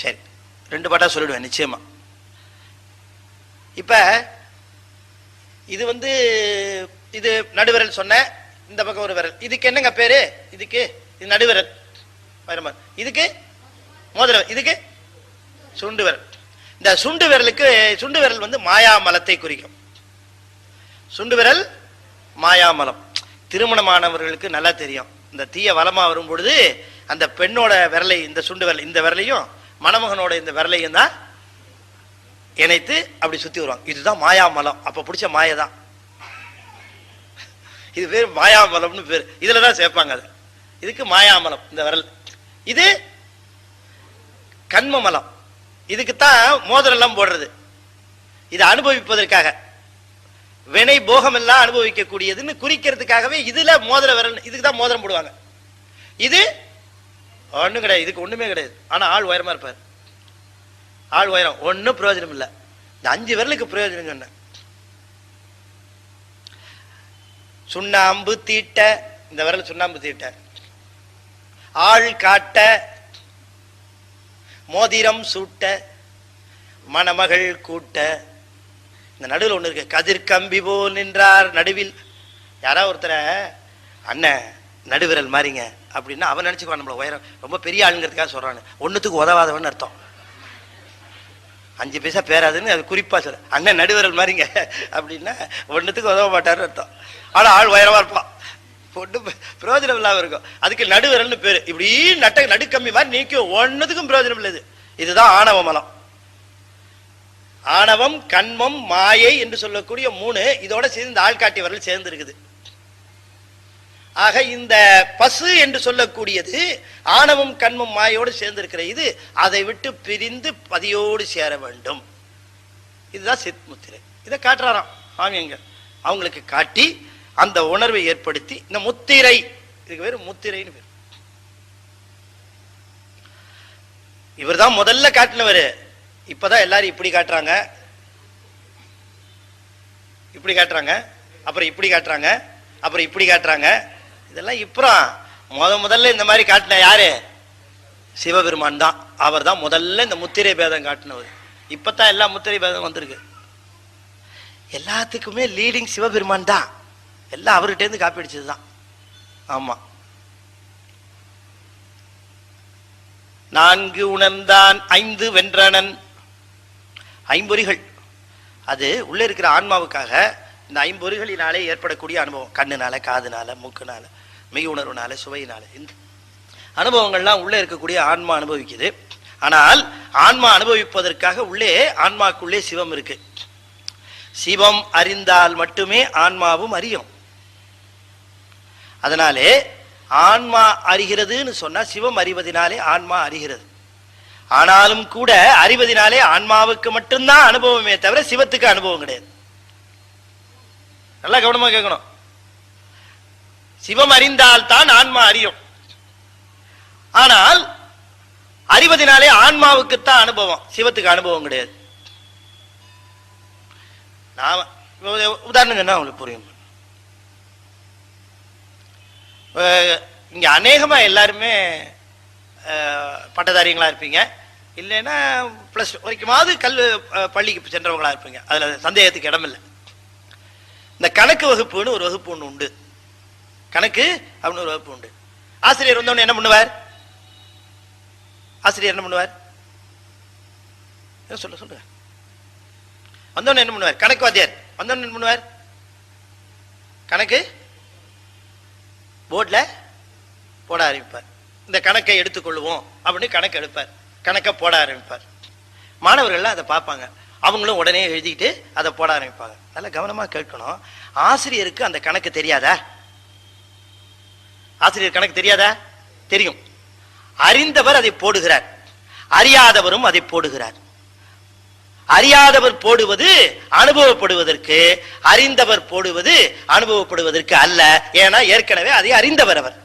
சரி, 2 பாட்டா சொல்லிடுவேன் நிச்சயமா. இப்ப இது இது நடுவிரல் சொன்ன, இந்த பக்கம் ஒரு விரல். இதுக்கு என்னங்க பேரு? இதுக்கு இது நடுவிரல், இதுக்கு மோதிர, இதுக்கு சுண்டு விரல். இந்த சுண்டு விரலுக்கு, சுண்டு விரல் மாயாமலத்தை குறிக்கும். சுண்டு விரல் மாயாமலம். திருமணமானவர்களுக்கு நல்லா தெரியும், இந்த தீய வலமா வரும் பொழுது அந்த பெண்ணோட விரலை, இந்த சுண்டு விரல், இந்த விரலையும் மணமகனோட இந்த விரலையும் தான் இணைத்து அப்படி சுத்தி வருவாங்க. இதுதான் மாயாமலம். அப்ப பிடிச்ச மாயதான் இது, பேர் மாயாமலம்னு பேரு. இதுலதான் சேர்ப்பாங்க அது. இதுக்கு மாயாமலம் இந்த விரல். இது கண்மமலம். இதுக்குத்தான் மோதிரம் எல்லாம் போடுறது. இது அனுபவிப்பதற்காக, வினை போகம் எல்லாம் அனுபவிக்கக்கூடியதுன்னு குறிக்கிறதுக்காகவே இதுல மோதிர விரல், இதுக்கு தான் மோதிரம் போடுவாங்க. இது ஒண்ணும் கிடையாது, இதுக்கு ஒண்ணுமே கிடையாது. ஆனா ஆள் உயரமா இருப்பார். ஆள் உயரம், ஒன்னும் பிரயோஜனம் இல்லை. இந்த 5 விரலுக்கு பிரயோஜனம் சொன்ன. சுண்ணாம்பு தீட்ட, இந்த விரல் சுண்ணாம்பு தீட்ட, ஆள் காட்ட, மோதிரம் சூட்ட, மணமகள் கூட்ட. இந்த நடுவில் ஒண்ணு இருக்கு, கதிர் கம்பி போல் நின்றார் நடுவில். யாராவது ஒருத்தர அண்ணன் நடுவிரல் மாறிங்க அப்படின்னா அவன் நினைச்சுக்குவான் நம்மள உயரம் ரொம்ப பெரிய ஆளுங்கிறதுக்காக சொல்றான்னு. ஒன்னுத்துக்கு உதவாதவன் அர்த்தம். 5 பைசா பேராதுன்னு அது குறிப்பா சொல்ல. அண்ணன் நடுவிரல் மாறிங்க அப்படின்னா ஒன்னுத்துக்கு உதவ மாட்டாருன்னு அர்த்தம். ஆனா ஆள் உயரமா இருப்பான், ஒண்ணு பிரயோஜனம் இல்லாம இருக்கும். அதுக்கு நடுவிரல்னு பேரு. இப்படி நடுக்கம்பி மாதிரி நீக்கும், ஒன்னுத்துக்கும் பிரயோஜனம் இல்லை. இதுதான் ஆணவ மலம். ஆணவம், கண்மம், மாயை என்று சொல்லக்கூடிய 3 இதோட சேர்ந்து இந்த ஆள்காட்டி விரல் சேர்ந்து இருக்குது. ஆக இந்த பசு என்று சொல்லக்கூடியது ஆணவம், கண்மம், மாயோடு சேர்ந்து இருக்கிற இது, அதை விட்டு பிரிந்து பதியோடு சேர வேண்டும். இதுதான் சித் முத்திரை. இதை காட்டுறாராம் சுவாமி. எங்க அவங்களுக்கு காட்டி அந்த உணர்வை ஏற்படுத்தி இந்த முத்திரை, இதுக்கு பேரு முத்திரைன்னு பேர். இவர் தான் முதல்ல காட்டினவர். இப்பதான் எல்லாரும் இப்படி காட்டுறாங்க, இப்படி காட்டுறாங்க, அப்புறம் இப்படி காட்டுறாங்க, அப்புறம் இப்படி காட்டுறாங்க. இதெல்லாம் இப்பறம் முதல்ல இந்த மாதிரி காட்டின யாரு? சிவபெருமான் தான். அவர் தான் முதல்ல இந்த முத்திரை பேதம் காட்டினவர். இப்பதான் எல்லா முத்திரை பேதம் வந்திருக்கு. எல்லாத்துக்குமே லீடிங் சிவபெருமான் தான். எல்லாம் அவர்கிட்ட இருந்து காப்பி அடிச்சதுதான். ஆமா, 4 உணர்ந்தான் 5 வென்றனன். 5 அது உள்ள இருக்கிற ஆன்மாவுக்காக இந்த 5 பொறிகளினாலே ஏற்படக்கூடிய அனுபவம், கண்ணுனால, காதுனால, மூக்குனால, மெய் உணர்வுனால, சுவையினால, இந்த அனுபவங்கள்லாம் உள்ள இருக்கக்கூடிய ஆன்மா அனுபவிக்குது. ஆனால் ஆன்மா அனுபவிப்பதற்காக உள்ளே, ஆன்மாக்குள்ளே சிவம் இருக்கு. சிவம் அறிந்தால் மட்டுமே ஆன்மாவும் அறியும். அதனாலே ஆன்மா அறிகிறதுன்னு சொன்னா சிவம் அறிவதனாலே ஆன்மா அறிகிறது. ஆனாலும் கூட அறிவதனாலே ஆன்மாவுக்கு மட்டும்தான் அனுபவமே தவிர சிவத்துக்கு அனுபவம் கிடையாது. நல்லா கவனமா கேட்கணும். சிவம் அறிந்தால் தான் ஆன்மா அறியும். ஆனால் அறிவதனாலே ஆன்மாவுக்குத்தான் அனுபவம், சிவத்துக்கு அனுபவம் கிடையாது. நாம உதாரணம் என்ன உங்களுக்கு புரியும். இங்க அநேகமா எல்லாருமே பட்டதாரிகளா இருப்பீங்க, இல்லைன்னா பிளஸ் வரைக்குமாவது பள்ளிக்கு சென்றவங்களா இருப்பீங்க. அதுல சந்தேகத்துக்கு இடம் இல்லை. இந்த கணக்கு வகுப்புன்னு ஒரு வகுப்பு ஒன்று உண்டு. கணக்கு அப்படின்னு ஒரு வகுப்பு உண்டு. ஆசிரியர் வந்தவொடனே என்ன பண்ணுவார்? ஆசிரியர் என்ன பண்ணுவார்? சொல்லுங்க. வந்தவொடனே என்ன பண்ணுவார்? கணக்கு வாத்தியார் வந்தவொடனே என்ன பண்ணுவார்? கணக்கு போர்ட்ல போட ஆரம்பிப்பார். இந்த கணக்கை எடுத்துக்கொள்ளுவோம் அப்படின்னு கணக்கு எடுப்பார், கணக்கை போட ஆரம்பிப்பார். மாணவர்கள்லாம் அதை பார்ப்பாங்க, அவங்களும் உடனே எழுதிட்டு அதை போட ஆரம்பிப்பாங்க. நல்லா கவனமா கேட்கணும். ஆசிரியருக்கு அந்த கணக்கு தெரியாதா? ஆசிரியர் கணக்கு தெரியாதா? தெரியும். அறிந்தவர் அதை போடுகிறார், அறியாதவரும் அதை போடுகிறார். அறியாதவர் போடுவது அனுபவப்படுவதற்கு, அறிந்தவர் போடுவது அனுபவப்படுவதற்கு அல்ல. ஏன்னா ஏற்கனவே அதை அறிந்தவர் அவர்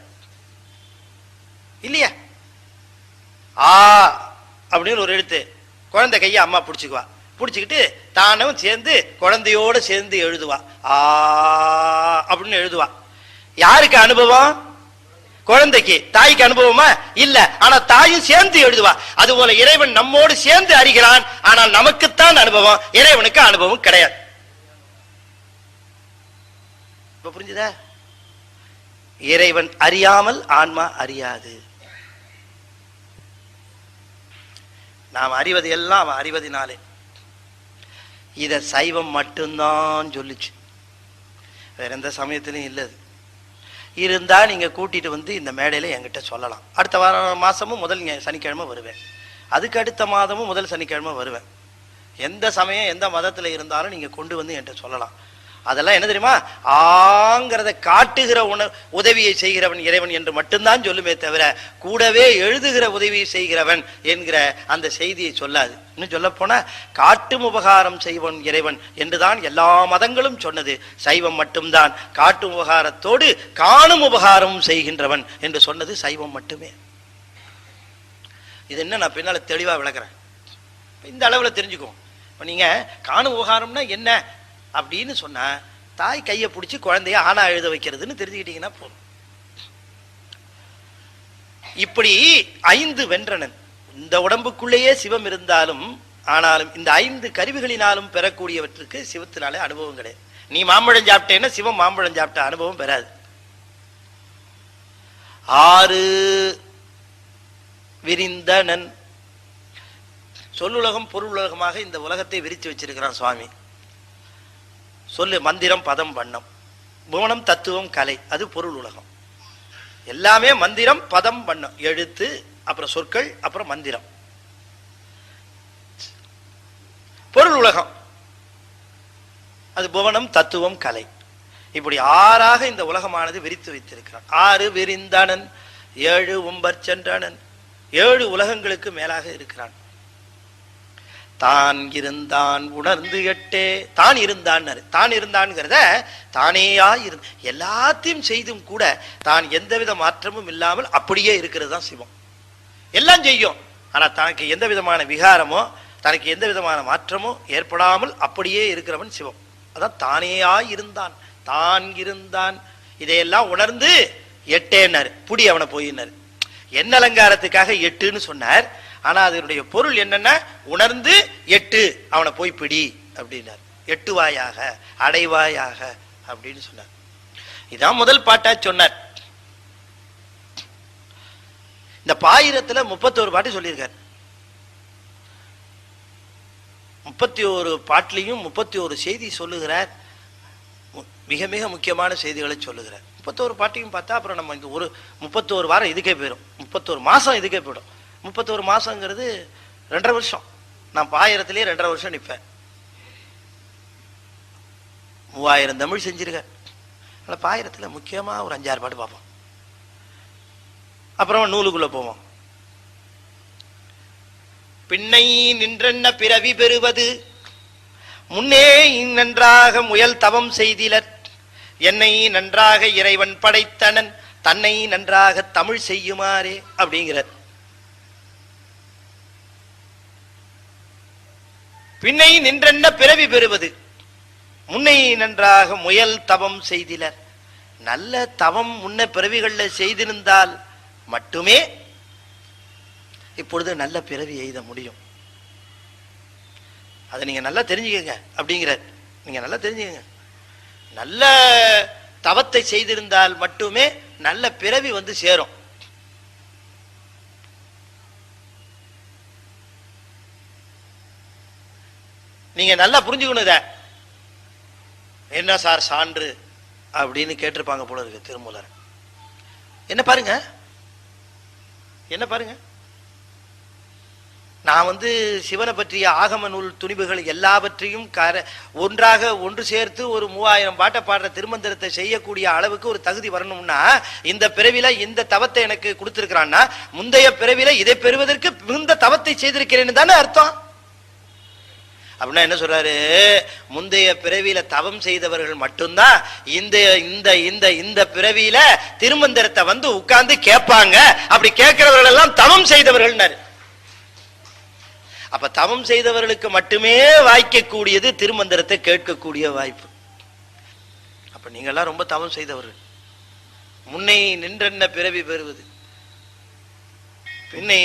இல்லையா? ஆ அப்படின்னு ஒரு எழுத்து குழந்தை கையை அம்மா பிடிச்சுக்குவா, பிடிச்சுக்கிட்டு தானும் சேர்ந்து குழந்தையோடு சேர்ந்து எழுதுவா. ஆ அப்படின்னு எழுதுவா. யாருக்கு அனுபவம்? குழந்தைக்கு. தாய்க்கு அனுபவமா? இல்ல. ஆனா தாயும் சேர்ந்து எழுதுவா. அதுபோல இறைவன் நம்மோடு சேர்ந்து அறிகிறான், ஆனால் நமக்குத்தான் அனுபவம், இறைவனுக்கு அனுபவம் கிடையாது. இப்ப புரிஞ்சுதா? இறைவன் அறியாமல் ஆன்மா அறியாது. நாம் அறிவது எல்லாம் அவன் அறிவதினாலே. இத சைவம் மட்டும்தான் சொல்லுச்சு, வேற எந்த சமயத்திலும் இல்லது. இருந்தா நீங்க கூட்டிட்டு வந்து இந்த மேடையில என்கிட்ட சொல்லலாம். அடுத்த மாசமும் முதல் சனிக்கிழமை வருவேன், அதுக்கு அடுத்த மாதமும் முதல் சனிக்கிழமை வருவேன். எந்த சமயம் எந்த மதத்துல இருந்தாலும் நீங்க கொண்டு வந்து என்கிட்ட சொல்லலாம். அதெல்லாம் என்ன தெரியுமா? ஆங்கிறத காட்டுகிற உதவியை செய்கிறவன் இறைவன் என்று மட்டும்தான் சொல்லுமே தவிர கூடவே எழுதுகிற உதவியை செய்கிறவன் என்கிற அந்த செய்தியை சொல்லாது. இன்னும் சொல்ல போனா காட்டும் உபகாரம் செய்வன் இறைவன் என்றுதான் எல்லா மதங்களும் சொன்னது. சைவம் மட்டும்தான் காட்டும் உபகாரத்தோடு காணும் உபகாரமும் செய்கின்றவன் என்று சொன்னது சைவம் மட்டுமே. இது என்ன நான் பின்னால தெளிவா விளக்குறேன், இந்த அளவுல தெரிஞ்சுக்குவோம். இப்ப நீங்க காணும் உபகாரம்னா என்ன அப்படின்னு சொன்னா, தாய் கையை பிடிச்சி குழந்தைய ஆனா எழுத வைக்கிறதுன்னு தெரிஞ்சுக்கிட்டீங்கன்னா போதும். இப்படி 5 வென்றனன். இந்த உடம்புக்குள்ளேயே சிவம் இருந்தாலும் ஆனாலும் இந்த 5 கருவிகளினாலும் பெறக்கூடியவற்றுக்கு சிவத்தினாலே அனுபவம் கிடையாது. நீ மாம்பழம் சாப்பிட்டேன்னா சிவம் மாம்பழம் சாப்பிட்ட அனுபவம் பெறாது. 6 விரிந்தனன். சொல்லுலகம் பொருளுலகமாக இந்த உலகத்தை விரித்து வச்சிருக்கிறான் சுவாமி. சொல்லு மந்திரம் பதம் வண்ணம், புவனம் தத்துவம் கலை, அது பொருள் உலகம். எல்லாமே மந்திரம் பதம் வண்ணம், எழுத்து அப்புறம் சொற்கள் அப்புறம் மந்திரம். பொருள் உலகம் அது புவனம் தத்துவம் கலை. இப்படி 6ஆக இந்த உலகமானது விரித்து வைத்திருக்கிறான். 6 விரிந்தனன் 7 உம்பர் சென்றனன். 7 உலகங்களுக்கு மேலாக இருக்கிறான். தான் இருந்தான் உணர்ந்து 8 தான் இருந்தான். தான் இருந்தான்ங்கிறத தானேயா இருந்து எல்லாத்தையும் செய்தும் கூட தான் எந்தவித மாற்றமும் இல்லாமல் அப்படியே இருக்கிறது தான் சிவம். எல்லாம் செய்யும், ஆனா தனக்கு எந்த விதமான விகாரமோ தனக்கு எந்த விதமான மாற்றமோ ஏற்படாமல் அப்படியே இருக்கிறவன் சிவம். அதான் தானேயா இருந்தான், தான் இருந்தான். இதையெல்லாம் உணர்ந்து 8 புடி அவனை போயினார். என்ன அலங்காரத்துக்காக 8ன்னு சொன்னார், ஆனா அதனுடைய பொருள் என்னன்னா உணர்ந்து 8 அவனை போய் பிடி அப்படின்னார். 8 வாயாக அடைவாயாக அப்படின்னு சொன்னார். இதான் முதல் பாட்டா சொன்னார். இந்த பாயிரத்துல 31 பாட்டு சொல்லியிருக்கார். 31 பாட்டிலையும் 31 செய்தி சொல்லுகிறார். மிக மிக முக்கியமான செய்திகளை சொல்லுகிறார். 31 பாட்டையும் பார்த்தா அப்புறம் நம்ம இந்த ஒரு 31 வாரம் இதுக்கே போயிடும், 31 மாசம் இதுக்கே போயிடும். 31 மாசங்கிறது 2.5 வருஷம். நான் பாயிரத்திலேயே 2.5 வருஷம் நிற்பேன். 3000 தமிழ் செஞ்சிருக்க. பாயிரத்தில் முக்கியமாக ஒரு 5-6 பாட்டு பார்ப்போம். அப்புறம் நூலுக்குள்ள போவோம். பின்னை நின்றென்ன பிறவி பெறுவது முன்னே நன்றாக முயல் தவம் செய்திலர் என்னை நன்றாக இறைவன் படைத்தனன் தன்னை நன்றாக தமிழ் செய்யுமாறே அப்படிங்கிறார். பின்னை நின்றென்ன பிறவி பெறுவது முன்னை நன்றாக முயல் தவம் செய்திலர். நல்ல தவம் முன்ன பிறவிகளில் செய்திருந்தால் மட்டுமே இப்பொழுது நல்ல பிறவி எய்த முடியும். அதை நீங்க நல்லா தெரிஞ்சுக்கங்க அப்படிங்கிற. நீங்க நல்லா தெரிஞ்சுக்கங்க. நல்ல தவத்தை செய்திருந்தால் மட்டுமே நல்ல பிறவி வந்து சேரும். நீங்க நல்லா புரிஞ்சுக்கணும். என்ன சார் சான்று அப்படின்னு கேட்டிருப்பாங்க போல இருக்கு திருமூலர். என்ன பாருங்க, என்ன பாருங்க, நான் வந்து சிவனை பற்றிய ஆகம நூல் துணிவுகள் எல்லாவற்றையும் ஒன்றாக ஒன்று சேர்த்து ஒரு 3000 பாட்டை பாடுற திருமந்திரத்தை செய்யக்கூடிய அளவுக்கு ஒரு தகுதி வரணும்னா இந்த பிறவில இந்த தவத்தை எனக்கு கொடுத்திருக்கிறான்னா முந்தைய பிறவில இதை பெறுவதற்கு மிகுந்த தவத்தை செய்திருக்கிறேன்னு தானே அர்த்தம். அப்படின்னா என்ன சொல்றாரு, முந்தைய பிறவியில தவம் செய்தவர்கள் மட்டும்தான் இந்த இந்த இந்த இந்த பிறவியில திருமந்திரத்தை வந்து உட்கார்ந்து கேட்பாங்க. அப்படி கேட்கிறவர்கள் எல்லாம் தவம் செய்தவர்கள். அப்ப தவம் செய்தவர்களுக்கு மட்டுமே வாய்க்கக்கூடியது திருமந்திரத்தை கேட்கக்கூடிய வாய்ப்பு. அப்ப நீங்க எல்லாம் ரொம்ப தவம் செய்தவர்கள். முன்னை நின்றென்ன பிறவி பெறுவது பின்னை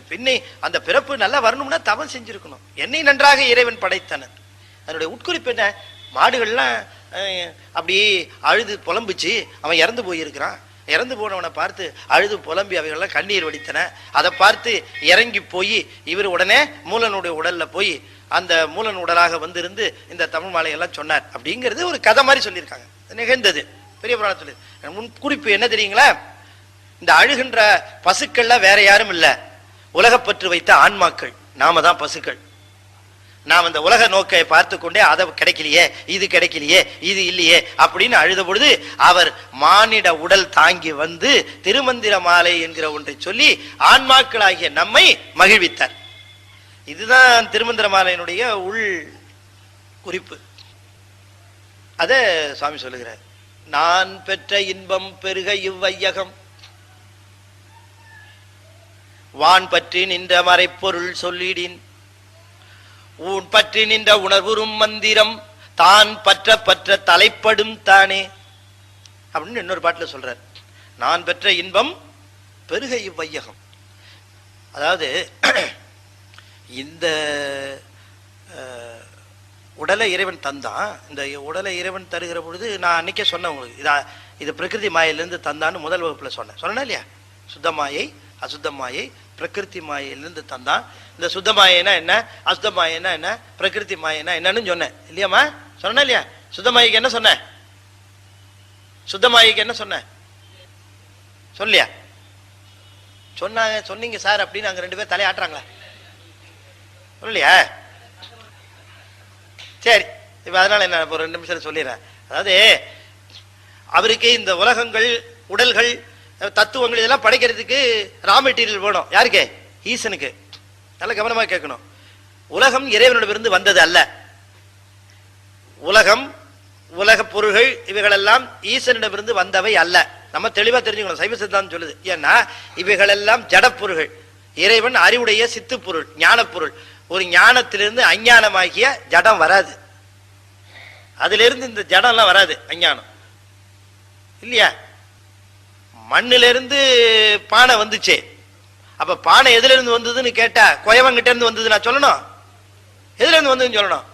பின்னை அந்த பிறப்பு நல்லா வரணும்னா தவம் செஞ்சிருக்கணும். என்னை நன்றாக இறைவன் படைத்தனர். அதனுடைய உட்குறிப்பு என்ன, மாடுகள்லாம் அப்படி அழுது புலம்புச்சு, அவன் இறந்து போயிருக்கிறான். இறந்து போனவனை பார்த்து அழுது புலம்பி அவைகள்லாம் கண்ணீர் வடித்தன. அதை பார்த்து இறங்கி போய் இவர் உடனே மூலனுடைய உடல்ல போய் அந்த மூலன் உடலாக வந்திருந்து இந்த தமிழ் மாலையெல்லாம் சொன்னார் அப்படிங்கிறது ஒரு கதை மாதிரி சொல்லியிருக்காங்க. நிகழ்ந்தது பெரிய புராணம் சொல்லி. முன் குறிப்பு என்ன தெரியுங்களா, இந்த அழுகின்ற பசுக்கள்லாம் வேற யாரும் இல்லை, உலகப்பற்று வைத்த ஆன்மாக்கள். நாம தான் பசுக்கள். நாம் அந்த உலக நோக்கை பார்த்து கொண்டே அதை கிடைக்கலையே, இது கிடைக்கலையே, இது இல்லையே அப்படின்னு அழுத பொழுது அவர் மானிட உடல் தாங்கி வந்து திருமந்திர மாலை என்கிற ஒன்றை சொல்லி ஆன்மாக்களாகிய நம்மை மகிழ்வித்தார். இதுதான் திருமந்திர மாலையினுடைய உள் குறிப்பு. அத சுவாமி சொல்லுகிறார். நான் பெற்ற இன்பம் பெருக இவ்வையகம் வான் பற்றி நின்ற மறைப்பொருள் சொல்லிடின் ஊன் பற்றி நின்ற உணர்வுறும் மந்திரம் தான் பற்ற பற்ற தலைப்படும் தானே அப்படின்னு இன்னொரு பாட்டில் சொல்றார். நான் பெற்ற இன்பம் பெருக இவ்வையகம். அதாவது இந்த உடலை இறைவன் தந்தான். இந்த உடலை இறைவன் தருகிற பொழுது நான் அன்னைக்கே சொன்னேன் உங்களுக்கு, இது பிரகிருதி மாயிலிருந்து தந்தான்னு முதல் வகுப்புல சொன்னேன் இல்லையா. சுத்த மாயை அசுத்த மாயை பிரகிருதி மாயிலிருந்து தந்தான். இந்த சுத்த மாயைனா என்ன, அசுத்த மாயைனா என்ன, பிரகிருதி மாயைனா என்னன்னு சொன்னேன் இல்லையாமா. சொன்ன இல்லையா. சுத்த மாயைக்கு என்ன சொன்ன, சுத்த மாயைக்கு என்ன சொன்ன சொல்லியா. சொன்னாங்க, சொன்னீங்க சார் அப்படின்னு அங்க 2 பேர் தலையாட்டுறாங்களா இல்லையா. சரி, இப்ப அதனால என்ன ஒரு 2 நிமிஷம் சொல்லிடுறேன். அதாவது அவருக்கு இந்த உலகங்கள் உடல்கள் தத்துவங்கள் இதெல்லாம் படைக்கிறதுக்கு ரா மெட்டீரியல் வேணும். யாருக்கு, ஈசனுக்கு. நல்ல கவனமா கேட்கணும். உலகம் இறைவனிடமிருந்து வந்தது அல்ல. உலகம் உலக பொருள்கள் இவைகளெல்லாம் ஈசனிடமிருந்து வந்தவை அல்ல. நம்ம தெளிவா தெரிஞ்சுக்கணும். சைவ சித்தாந்தம் சொல்லுது. ஏன்னா இவைகளெல்லாம் ஜடப்பொருள்கள். இறைவன் அறிவுடைய சித்து பொருள், ஞான பொருள். ஒரு ஞானத்திலிருந்து அஞ்ஞானமாகிய ஜடம் வராது. அதுல இருந்து இந்த ஜடம் எல்லாம் வராது, அஞ்ஞானம் இல்லையா. மண்ணிலிருந்து பானை வந்துச்சு. அப்ப பானை எதுல இருந்து வந்ததுன்னு கேட்டா குயவங்கிட்ட இருந்து வந்தது நான் சொல்லணும், எதுல இருந்து வந்ததுன்னு சொல்லணும்,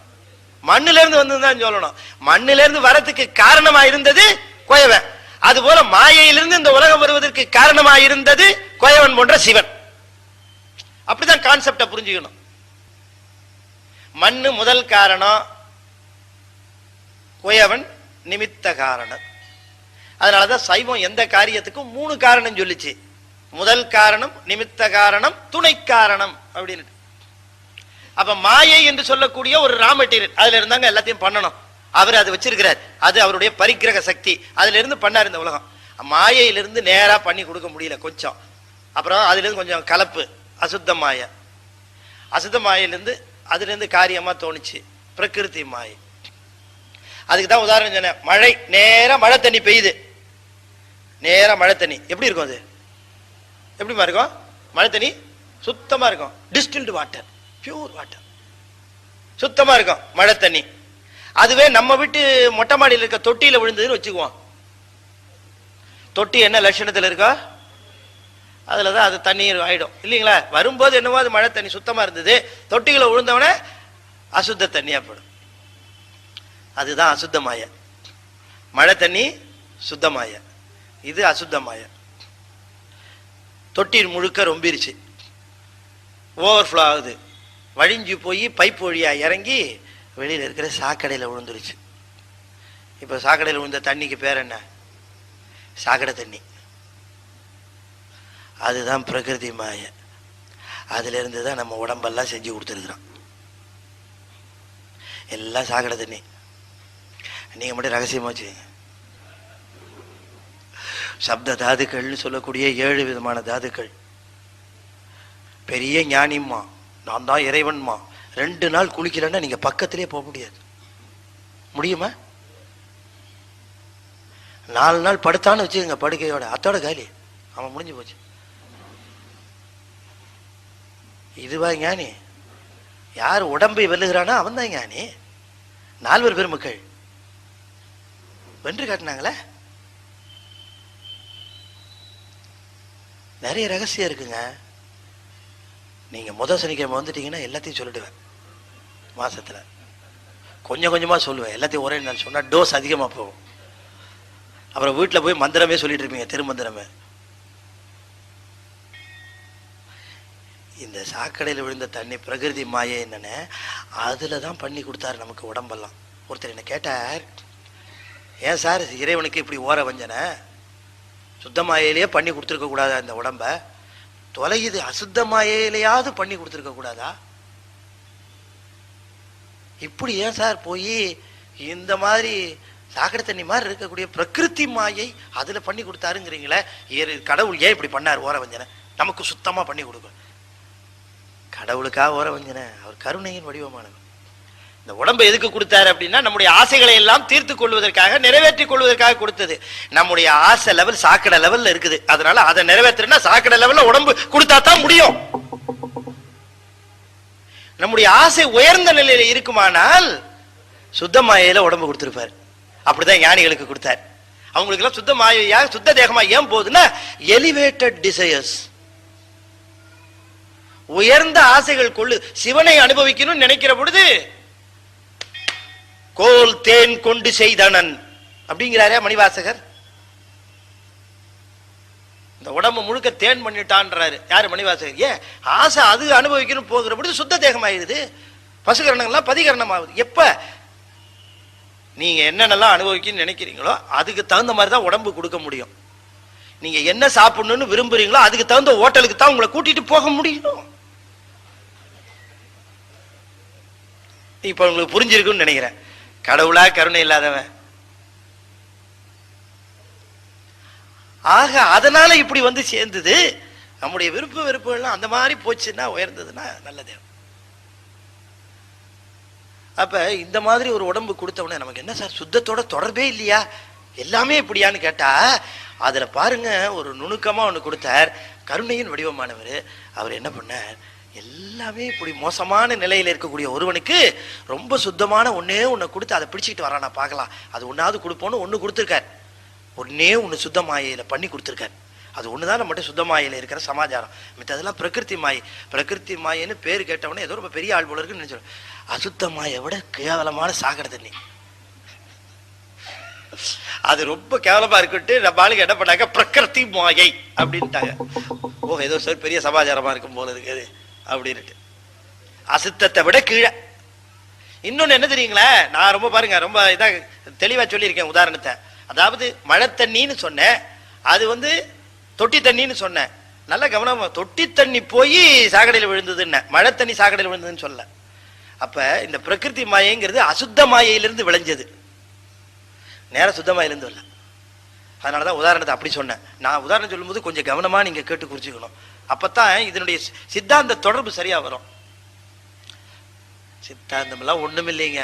மண்ணில இருந்து வந்ததுதான் சொல்லணும். மண்ணில இருந்து வரதுக்கு காரணமா இருந்தது குயவன். அது போல மாயையிலிருந்து இந்த உலகம் வருவதற்கு காரணமா இருந்தது குயவன் போன்ற சிவன். அப்படிதான் கான்செப்ட புரிஞ்சுக்கணும். மண்ணு முதல் காரணம், குயவன் நிமித்த காரணம். அதனாலதான் சைவம் எந்த காரியத்துக்கும் 3 காரணம் சொல்லிச்சு. முதல் காரணம், நிமித்த காரணம், துணை காரணம் அப்படின்னு. அப்ப மாயை என்று சொல்லக்கூடிய ஒரு ரா மெட்டீரியல், அதுல இருந்தாங்க எல்லாத்தையும் பண்ணணும். அவர் அதை வச்சிருக்கிறார். அது அவருடைய பரிக்கிரக சக்தி. அதுல இருந்து பண்ணார் இந்த உலகம். மாயையிலிருந்து நேரா பண்ணி கொடுக்க முடியல கொஞ்சம். அப்புறம் அதுல இருந்து கொஞ்சம் கலப்பு, அசுத்த மாயை. அசுத்த மாயிலிருந்து அதுல இருந்து காரியமா தோணுச்சு பிரகிருதி மாயை. அதுக்கு தான் உதாரணம் சொன்னேன். மழை நேரா மழை தண்ணி பெய்யுது, நேரா மழை தண்ணி எப்படி இருக்கும்? அது எப்படிமா இருக்கும்? மழை தண்ணி சுத்தமா இருக்கும். டிஸ்டில்டு வாட்டர், பியூர் வாட்டர், சுத்தமா இருக்கும் மழை தண்ணி. அதுவே நம்ம வீட்டு மொட்டை மாடியில் இருக்க தொட்டியில விழுந்ததுன்னு வச்சுக்குவோம். தொட்டி என்ன லட்சணத்தில் இருக்கோ அதுலதான் அது தண்ணீர் ஆயிடும் இல்லைங்களா? வரும்போது என்னவோ அது மழை தண்ணி சுத்தமா இருந்தது, தொட்டிகளை விழுந்தவன அசுத்த தண்ணியா போடும். அதுதான் அசுத்த மாய. மழை தண்ணி சுத்தமாய, இது அசுத்த மாய. தொட்டில் முழுக்க ரொம்பிருச்சு, ஓவர்ஃப்ளோ ஆகுது, வழிஞ்சு போய் பைப் வழியா இறங்கி வெளியில இருக்கிற சாக்கடையில் விழுந்துருச்சு. இப்ப சாக்கடையில் விழுந்த தண்ணிக்கு பேர் என்ன? சாக்கடை தண்ணி. அதுதான் பிரகிருதி மாய. அதுல இருந்து தான் நம்ம உடம்பெல்லாம் செஞ்சு கொடுத்துருக்குறோம். எல்லாம் சாக்கடை தண்ணி. நீங்க மட்டும் ரகசியமா வச்சுக்கோங்க. சப்த தாதுக்கள்னு சொல்லக்கூடிய 7 விதமான தாதுக்கள். பெரிய ஞானிம்மா, நான் தான் இறைவன்மா, 2 நாள் குளிக்கலன்னா நீங்க பக்கத்திலே போக முடியாது. முடியுமா? 4 நாள் படுத்தான்னு வச்சுக்கோங்க, படுக்கையோட அத்தோட காலி, அவன் முடிஞ்சு போச்சு. இதுவா ஞானி? யார் உடம்பை வெல்லுகிறானோ அவன் தான் ஞானி. 4 பெருமக்கள் வென்று காட்டினாங்களே. நிறைய ரகசியம் இருக்குங்க. நீங்க முதல் சனிக்கிழமை வந்துட்டீங்கன்னா எல்லாத்தையும் சொல்லிடுவேன். மாசத்துல கொஞ்சம் கொஞ்சமா சொல்லுவேன். எல்லாத்தையும் ஒரே நாள் சொன்னா டோஸ் அதிகமா போகும். அப்புறம் வீட்டுல போய் மந்திரமே சொல்லிட்டு இருப்பீங்க, திருமந்திரமே. இந்த சாக்கடையில் விழுந்த தண்ணி பிரகிருதி மாயை என்னன்னு அதுலதான் பண்ணி கொடுத்தாரு நமக்கு உடம்பெல்லாம். ஒருத்தர் என்ன கேட்டார், ஏன் சார் இறைவனுக்கு இப்படி ஓர வஞ்சனை? சுத்த மாயிலேயே பண்ணி கொடுத்துருக்க கூடாதா இந்த உடம்ப? தொலையுது, அசுத்த மாயிலையாவது பண்ணி கொடுத்துருக்க கூடாதா? இப்படி ஏன் சார் போய் இந்த மாதிரி சாக்கடை தண்ணி மாதிரி இருக்கக்கூடிய பிரகிருதி மாயை அதுல பண்ணி கொடுத்தாருங்கிறீங்களே, கடவுள் ஏன் இப்படி பண்ணார் ஓர வஞ்சனை? நமக்கு சுத்தமா பண்ணி கொடுக்க. கடவுளுக்காக ஓர வஞ்சனை? அவர் கருணையின் வடிவமானவர். இந்த உடம்பை எதுக்கு கொடுத்தாரு அப்படின்னா நம்முடைய ஆசைகளை எல்லாம் தீர்த்து கொள்வதற்காக, நிறைவேற்றி கொள்வதற்காக கொடுத்தது. நம்முடைய ஆசை லெவல் சாக்கடை லெவல்ல இருக்குது. அதனால அதை நிறைவேற்றுனா சாக்கடை லெவல்ல உடம்பு கொடுத்தா தான் முடியும். நம்முடைய ஆசை உயர்ந்த நிலையில இருக்குமானால் சுத்த மாயையில உடம்பு கொடுத்திருப்பார். அப்படிதான் ஞானிகளுக்கு கொடுத்தார். அவங்களுக்கு எல்லாம் சுத்த மாயையா சுத்த தேகமா ஏன் போகுதுன்னா எலிவேட்டட் டிசையர்ஸ், உயர்ந்த ஆசைகள் கொள்ளு. சிவனை அனுபவிக்கணும்னு நினைக்கிற பொழுது கோல் தேன் கொண்டு செய்தனன் அப்படிங்கிறாரே மணிவாசகர். இந்த உடம்பு முழுக்க தேன் பண்ணிட்டான்றாரு யாரு? மணிவாசகர். ஏன்? ஆசை அது அனுபவிக்கணும் போகிற பொழுது சுத்த தேகம் ஆயிடுது, பசுகரணங்கள்லாம் பதிகரணம் ஆகுது. எப்ப நீங்க என்னென்னலாம் அனுபவிக்கணும்னு நினைக்கிறீங்களோ அதுக்கு தகுந்த மாதிரி தான் உடம்பு கொடுக்க முடியும். நீங்க என்ன சாப்பிடணும்னு விரும்புறீங்களோ அதுக்கு தகுந்த ஹோட்டலுக்கு தான் உங்களை கூட்டிட்டு போக முடியும். இப்ப உங்களுக்கு புரிஞ்சிருக்குன்னு நினைக்கிறேன். கடவுளா கருணை இல்லாதவன். ஆக அதனால இப்படி வந்து சேர்ந்தது. நம்முடைய விருப்ப வெறுப்புகள்லாம் அந்த மாதிரி போச்சுன்னா உயர்ந்ததுன்னா நல்லதே. அப்ப இந்த மாதிரி ஒரு உடம்பு கொடுத்தவனே நமக்கு என்ன சார் சுத்தத்தோட தொடர்பே இல்லையா, எல்லாமே இப்படியான்னு கேட்டா அதுல பாருங்க ஒரு நுணுக்கமா ஒண்ணு கொடுத்தார். கருணையின் வடிவமானவர். அவர் என்ன பண்ணார், எல்லாமே இப்படி மோசமான நிலையில இருக்கக்கூடிய ஒருவனுக்கு ரொம்ப சுத்தமான ஒன்னே ஒண்ணு கொடுத்து அதை பிடிச்சிட்டு வரானா பார்க்கலாம், அது ஒன்னாவது கொடுப்போன்னு ஒண்ணு கொடுத்துருக்கார். ஒன்னே ஒண்ணு சுத்த மாயையில பண்ணி கொடுத்துருக்கார். அது ஒண்ணுதான் நம்மகிட்ட சுத்த மாயையில இருக்கிற சமாச்சாரம். மித்ததெல்லாம் பிரகிருதி மாயை. பிரகிருதி மாயன்னு பேரு கேட்டவனே ஏதோ ரொம்ப பெரிய ஆள் போல இருக்குன்னு நினைச்சோம். அசுத்த மாயை விட கேவலமான சாக்கடை தண்ணி. அது ரொம்ப கேவலமா இருக்குட்டு நம்ம ஆளுக்கு என்ன பண்ணாங்க, பிரகிருதி மாயை அப்படின்ட்டாங்க. ஓ ஏதோ சார் பெரிய சமாச்சாரமா இருக்கும் போல இருக்குது அப்படின்ட்டு. அசுத்தத்தை விட கீழே. இன்னொன்னு என்ன தெரியுங்களா, நான் ரொம்ப பாருங்க ரொம்ப இதா தெளிவா சொல்லியிருக்கேன் உதாரணத்தை. அதாவது மழை தண்ணின்னு சொன்னேன், அது வந்து தொட்டி தண்ணின்னு சொன்னேன். நல்ல கவனம். தொட்டி தண்ணி போய் சாக்கடையில் விழுந்ததுன்னு, மழை தண்ணி சாக்கடையில் விழுந்ததுன்னு சொல்ல. அப்ப இந்த பிரகிருதி மாயைங்கிறது அசுத்த மாயையிலிருந்து விளைஞ்சது. நேரம் சுத்தமாயிலிருந்து வரல. அதனாலதான் உதாரணத்தை அப்படி சொன்னேன். நான் உதாரணம் சொல்லும்போது கொஞ்சம் கவனமா நீங்க கேட்டு குறிச்சுக்கணும். அப்பதான் இதனுடைய சித்தாந்த தொடர்பு சரியா வரும். சித்தாந்தம் எல்லாம் ஒண்ணும் இல்லைங்க,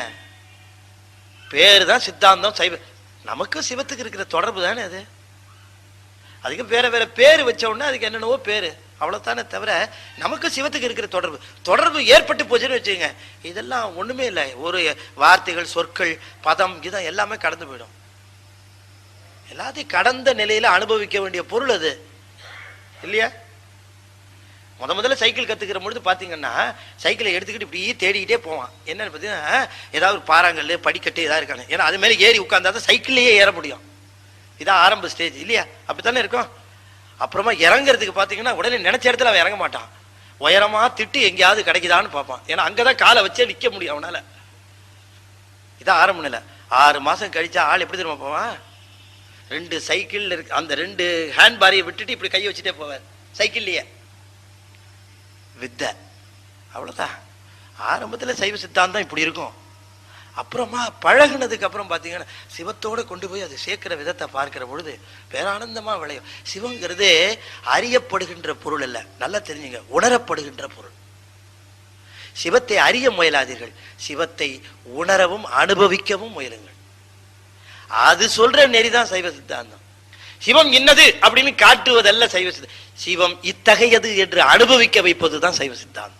பேரு தான் சித்தாந்தம். சைவ நமக்கு சிவத்துக்கு இருக்கிற தொடர்பு தானே அது. அதுக்கு வேற வேற பேரு வச்ச உடனே அதுக்கு என்னென்னவோ பேரு, அவ்வளவுதானே தவிர நமக்கு சிவத்துக்கு இருக்கிற தொடர்பு ஏற்பட்டு போச்சுன்னு வச்சுங்க, இதெல்லாம் ஒண்ணுமே இல்லை. ஒரு வார்த்தைகள், சொற்கள், பதம், இதம் எல்லாமே கடந்து போயிடும். எல்லாத்தையும் கடந்த நிலையில அனுபவிக்க வேண்டிய பொருள் அது இல்லையா? முதல்ல சைக்கிள் கத்துக்கிற பொழுது பாத்தீங்கன்னா சைக்கிளை எடுத்துக்கிட்டு இப்படி தேடிக்கிட்டே போவான். என்னன்னு பார்த்தீங்கன்னா ஏதாவது ஒரு பாறாங்கல், படிக்கட்டு ஏதாவது இருக்காங்க. ஏன்னா அது மேலே ஏறி உட்கார்ந்தா தான் சைக்கிள்லயே ஏற முடியும். இதான் ஆரம்ப ஸ்டேஜ் இல்லையா? அப்படித்தானே இருக்கும். அப்புறமா இறங்குறதுக்கு பாத்தீங்கன்னா உடனே நினைச்ச இடத்துல அவன் இறங்க மாட்டான். உயரமா திட்டு எங்கேயாவது கிடைக்குதான்னு பார்ப்பான். ஏன்னா அங்கதான் காலை வச்சே நிக்க முடியும் அவனால. இதான் ஆரம்ப நிலை. 6 மாசம் கழிச்சா ஆள் எப்படி தெரியுமா போவான்? 2 சைக்கிள் இருக்கு, அந்த 2 ஹேண்ட் பாரியை விட்டுட்டு இப்படி கையை வச்சுட்டே போவார் சைக்கிள்லயே. வித்தை அவ்வளவுதான். ஆரம்பத்துல சைவ சித்தாந்தம் இப்படி இருக்கும். அப்புறமா பழகுனதுக்கு அப்புறம் பாத்தீங்கன்னா சிவத்தோட கொண்டு போய் அது சேர்க்கிற விதத்தை பார்க்கிற பொழுது பேரானந்தமா விளையும். சிவங்கிறது அறியப்படுகின்ற பொருள் அல்ல, நல்லா தெரிஞ்சுங்க, உணரப்படுகின்ற பொருள். சிவத்தை அறிய முயலாதீர்கள், சிவத்தை உணரவும் அனுபவிக்கவும் முயலுங்கள். அது சொல்ற நெறிதான் சைவ சித்தாந்தம். சிவம் இன்னது அப்படின்னு காட்டுவதல்ல சைவ சித்தாந்தம். சிவம் இத்தகையது என்று அனுபவிக்க வைப்பதுதான் சைவ சித்தாந்தம்.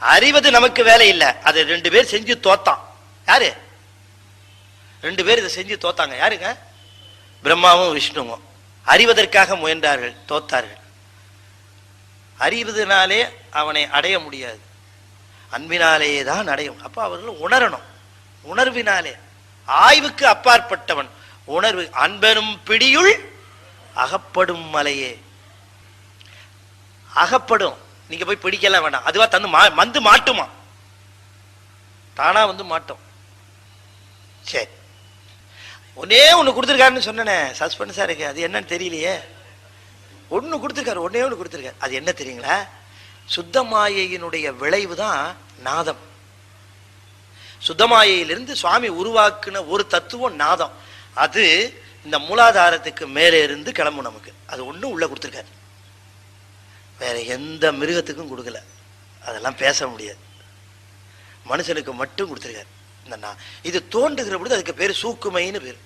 அறிவது நமக்கு வேலை இல்லை. அதை 2 பேர் செஞ்சு தோத்தான். யாரு? 2 பேர் இதை செஞ்சு தோத்தாங்க. யாருங்க? பிரம்மாவும் விஷ்ணுவும். அறிவதற்காக முயன்றார்கள், தோத்தார்கள். அறிவதனாலே அவனை அடைய முடியாது, அன்பினாலேயே தான் அடையும். அப்ப அவர்கள் உணரணும். உணர்வினாலே, ஆய்வுக்கு அப்பாற்பட்டவன் உணர்வு. அன்பெனும் பிடியுள் அகப்படும் மலையே. அகப்படும், நீங்க போய் பிடிக்கலாம் வேண்டாம், அதுவா தந்து வந்து மாட்டுமா, தானா வந்து மாட்டோம். சரி, ஒன்னே ஒண்ணு கொடுத்துருக்காருன்னு சொன்னேனே, சஸ்பென்ஸா இருக்கு. அது என்னன்னு தெரியலையே. ஒண்ணு கொடுத்துருக்காரு, ஒன்னே ஒண்ணு கொடுத்துருக்காரு. அது என்ன தெரியுங்களா? சுத்தமாயையினுடைய விளைவு தான் நாதம். சுத்தமாயையிலிருந்து சுவாமி உருவாக்குன ஒரு தத்துவம் நாதம். அது இந்த மூலாதாரத்துக்கு மேலே இருந்து கிளம்பும் நமக்கு. அது ஒண்ணு உள்ள கொடுத்துருக்காரு, வேற எந்த மிருகத்துக்கும் கொடுக்கல. அதெல்லாம் பேச முடியாது, மனுஷனுக்கு மட்டும் கொடுத்துருக்காரு. இந்த இது தோன்றுகிற பொழுது அதுக்கு பேரு சூக்குமைன்னு பேரு.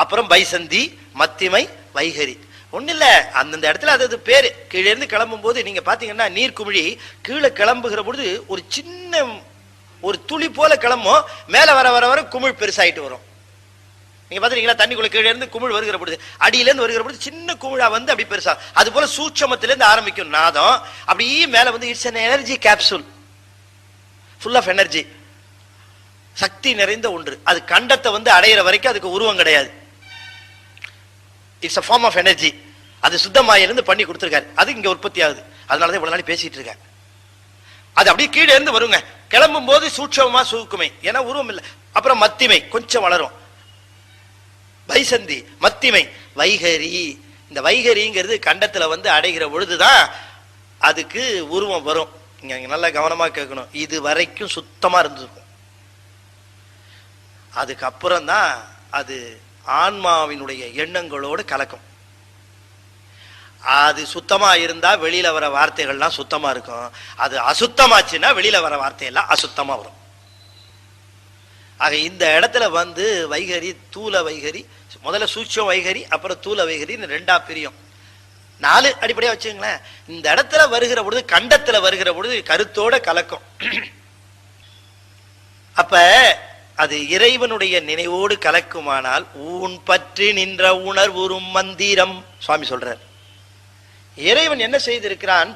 அப்புறம் பைசந்தி, மத்திமை, வைகரி. ஒண்ணு இல்ல, அந்தந்த இடத்துல அது பேரு. கீழே இருந்து கிளம்பும் போது நீங்க பாத்தீங்கன்னா நீர்க்குமிழி கீழே கிளம்புகிற பொழுது ஒரு சின்ன ஒரு துளி போல கிளம்பும், மேல வர வர வர குமிழ் பெருசாயிட்டு வரும். நீங்க பாத்தீங்களா? தண்ணிக்குள்ள கீழே இருந்து குமிழ் வருகிற பொழுது, அடியில இருந்து வருகிற பொழுது சின்ன குமிழா வந்து அப்படி பெருசா, அது போல சூட்சமத்திலிருந்து ஆரம்பிக்கும் நாதம். அப்படியே மேல வந்து it's an energy capsule, full of energy, சக்தி நிறைந்த ஒன்று. அது கண்டத்தை வந்து அடையிற வரைக்கும் அதுக்கு உருவம் கிடையாது. It's a form of energy. அது சுத்தமாயிலிருந்து பண்ணி கொடுத்துருக்காரு. அது இங்க உற்பத்தி ஆகுது. அதனாலதான் இவ்வளவு நாள் பேசிட்டு இருக்கேன். அது அப்படியே கீழே இருந்து வருங்க, கிளம்பும் போது சூட்சமா சூக்குமை, ஏன்னா உருவம் இல்லை. அப்புறம் மத்திமை கொஞ்சம் வளரும், பைசந்தி, மத்திமை, வைகரி. இந்த வைகரிங்கிறது கண்டத்துல வந்து அடைகிற பொழுதுதான் அதுக்கு உருவம் வரும். இங்க நல்லா கவனமா கேட்கணும். இது வரைக்கும் சுத்தமா இருந்திருக்கும், அதுக்கப்புறம் தான் அது ஆன்மாவினுடைய எண்ணங்களோடு கலக்கும். அது சுத்தமா இருந்தா வெளியில வர வார்த்தைகள்லாம் சுத்தமா இருக்கும். அது அசுத்தமாச்சுன்னா வெளியில வர வார்த்தையெல்லாம் அசுத்தமா வரும். ஆக இந்த இடத்துல வந்து வைகரி, தூல வைகரி, முதல்ல சூட்சம் வைகரி, அப்புறம் தூல வைகரி, 2ஆ பிரியும். 4 அடிப்படையா வச்சுங்களேன். இந்த இடத்துல வருகிற பொழுது, கண்டத்துல வருகிற பொழுது கருத்தோட கலக்கும். அப்ப அது இறைவனுடைய நினைவோடு கலக்குமானால் ஊன் பற்றி நின்ற உணர்வுறும் மந்திரம் சுவாமி சொல்றார். இறைவன் என்ன செய்திருக்கிறான்?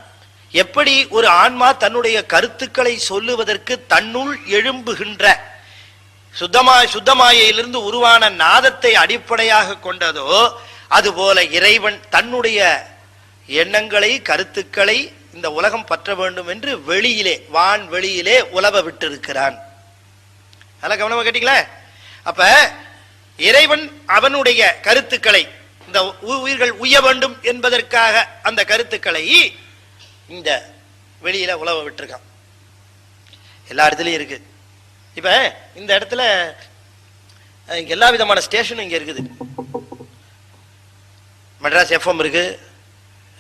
எப்படி ஒரு ஆன்மா தன்னுடைய கருத்துக்களை சொல்லுவதற்கு தன்னுள் எழும்புகின்ற சுத்தமாயிலிருந்து உருவான நாதத்தை அடிப்படையாக கொண்டதோ, அதுபோல இறைவன் தன்னுடைய எண்ணங்களை, கருத்துக்களை இந்த உலகம் பற்ற வேண்டும் என்று வெளியிலே, வான் வெளியிலே உலவ விட்டிருக்கிறான். அதெல்லாம் கவனமா கேட்டீங்களா? அப்ப இறைவன் அவனுடைய கருத்துக்களை, இந்த உயிர்கள் உய்ய வேண்டும் என்பதற்காக அந்த கருத்துக்களை இந்த வெளியில உலவ விட்டுருக்கான். எல்லா இடத்துலயும் இருக்கு. இப்ப இந்த இடத்துல எல்லா விதமான ஸ்டேஷனும் இங்க இருக்குது. மெட்ராஸ் எஃப்எம் இருக்கு,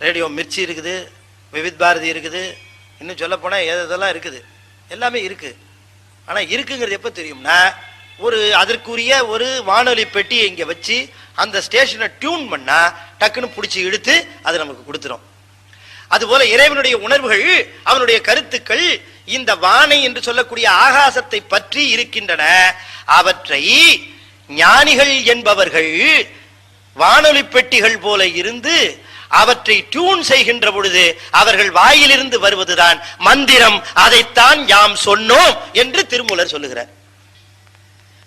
ரேடியோ மிர்ச்சி இருக்குது, விவித் பாரதி இருக்குது, இன்னும் சொல்ல போனா எதெல்லாம் இருக்குது, எல்லாமே இருக்கு. ஆனா இருக்குங்கிறது எப்ப தெரியும்னா, அதற்குரிய ஒரு வானொலி பெட்டியை இங்க வச்சு அந்த ஸ்டேஷனை டியூன் பண்ணா டக்குன்னு பிடிச்சி இழுத்து அதை நமக்கு கொடுத்துரும். அதுபோல இறைவனுடைய உணர்வுகள், அவனுடைய கருத்துக்கள் இந்த வானை என்று சொல்லக்கூடிய ஆகாசத்தை பற்றி இருக்கின்றன. அவற்றை ஞானிகள் என்பவர்கள் வானொலி பெட்டிகள் போல இருந்து அவற்றை டியூன் செய்கின்ற பொழுது அவர்கள் வாயிலிருந்து வருவதுதான் மந்திரம். அதைத்தான் யாம் சொன்னோம் என்று திருமூலர் சொல்லுகிறார்.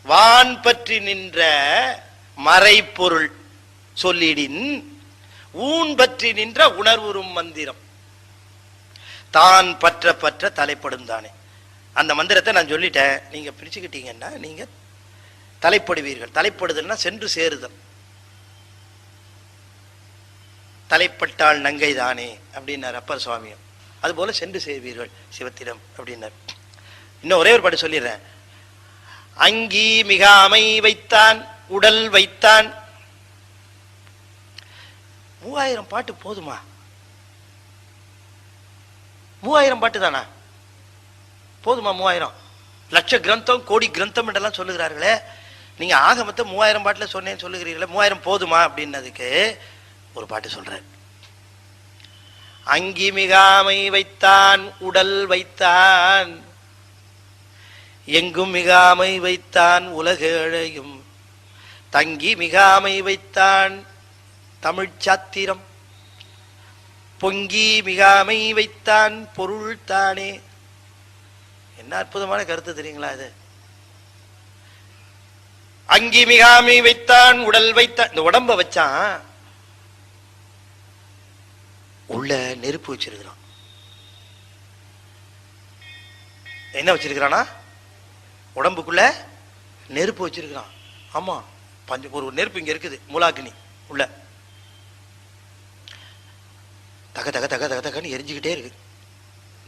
வான் பற்றி நின்ற மறைப்பொருள் சொல்லிடின் ஊன் பற்றி நின்ற உணர்வுறும் மந்திரம் தான் பற்ற பற்ற தலைப்படும் தானே. அந்த மந்திரத்தை நான் சொல்லிட்டேன், நீங்க பிரிச்சுக்கிட்டீங்கன்னா நீங்க தலைப்படுவீர்கள். தலைப்படுதல்னா சென்று சேருதல். தலைப்பட்டால் நங்கை தானே அப்படின்னார் அப்பர் சுவாமியும். அது போல சென்று சேர்வீர்கள் சிவத்திடம் அப்படின்னார். இன்னும் ஒரே ஒரு பாட்டு சொல்லிடுறேன். அங்கி மிகாமை வைத்தான் உடல் வைத்தான். 3000 பாட்டு போதுமா? 3000 பாட்டு தானா போதுமா? 3000 லட்ச கிரந்தம் கோடி கிரந்தம் என்றெல்லாம் சொல்லுகிறார்களே, நீங்க ஆகமத்தை 3000 பாட்டுல சொன்னேன்னு சொல்லுகிறீர்களே, 3000 போதுமா அப்படின்னதுக்கு ஒரு பாட்டு சொல்றேன். அங்கி மிகாமை வைத்தான் உடல் வைத்தான், எங்கும் மிகாமை வைத்தான் உலகேழையும், தங்கி மிகாமை வைத்தான் தமிழ் சாத்திரம், பொங்கி மிகாமை வைத்தான் பொருள் தானே. என்ன அற்புதமான கருத்து தெரியுங்களா இது? அங்கி மிகாமை வைத்தான் உடல் வைத்தான். இந்த உடம்ப வச்சான், உள்ள நெருப்பு வச்சிருக்கிறான். என்ன வச்சிருக்கிறானா? உடம்புக்குள்ள நெருப்பு வச்சிருக்கிறான். ஆமா, ஒரு நெருப்பு இங்க இருக்குது, மூலாக்கினி உள்ள தக தக தக தக தகன்னு எரிஞ்சுக்கிட்டே இருக்கு.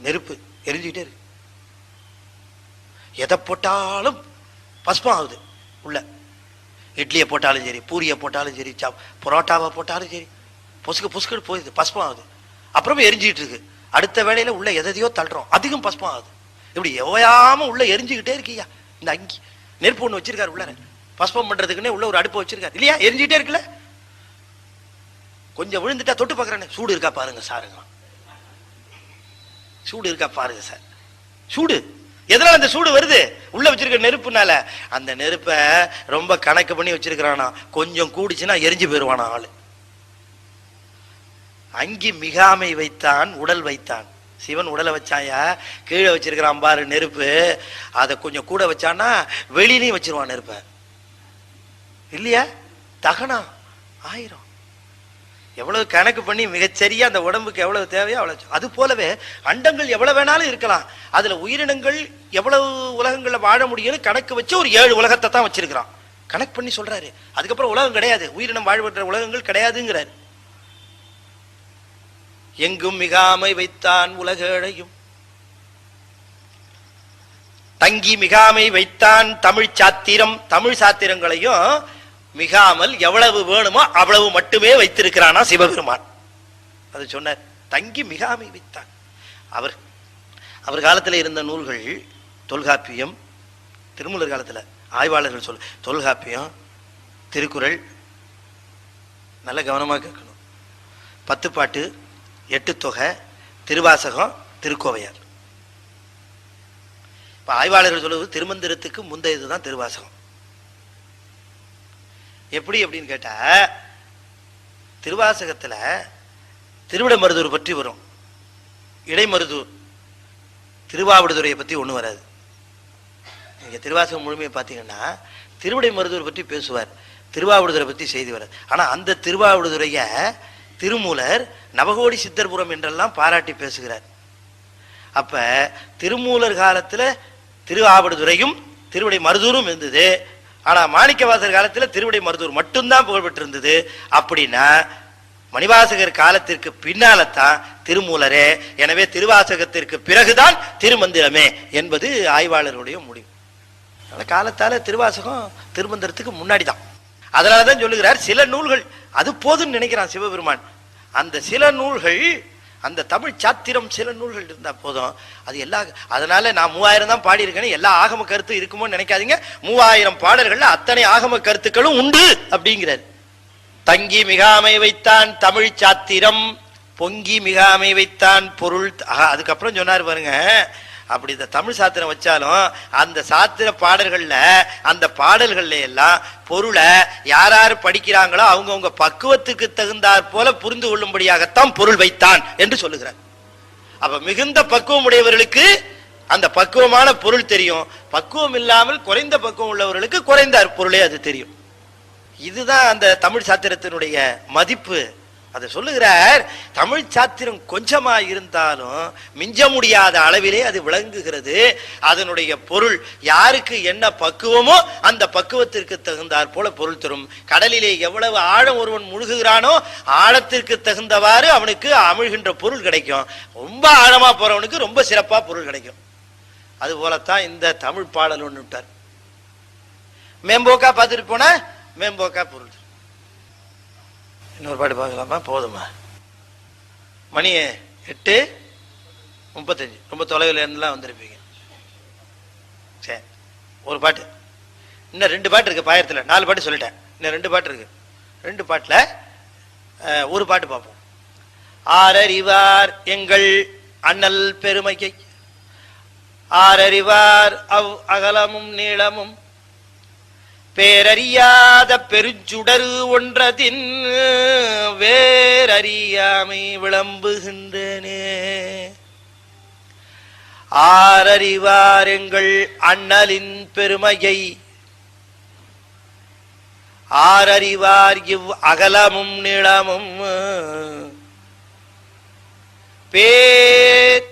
நெருப்பு எரிஞ்சுக்கிட்டே இருக்கு. எதை போட்டாலும் பஸ்பம் ஆகுது உள்ள. இட்லியை போட்டாலும் சரி, பூரியை போட்டாலும் சரி, பரோட்டாவை போட்டாலும் சரி, பொசுக்கு பொசுக்கு போயிடுது, பஸ்பம் ஆகுது. அப்புறமே எரிஞ்சுக்கிட்டு இருக்கு. அடுத்த வேளையில உள்ள எதையோ தள்ளுறோம், அதிகம் பஸ்பம் ஆகுது. இப்படி எவையாம உள்ள எரிஞ்சுக்கிட்டே இருக்கியா. இந்த அங்கி நெருப்பு ஒண்ணு வச்சிருக்காரு உள்ள, பஸ்பம் பண்றதுக்குன்னே உள்ள ஒரு அடுப்பு வச்சிருக்காரு இல்லையா, எரிஞ்சுக்கிட்டே இருக்குல்ல. கொஞ்சம் விழுந்துட்டா தொட்டு பாக்குறேன்னு, சூடு இருக்கா பாருங்க சாருங்க, சூடு இருக்கா பாருங்க சார். சூடு எதனால அந்த சூடு வருது? உள்ள வச்சிருக்க நெருப்புனால. அந்த நெருப்பை ரொம்ப கணக்கு பண்ணி வச்சிருக்கிறானா, கொஞ்சம் கூடிச்சுன்னா எரிஞ்சு போயிருவானா ஆளு. அங்கி மிகாமை வைத்தான் உடல் வைத்தான். சிவன் உடலை வச்சாயா, கீழே வச்சிருக்கிறான் பாரு நெருப்பு, அதை கொஞ்சம் கூட வச்சான்னா வெளியிலையும் வச்சிருவான் நெருப்ப இல்லையா. தகனா 1000 எவ்வளவு கணக்கு பண்ணி மிகச்சரியா அந்த உடம்புக்கு எவ்வளவு தேவையோ அவ்வளவு. அது போலவே அண்டங்கள் எவ்வளவு வேணாலும் இருக்கலாம், அதுல உயிரினங்கள் எவ்வளவு உலகங்கள்ல வாழ முடியும்னு கணக்கு வச்சு ஒரு 7 உலகத்தை தான் வச்சிருக்கிறான். கணக்கு பண்ணி சொல்றாரு. அதுக்கப்புறம் உலகம் கிடையாது, உயிரினம் வாழ்வற்ற உலகங்கள் கிடையாதுங்கிறாரு. எங்கும் மிகாமை வைத்தான் உலகேழையும், தங்கி மிகாமை வைத்தான் தமிழ் சாத்திரம். தமிழ் சாத்திரங்களையும் மிகாமல் எவ்வளவு வேணுமோ அவ்வளவு மட்டுமே வைத்திருக்கிறானா சிவபெருமான். அது சொன்னார். தங்கி மிகாமை வைத்தான். அவர் காலத்தில் இருந்த நூல்கள் தொல்காப்பியம், திருமூலர் காலத்தில் ஆய்வாளர்கள் சொல்ல தொல்காப்பியம், திருக்குறள், நல்ல கவனமாக கேட்கணும், 10 பாட்டு, 8 தொகை, திருவாசகம், திருக்கோவையார். இப்ப ஆய்வாளர்கள் சொல்லுவது திருமந்திரத்துக்கு முந்தையதுதான் திருவாசகம். எப்படி அப்படின்னு கேட்டா, திருவாசகத்துல திருவிடைமருதூர் பற்றி வரும், இடைமருதூர், திருவாவடுதுறையை பத்தி ஒண்ணு வராது. நீங்க திருவாசகம் முழுமையை பார்த்தீங்கன்னா திருவிடைமருதூர் பற்றி பேசுவார், திருவாவடுதுறை பத்தி செய்தி வராது. ஆனா அந்த திருவாவடுதுறைய திருமூலர் நவகோடி சித்தர்புரம் என்றெல்லாம் பாராட்டி பேசுகிறார். அப்ப திருமூலர் காலத்துல திருவாவடுதுறையும் திருவிடை மருதூரும் இருந்தது. ஆனா மாணிக்கவாசகர் காலத்துல திருவிடை மருதூர் மட்டும்தான் புகழ்பெற்று இருந்தது. அப்படின்னா மணிவாசகர் காலத்திற்கு பின்னால்தான் திருமூலரே. எனவே திருவாசகத்திற்கு பிறகுதான் திருமந்திரமே என்பது ஆய்வாளர்களுடைய முடிவு. காலத்தால திருவாசகம் திருமந்திரத்துக்கு முன்னாடி தான். அதனாலதான் சொல்லுகிறார் சில நூல்கள் அது போதுன்னு நினைக்கிறான் சிவபெருமான். அந்த சில நூல்கள், அந்த தமிழ் சாத்திரம் சில நூல்கள் இருந்தா போதும். அது எல்லா, அதனால நான் 3000 தான் பாடி இருக்கேன்னு எல்லா ஆகம கருத்து இருக்குமோ நினைக்காதீங்க. 3000 பாடல்கள்ல அத்தனை ஆகம கருத்துக்களும் உண்டு அப்படிங்கிறார். தங்கி மிகாமை வைத்தான் தமிழ் சாத்திரம், பொங்கி மிகாமை வைத்தான் பொருள். அதுக்கப்புறம் சொன்னார் பாருங்க, அப்படி இந்த தமிழ் சாத்திரம் வச்சாலும் அந்த சாத்திர பாடல்கள்ல, அந்த பாடல்கள்ல எல்லாம் பொருளை யார் யார் படிக்கிறாங்களோ அவங்கவுங்க பக்குவத்துக்கு தகுந்தாற் போல புரிந்து கொள்ளும்படியாகத்தான் பொருள் வைத்தான் என்று சொல்லுகிறார். அப்ப மிகுந்த பக்குவம் உடையவர்களுக்கு அந்த பக்குவமான பொருள் தெரியும், பக்குவம் இல்லாமல் குறைந்த பக்குவம் உள்ளவர்களுக்கு குறைந்த பொருளே அது தெரியும். இதுதான் அந்த தமிழ் சாத்திரத்தினுடைய மதிப்பு. அதை சொல்லுகிறார். தமிழ் சாத்திரம் கொஞ்சமா இருந்தாலும் மிஞ்ச முடியாத அளவிலே அது விளங்குகிறது. அதனுடைய பொருள் யாருக்கு என்ன பக்குவமோ அந்த பக்குவத்திற்கு தகுந்தாற் போல பொருள் தரும். கடலிலே எவ்வளவு ஆழம் ஒருவன் முழுகுகிறானோ ஆழத்திற்கு தகுந்தவாறு அவனுக்கு அமிழ்கின்ற பொருள் கிடைக்கும். ரொம்ப ஆழமா போறவனுக்கு ரொம்ப சிறப்பா பொருள் கிடைக்கும். அது போலத்தான் இந்த தமிழ் பாடல் ஒன்று விட்டார். மேம்போக்கா பார்த்துட்டு போன மேம்போக்கா பொருள். இன்னொரு பாட்டு பார்க்கலாமா? போதுமா? மணி 8:35, ரொம்ப தொலைவில் இருந்துலாம் வந்திருப்பீங்க. சரி, ஒரு பாட்டு, இன்னும் 2 பாட்டு இருக்கு. பாயத்தில் 4 பாட்டு சொல்லிட்டேன், இன்னும் 2 பாட்டு இருக்கு. 2 பாட்டுல ஒரு பாட்டு பார்ப்போம். ஆரறிவார் எங்கள் அண்ணல் பெருமையை, ஆரறிவார் அவ் அகலமும் நீளமும், பேரறியாத பெருஞ்சுடரு ஒன்றதின் வேரறியாமை விளம்புகின்றனே. ஆரறிவார் எங்கள் அண்ணலின் பெருமையை, ஆரறிவார் இவ் அகலமும் நீளமும், பேர்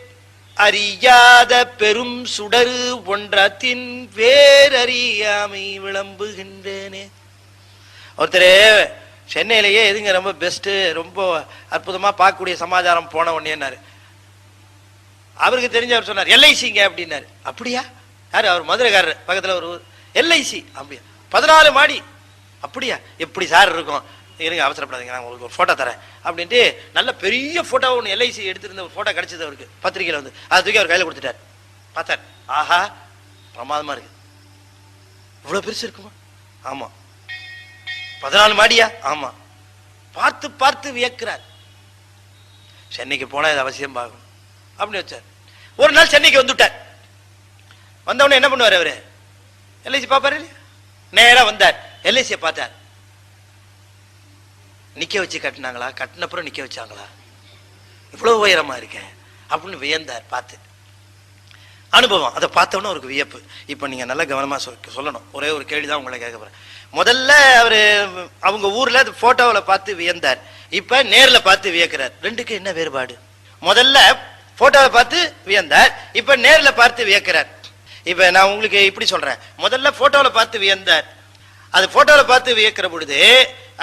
அறியாத பெரும் சுடரு ஒன்றத்தின் வேரறியாமை விளம்புகின்றேனே. ஒருத்தர் சென்னையிலேயே எதுங்க ரொம்ப பெஸ்ட், ரொம்ப அற்புதமா பார்க்கக்கூடிய சமாச்சாரம் போன உடனேன்னாரு. அவருக்கு தெரிஞ்சவர் சொன்னார் எல்ஐசிங்க அப்படின்னாரு. அப்படியா? யாரு? அவர் மதுரைக்காரர், பக்கத்துல ஒரு எல்ஐசி. அப்படியா? 14 மாடி. அப்படியா? எப்படி சார் இருக்கும்? இருங்க, அவசரப்படாதீங்க, நான் உங்களுக்கு ஒரு போட்டோ தரேன் அப்படின்ட்டு நல்ல பெரிய போட்டோ ஒன்று எல்ஐசி எடுத்திருந்த ஒரு போட்டோ கிடைச்சது அவருக்கு பத்திரிகையில் வந்து. அதை தூக்கி அவர் கையில் கொடுத்துட்டார். பார்த்தார், ஆஹா பிரமாதமா இருக்கு. இவ்வளவு பெருசு இருக்குமா? ஆமா. 14 மாடியா? ஆமா. பார்த்து பார்த்து வியக்கிறார். சென்னைக்கு போனா இது அவசியம் பார்க்கணும் அப்படின்னு வச்சார். ஒரு நாள் சென்னைக்கு வந்துட்டார். வந்தவொடனே என்ன பண்ணுவார் அவரு? எல்ஐசி பார்ப்பாரு இல்லையா? நேரா வந்தார், எல்ஐசியை பார்த்தார். நிக்க வச்சு கட்டினாங்களா? கட்டினப்புறம் நிக்க வச்சாங்களா? இவ்வளவு உயரமா இருக்கேன் அப்படின்னு வியந்தார். பார்த்து அனுபவம், அதை பார்த்தோன்னு அவருக்கு வியப்பு. இப்ப நீங்க நல்ல கவனமா சொல்லணும். ஒரே ஒரு கேள்விதான் உங்களை கேட்க போறேன். முதல்ல அவரு அவங்க ஊர்ல போட்டோவில் பார்த்து வியந்தார், இப்ப நேர்ல பார்த்து வியக்கிறார். ரெண்டுக்கு என்ன வேறுபாடு? முதல்ல போட்டோவை பார்த்து வியந்தார், இப்ப நேர்ல பார்த்து வியக்கிறார். இப்ப நான் உங்களுக்கு இப்படி சொல்றேன். முதல்ல போட்டோவில் பார்த்து வியந்தார். அது போட்டோவில் பார்த்து வியக்கிற பொழுது,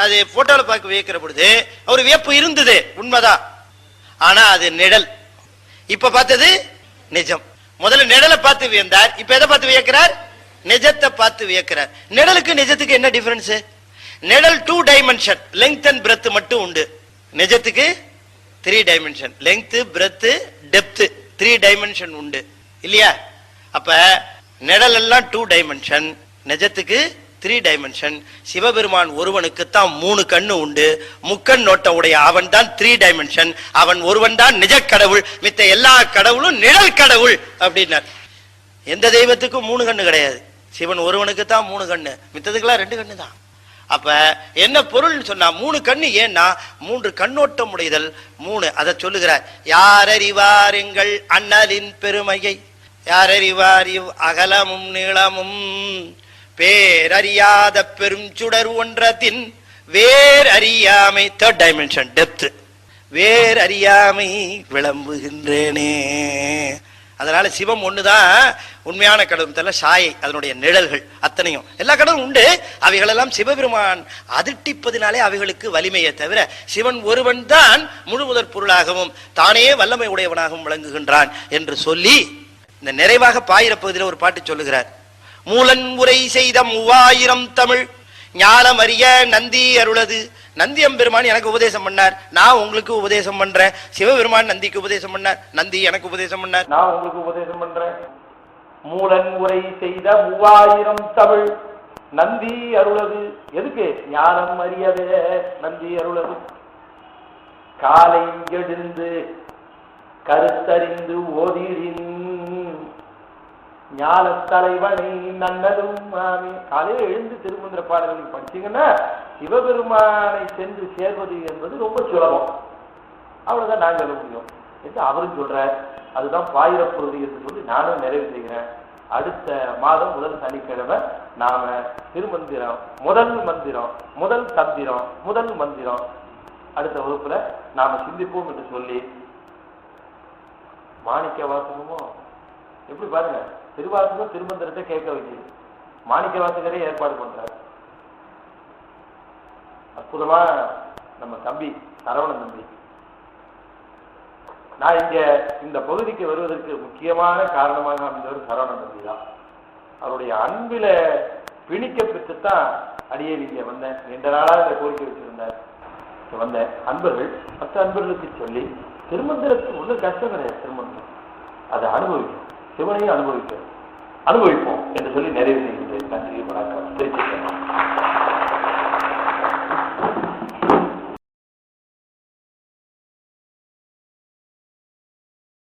அது போட்டோவில் பார்க்க வியக்கிற பொழுது ஒரு வியப்பு இருந்தது, உண்மைதான். ஆனா அது நிழல். இப்ப பார்த்தது நிஜம். முதல்ல நிழலை பார்த்து வியந்தார், இப்ப எதை பார்த்து வியக்கிறார்? நிஜத்தை பார்த்து வியக்கிறார். நிழலுக்கு நிஜத்துக்கு என்ன டிஃபரன்ஸ்? நிழல் 2 டைமென்ஷன், லெங்த் அண்ட் பிரெத் மட்டும் உண்டு. நிஜத்துக்கு 3 dimension, length, breadth, depth, 3 dimension உண்டு இல்லையா? அப்ப நிழல் எல்லாம் 2 டைமென்ஷன், நிஜத்துக்கு 3 டைமென்ஷன். சிவபெருமான் ஒருவனுக்கு தான் 3 கண்ணு உண்டு, முக்கண் நோட்ட உடைய அவன் தான் 3 டைமென்ஷன். அவன் ஒருவன் தான் நிஜ கடவுள், மித்த எல்லா கடவுளும் நிழல் கடவுள் அப்படின்னார். எந்த தெய்வத்துக்கும் 3 கண்ணு கிடையாது. சிவன் ஒருவனுக்கு தான் 3 கண்ணு, மித்ததுக்கெல்லாம் 2 கண்ணு தான். அப்ப என்ன பொருள் சொன்னா 3 கண்ணு? ஏன்னா 3 கண்ணோட்டம் உடைதல் 3. அதை சொல்லுகிறார். யாரறிவார் எங்கள் அண்ணலின் பெருமையை, யாரறிவார் இவ் அகலமும் நீளமும், பேரறியாத பெரும் சுடர் ஒன்றத்தின் வேர் அறியாமை, 3rd டைமென்ஷன், டெப்த், வேர் அறியாமை விளம்புகின்றேனே. அதனால சிவம் ஒண்ணுதான் உண்மையான கடவுள், சாயை அதனுடைய நிழல்கள் அத்தனையும் எல்லா கடவுளும் உண்டு. அவைகளெல்லாம் சிவபெருமான் அதிர்ட்டிப்பதினாலே அவைகளுக்கு வலிமையை தவிர சிவன் ஒருவன் தான் முழு முதற் பொருளாகவும் தானே வல்லமை உடையவனாகவும் விளங்குகின்றான் என்று சொல்லி இந்த நிறைவாக பாயிர பகுதியில் ஒரு பாட்டு சொல்லுகிறார். மூலன் உரை செய்த 3000 தமிழ் ஞானம் அறிய நந்தி அருளது. நந்தி எம்பெருமான் எனக்கு உபதேசம் பண்ணார், நான் உங்களுக்கு உபதேசம் பண்றேன். சிவபெருமான் நந்திக்கு உபதேசம் பண்ணார், நந்தி எனக்கு உபதேசம் பண்ணார், நான் உங்களுக்கு உபதேசம் பண்றேன். மூலன் உரை செய்த 3000 தமிழ் நந்தி அருளது. எதுக்கு? ஞானம் அறியவே நந்தி அருளது. காலை எழுந்து கருத்தறிந்து ஓதிரின் ஞான தலைவனை நன்னதும் மாமி. காலையில் எழுந்து திருமந்திர பாடல்கள் படிச்சீங்கன்னா சிவபெருமானை சென்று சேர்வது என்பது ரொம்ப சுலபம். அவ்வளவுதான் நாங்கள் சொல்ல முடியும் என்று அவரும் சொல்றார். அதுதான் பாயிரப்பொருள் என்று சொல்லி நானும் நிறைவு செய்கிறேன். அடுத்த மாதம் முதல் சனிக்கிழமை நாம திருமந்திரம் முதல் தந்திரம் முதல் மந்திரம் அடுத்த வகுப்புல நாம சிந்திப்போம் என்று சொல்லி, மாணிக்க வாசகமோ எப்படி பாருங்க, திருவாசகம் திருமந்திரத்தை கேட்க வைக்கிறது, மாணிக்க வாசகரே ஏற்பாடு பண்றாரு. அற்புதமா நம்ம தம்பி சரவணன் தம்பி. நான் இங்க இந்த பகுதிக்கு வருவதற்கு முக்கியமான காரணமாக அமைந்தவர் சரவணன் தம்பி தான். அவருடைய அன்பில பிணிக்க பெற்றுத்தான் அடியே இங்க வந்தேன். 2 நாளாக இந்த கோரிக்கை வச்சிருந்தார். வந்த அன்பர்கள் மற்ற அன்பர்களுக்கு சொல்லி திருமந்திரத்துக்கு ஒன்றும் கஷ்டம் கிடையாது. திருமந்திரம் அதை அனுபவிக்கும், சிவனையும் அனுபவிப்போம் என்று சொல்லி நிறைவு செய்கின்றேன். நன்றி, வணக்கம். திருச்சி.